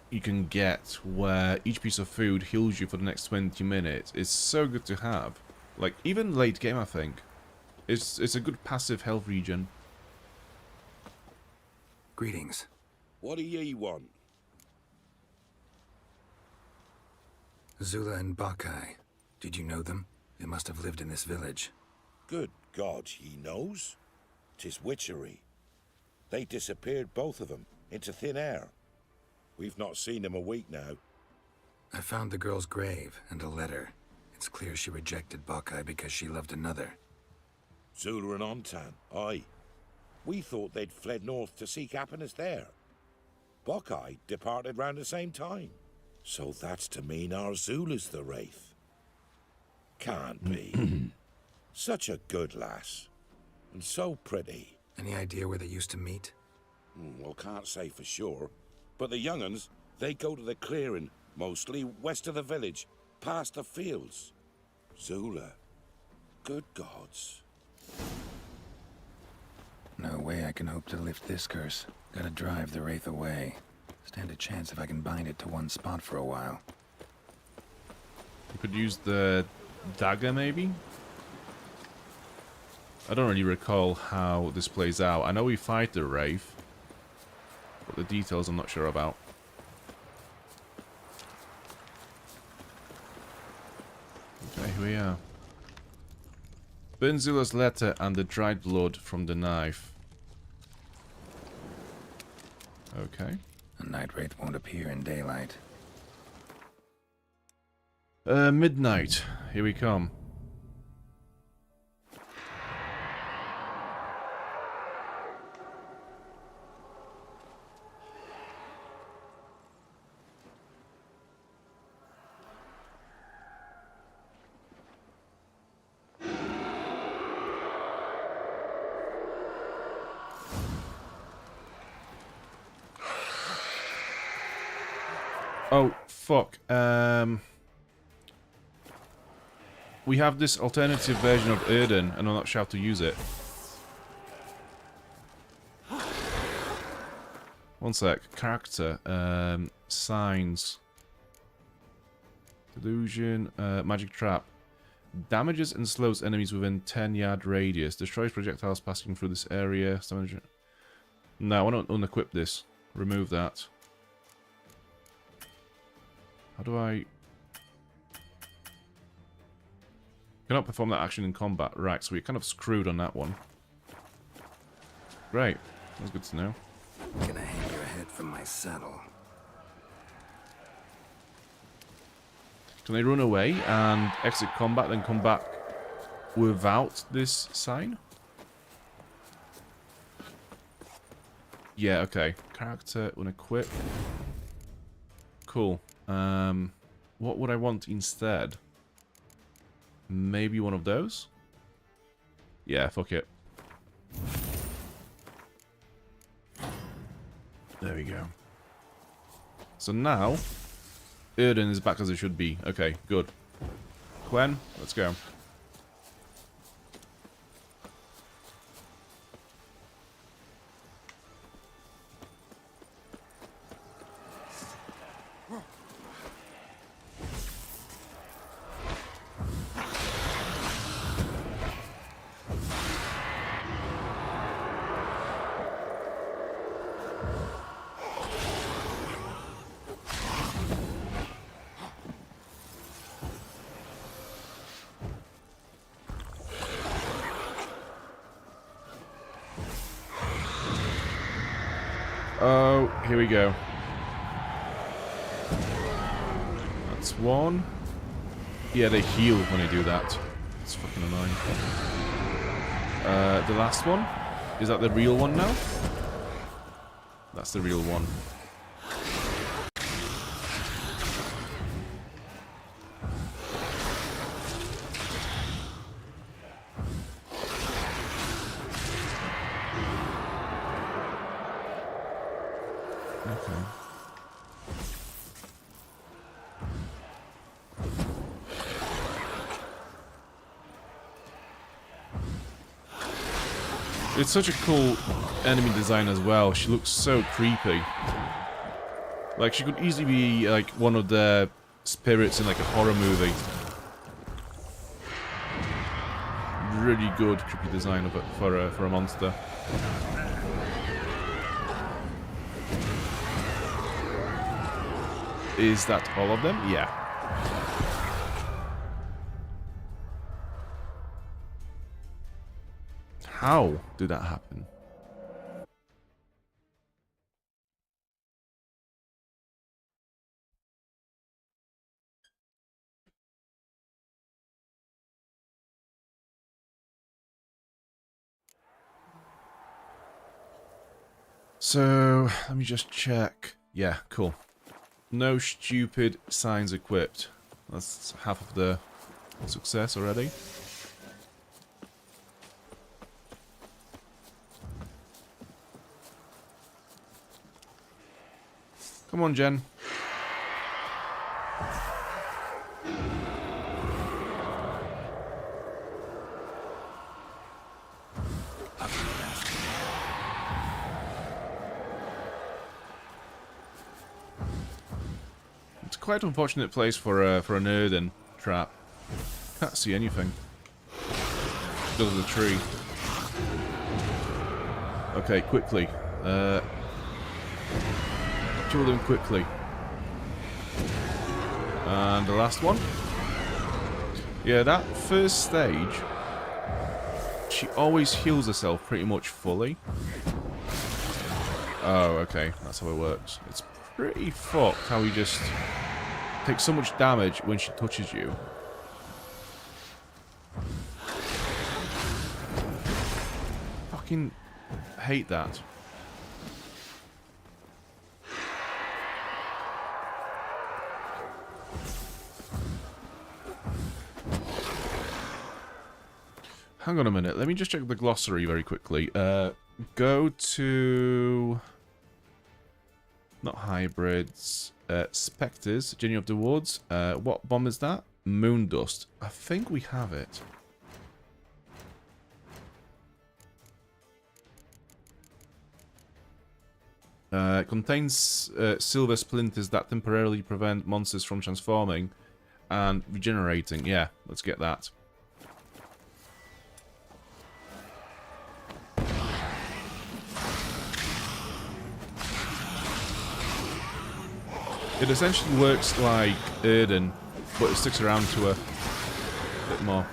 [SPEAKER 2] you can get where each piece of food heals you for the next 20 minutes is so good to have. Like, even late game, I think. It's a good passive health regen.
[SPEAKER 5] Greetings.
[SPEAKER 8] What do ye want?
[SPEAKER 5] Zula and Buckeye. Did you know them? They must have lived in this village.
[SPEAKER 8] Good God, he knows. 'Tis witchery. They disappeared, both of them, into thin air. We've not seen them a week now.
[SPEAKER 5] I found the girl's grave and a letter. It's clear she rejected Buckeye because she loved another.
[SPEAKER 8] Zula and Ontan, aye. We thought they'd fled north to seek happiness there. Buckeye departed round the same time. So that's to mean our Zula's the wraith. Can't be. Such a good lass. And so pretty.
[SPEAKER 5] Any idea where they used to meet?
[SPEAKER 8] Well, can't say for sure. But the young'uns, they go to the clearing, mostly west of the village, past the fields. Zula. Good gods.
[SPEAKER 5] No way I can hope to lift this curse. Gotta drive the wraith away. Stand a chance if I can bind it to one spot for a while.
[SPEAKER 2] You could use the dagger, maybe? I don't really recall how this plays out. I know we fight the wraith, but the details I'm not sure about. Okay, here we are. Burn Zula's letter and the dried blood from the knife. Okay.
[SPEAKER 5] A night wraith won't appear in daylight.
[SPEAKER 2] Midnight. Here we come. Oh, fuck. We have this alternative version of Erden, and I'm not sure how to use it. One sec. Character. Signs. Delusion. Magic Trap. Damages and slows enemies within 10-yard radius. Destroys projectiles passing through this area. No, I want to unequip this. Remove that. How do I... Cannot perform that action in combat. Right, so we're kind of screwed on that one. Great. That's good to know.
[SPEAKER 5] Gonna hang your head from my saddle.
[SPEAKER 2] Can I run away and exit combat, then come back without this sign? Yeah, okay. Character, unequip. Cool. What would I want instead? Maybe one of those? Yeah, fuck it. There we go. So now, Erden is back as it should be. Okay, good. Gwen, let's go. Oh, here we go. That's one. Yeah, they heal when I do that. It's fucking annoying. The last one? Is that the real one now? That's the real one. It's such a cool enemy design as well. She looks so creepy. Like, she could easily be, like, one of the spirits in, like, a horror movie. Really good creepy design of it for a monster. Is that all of them? Yeah. How did that happen? So, let me just check. Yeah, cool. No stupid signs equipped. That's half of the success already. Come on, Jen. It's quite an unfortunate place for a Erden trap. Can't see anything because of the tree. Okay, quickly. Kill them quickly. And the last one. Yeah, that first stage, she always heals herself pretty much fully. Oh, okay. That's how it works. It's pretty fucked how he just takes so much damage when she touches you. Fucking hate that. Hang on a minute. Let me just check the glossary very quickly. Go to... Not hybrids. Spectres. Genie of the Woods. What bomb is that? Moondust. I think we have it. Contains silver splinters that temporarily prevent monsters from transforming and regenerating. Yeah, let's get that. It essentially works like Erden, but it sticks around to a bit more.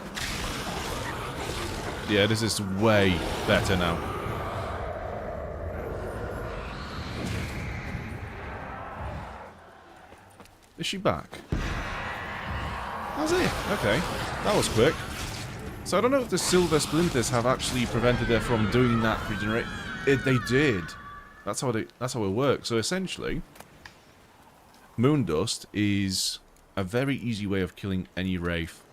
[SPEAKER 2] Yeah, this is way better now. Is she back? That's it. Okay, that was quick. So I don't know if the silver splinters have actually prevented her from doing that regenerate. They did. That's how it works. So essentially, Moondust is a very easy way of killing any wraith.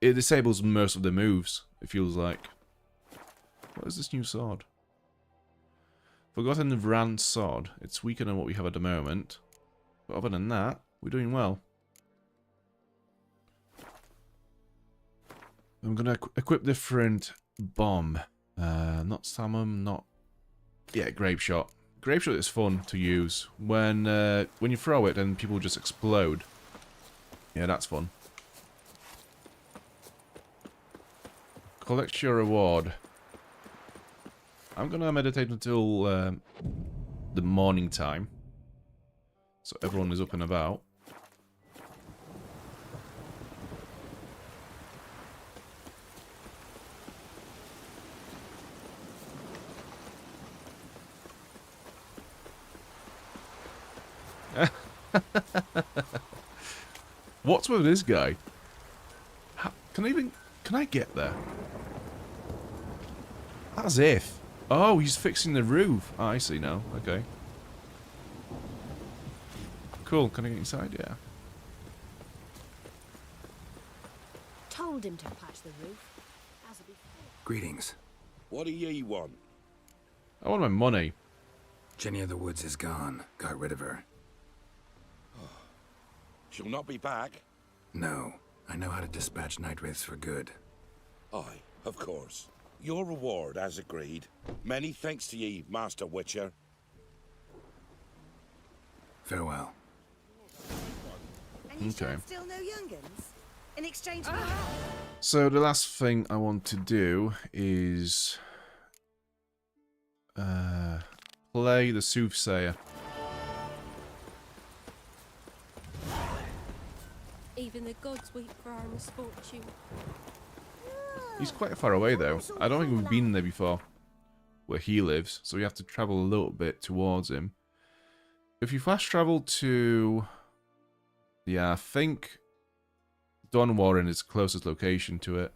[SPEAKER 2] It disables most of the moves, it feels like. What is this new sword? Forgotten Vran sword. It's weaker than what we have at the moment. But other than that, we're doing well. I'm gonna equip different bomb. Not Samum, not... Yeah, Grape Shot. Grape Shot is fun to use. When you throw it and people just explode. Yeah, that's fun. Collect your reward. I'm gonna meditate until the morning time. So everyone is up and about. What's with this guy? Can I get there? As if. Oh, he's fixing the roof. Oh, I see now. Okay. Cool. Can I get inside? Yeah.
[SPEAKER 13] Told him to patch the roof. As before.
[SPEAKER 5] Greetings.
[SPEAKER 8] What do ye want?
[SPEAKER 2] I want my money.
[SPEAKER 5] Jenny of the Woods is gone. Got rid of her.
[SPEAKER 8] She'll not be back?
[SPEAKER 5] No. I know how to dispatch night wraiths for good.
[SPEAKER 8] Aye, of course. Your reward, as agreed. Many thanks to ye, Master Witcher.
[SPEAKER 5] Farewell.
[SPEAKER 2] Okay.
[SPEAKER 14] Still no young'uns? In exchange for
[SPEAKER 2] So the last thing I want to do is play the Soothsayer.
[SPEAKER 10] Even the gods weep for our misfortune.
[SPEAKER 2] He's quite far away though. I don't think we've been there before, where he lives, so we have to travel a little bit towards him. If you fast travel to... Yeah, I think Don Warren is the closest location to it.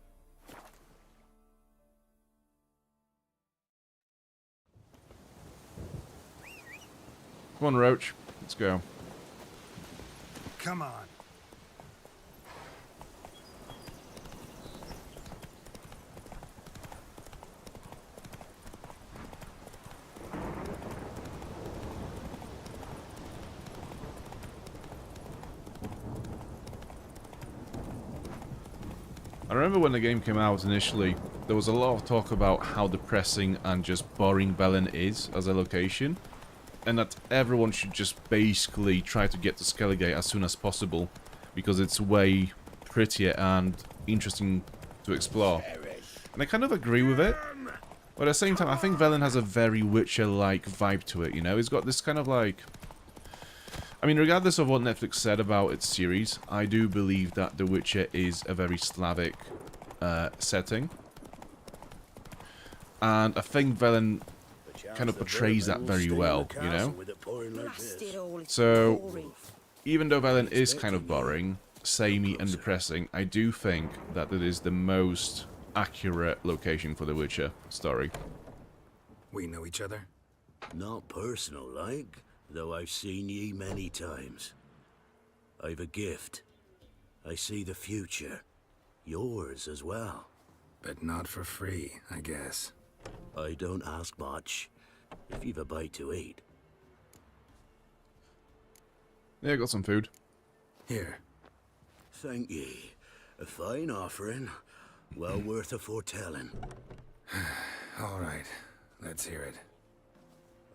[SPEAKER 2] Come on, Roach. Let's go.
[SPEAKER 20] Come on.
[SPEAKER 2] I remember when the game came out initially, there was a lot of talk about how depressing and just boring Velen is as a location, and that everyone should just basically try to get to Skellige as soon as possible, because it's way prettier and interesting to explore. And I kind of agree with it, but at the same time, I think Velen has a very Witcher-like vibe to it, you know? It's got this kind of like... I mean, regardless of what Netflix said about its series, I do believe that The Witcher is a very Slavic setting. And I think Velen kind of portrays that very well, you know? So, even though Velen is kind of boring, samey and depressing, I do think that it is the most accurate location for the Witcher story.
[SPEAKER 5] We know each other?
[SPEAKER 6] Not personal, like, though I've seen ye many times. I've a gift. I see the future. Yours as well.
[SPEAKER 5] But not for free, I guess.
[SPEAKER 6] I don't ask much, if you've a bite to eat.
[SPEAKER 2] Yeah, got some food.
[SPEAKER 5] Here.
[SPEAKER 6] Thank ye. A fine offering. Well worth a foretelling.
[SPEAKER 5] All right, let's hear it.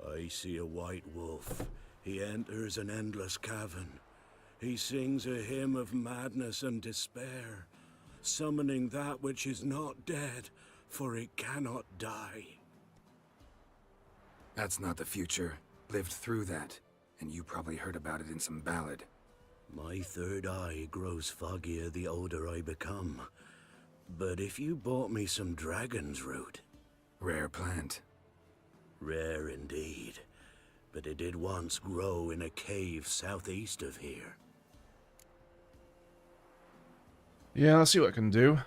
[SPEAKER 6] I see a white wolf. He enters an endless cavern. He sings a hymn of madness and despair, summoning that which is not dead, for it cannot die.
[SPEAKER 5] That's not the future. Lived through that, and you probably heard about it in some ballad.
[SPEAKER 6] My third eye grows foggier the older I become. But if you bought me some dragon's root...
[SPEAKER 5] Rare plant.
[SPEAKER 6] Rare indeed. But it did once grow in a cave southeast of here.
[SPEAKER 2] Yeah, I'll see what I can do.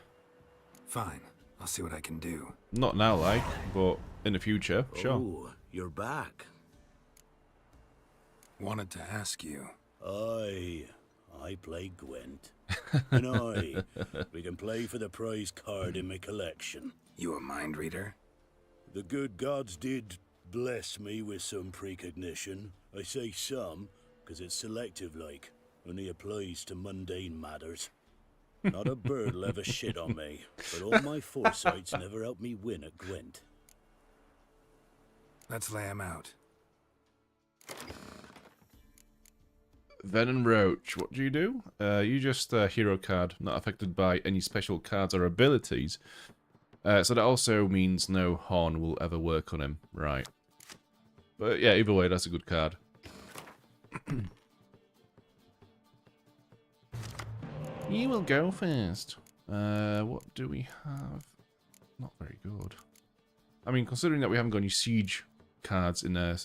[SPEAKER 5] Fine. I'll see what I can do.
[SPEAKER 2] Not now, like, but in the future, sure.
[SPEAKER 6] Oh, you're back.
[SPEAKER 5] Wanted to ask you.
[SPEAKER 6] I play Gwent. And we can play for the prize card in my collection.
[SPEAKER 5] You a mind reader?
[SPEAKER 6] The good gods did bless me with some precognition. I say some, because it's selective like, only applies to mundane matters. Not a bird'll ever shit on me, but all my foresights never helped me win at Gwent.
[SPEAKER 5] Let's lay him out.
[SPEAKER 2] Venom Roach, what do? You just a hero card, not affected by any special cards or abilities. So that also means no horn will ever work on him, right? But yeah, either way, that's a good card. You will go first. What do we have? Not very good. I mean, considering that we haven't got any siege cards in a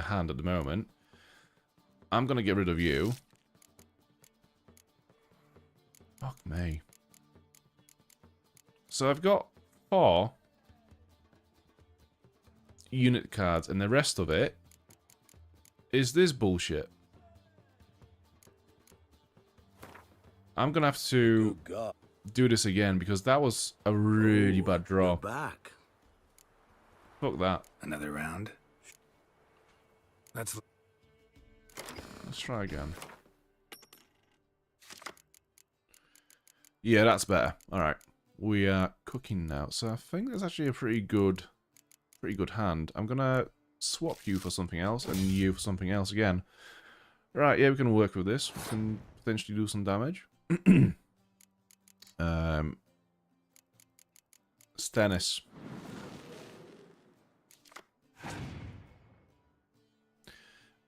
[SPEAKER 2] hand at the moment, I'm gonna get rid of you. Fuck me. So I've got 4 unit cards, and the rest of it is this bullshit. I'm gonna have to do this again because that was a really bad draw.
[SPEAKER 6] Back.
[SPEAKER 2] Fuck that.
[SPEAKER 5] Another round.
[SPEAKER 2] Let's try again. Yeah, that's better. Alright. We are cooking now. So I think that's actually a pretty good hand. I'm gonna swap you for something else and you for something else again. Right, yeah, we can work with this. We can potentially do some damage. Stannis.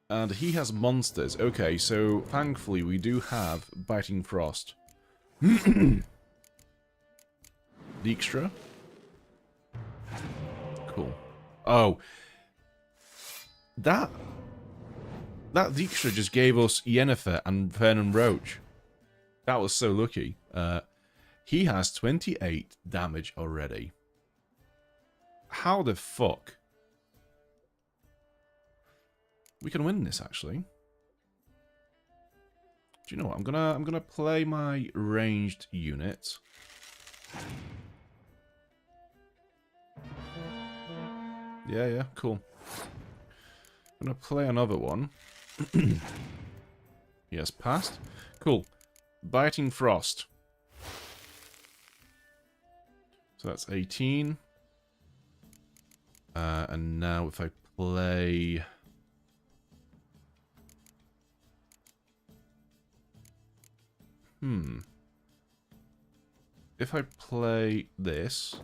[SPEAKER 2] And he has monsters. Okay, so thankfully we do have Biting Frost. Dijkstra. Cool. Oh. That Dijkstra just gave us Yennefer and Vernon Roach. That was so lucky. He has 28 damage already. How the fuck? We can win this, actually. Do you know what? I'm gonna play my ranged unit. Yeah, cool. I'm gonna play another one. Yes, passed. Cool. Biting Frost. So that's 18. And now if I play... If I play this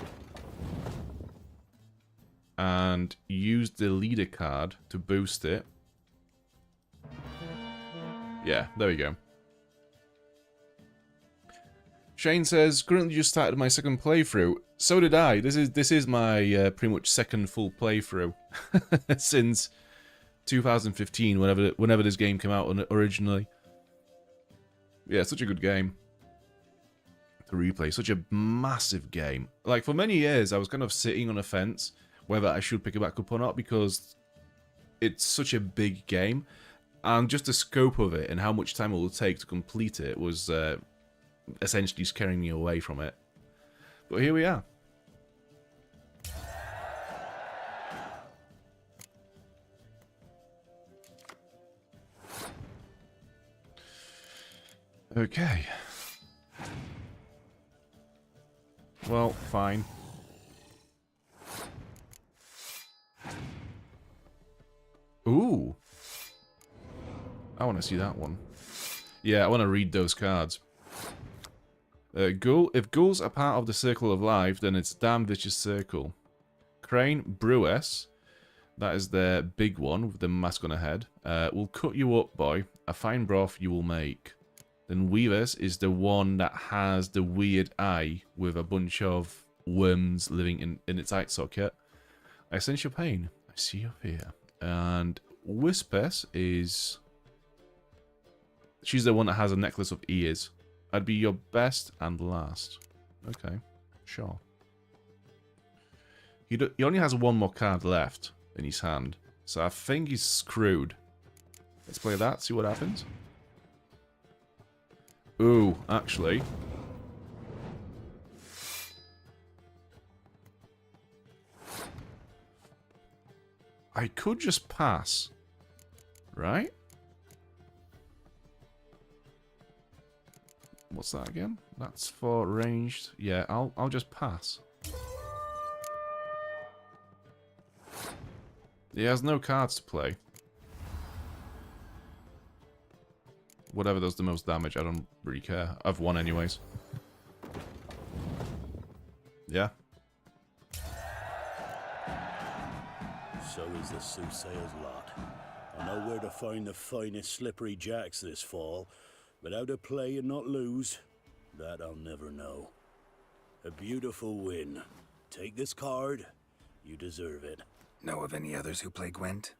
[SPEAKER 2] and use the leader card to boost it. Yeah, there we go. Shane says, currently just started my second playthrough. So did I. This is my pretty much second full playthrough. since 2015, whenever this game came out originally. Yeah, such a good game to replay. Such a massive game. Like, for many years, I was kind of sitting on a fence whether I should pick it back up or not, because it's such a big game, and just the scope of it and how much time it will take to complete it was essentially scaring me away from it. But here we are. Okay. Well, fine. Ooh. I want to see that one. Yeah, I want to read those cards. Ghoul. If ghouls are part of the circle of life, then it's a damn vicious circle. Crane Brewess. That is the big one with the mask on her head. Will cut you up, boy. A fine broth you will make. Then Weavers is the one that has the weird eye with a bunch of worms living in its eye socket. I sense your pain. I see your fear. And Whispers is... she's the one that has a necklace of ears. I'd be your best and last. Okay, sure. He only has one more card left in his hand, so I think he's screwed. Let's play that, see what happens. Ooh, actually. I could just pass. Right? What's that again? That's for ranged. Yeah, I'll just pass. He has no cards to play. Whatever does the most damage, I don't really care. I've won anyways. Yeah.
[SPEAKER 6] So is the soothsayer's lot. I know where to find the finest slippery jacks this fall, but how to play and not lose, that I'll never know. A beautiful win. Take this card. You deserve it.
[SPEAKER 5] Know of any others who play Gwent?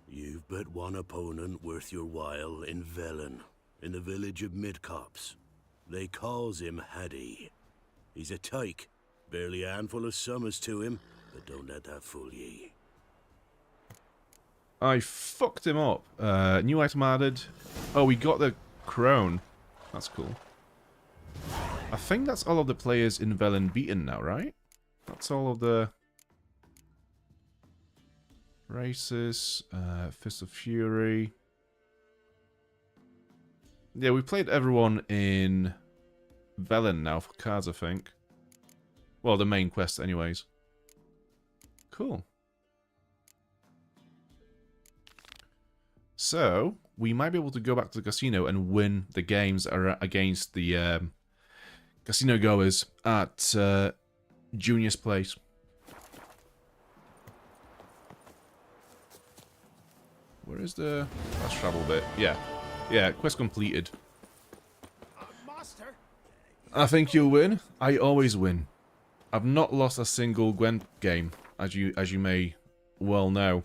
[SPEAKER 6] You've but one opponent worth your while in Velen, in the village of Midcops. They calls him Shady. He's a tyke, barely a handful of summers to him, but don't let that fool ye.
[SPEAKER 2] I fucked him up. New item added. Oh, we got the crone. That's cool. I think that's all of the players in Velen beaten now, right? That's all of the races. Fist of Fury. Yeah, we played everyone in Velen now for cards, I think. Well, the main quest anyways. Cool. So, we might be able to go back to the casino and win the games against the casino goers at Junior's place. Where is the fast travel bit? Yeah. Yeah, quest completed. I think you'll win. I always win. I've not lost a single Gwent game, as you may well know.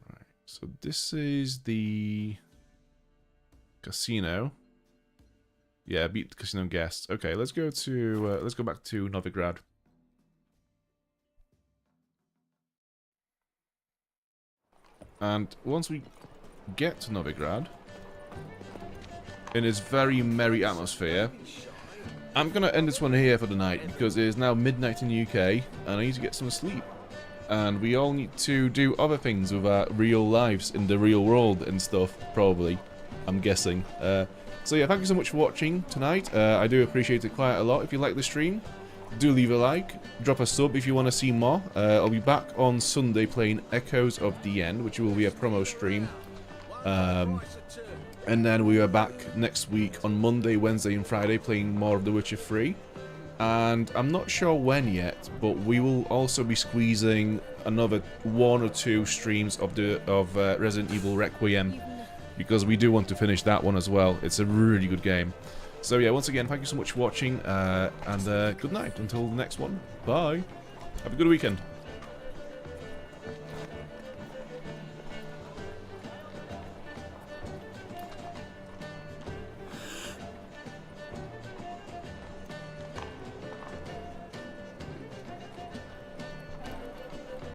[SPEAKER 2] Right. So this is the casino. Yeah, beat the casino guests. Okay, let's go back to Novigrad. And once we get to Novigrad, in its very merry atmosphere, I'm going to end this one here for the night, because it is now midnight in the UK, and I need to get some sleep. And we all need to do other things with our real lives in the real world and stuff, probably, I'm guessing. So yeah, thank you so much for watching tonight. I do appreciate it quite a lot. If you like the stream, do leave a like, drop a sub if you want to see more. I'll be back on Sunday playing Echoes of the End, which will be a promo stream. And then we are back next week on Monday, Wednesday and Friday playing more of The Witcher 3. And I'm not sure when yet, but we will also be squeezing another 1 or 2 streams of Resident Evil Requiem, because we do want to finish that one as well. It's a really good game. So yeah, once again, thank you so much for watching, and good night until the next one. Bye. Have a good weekend.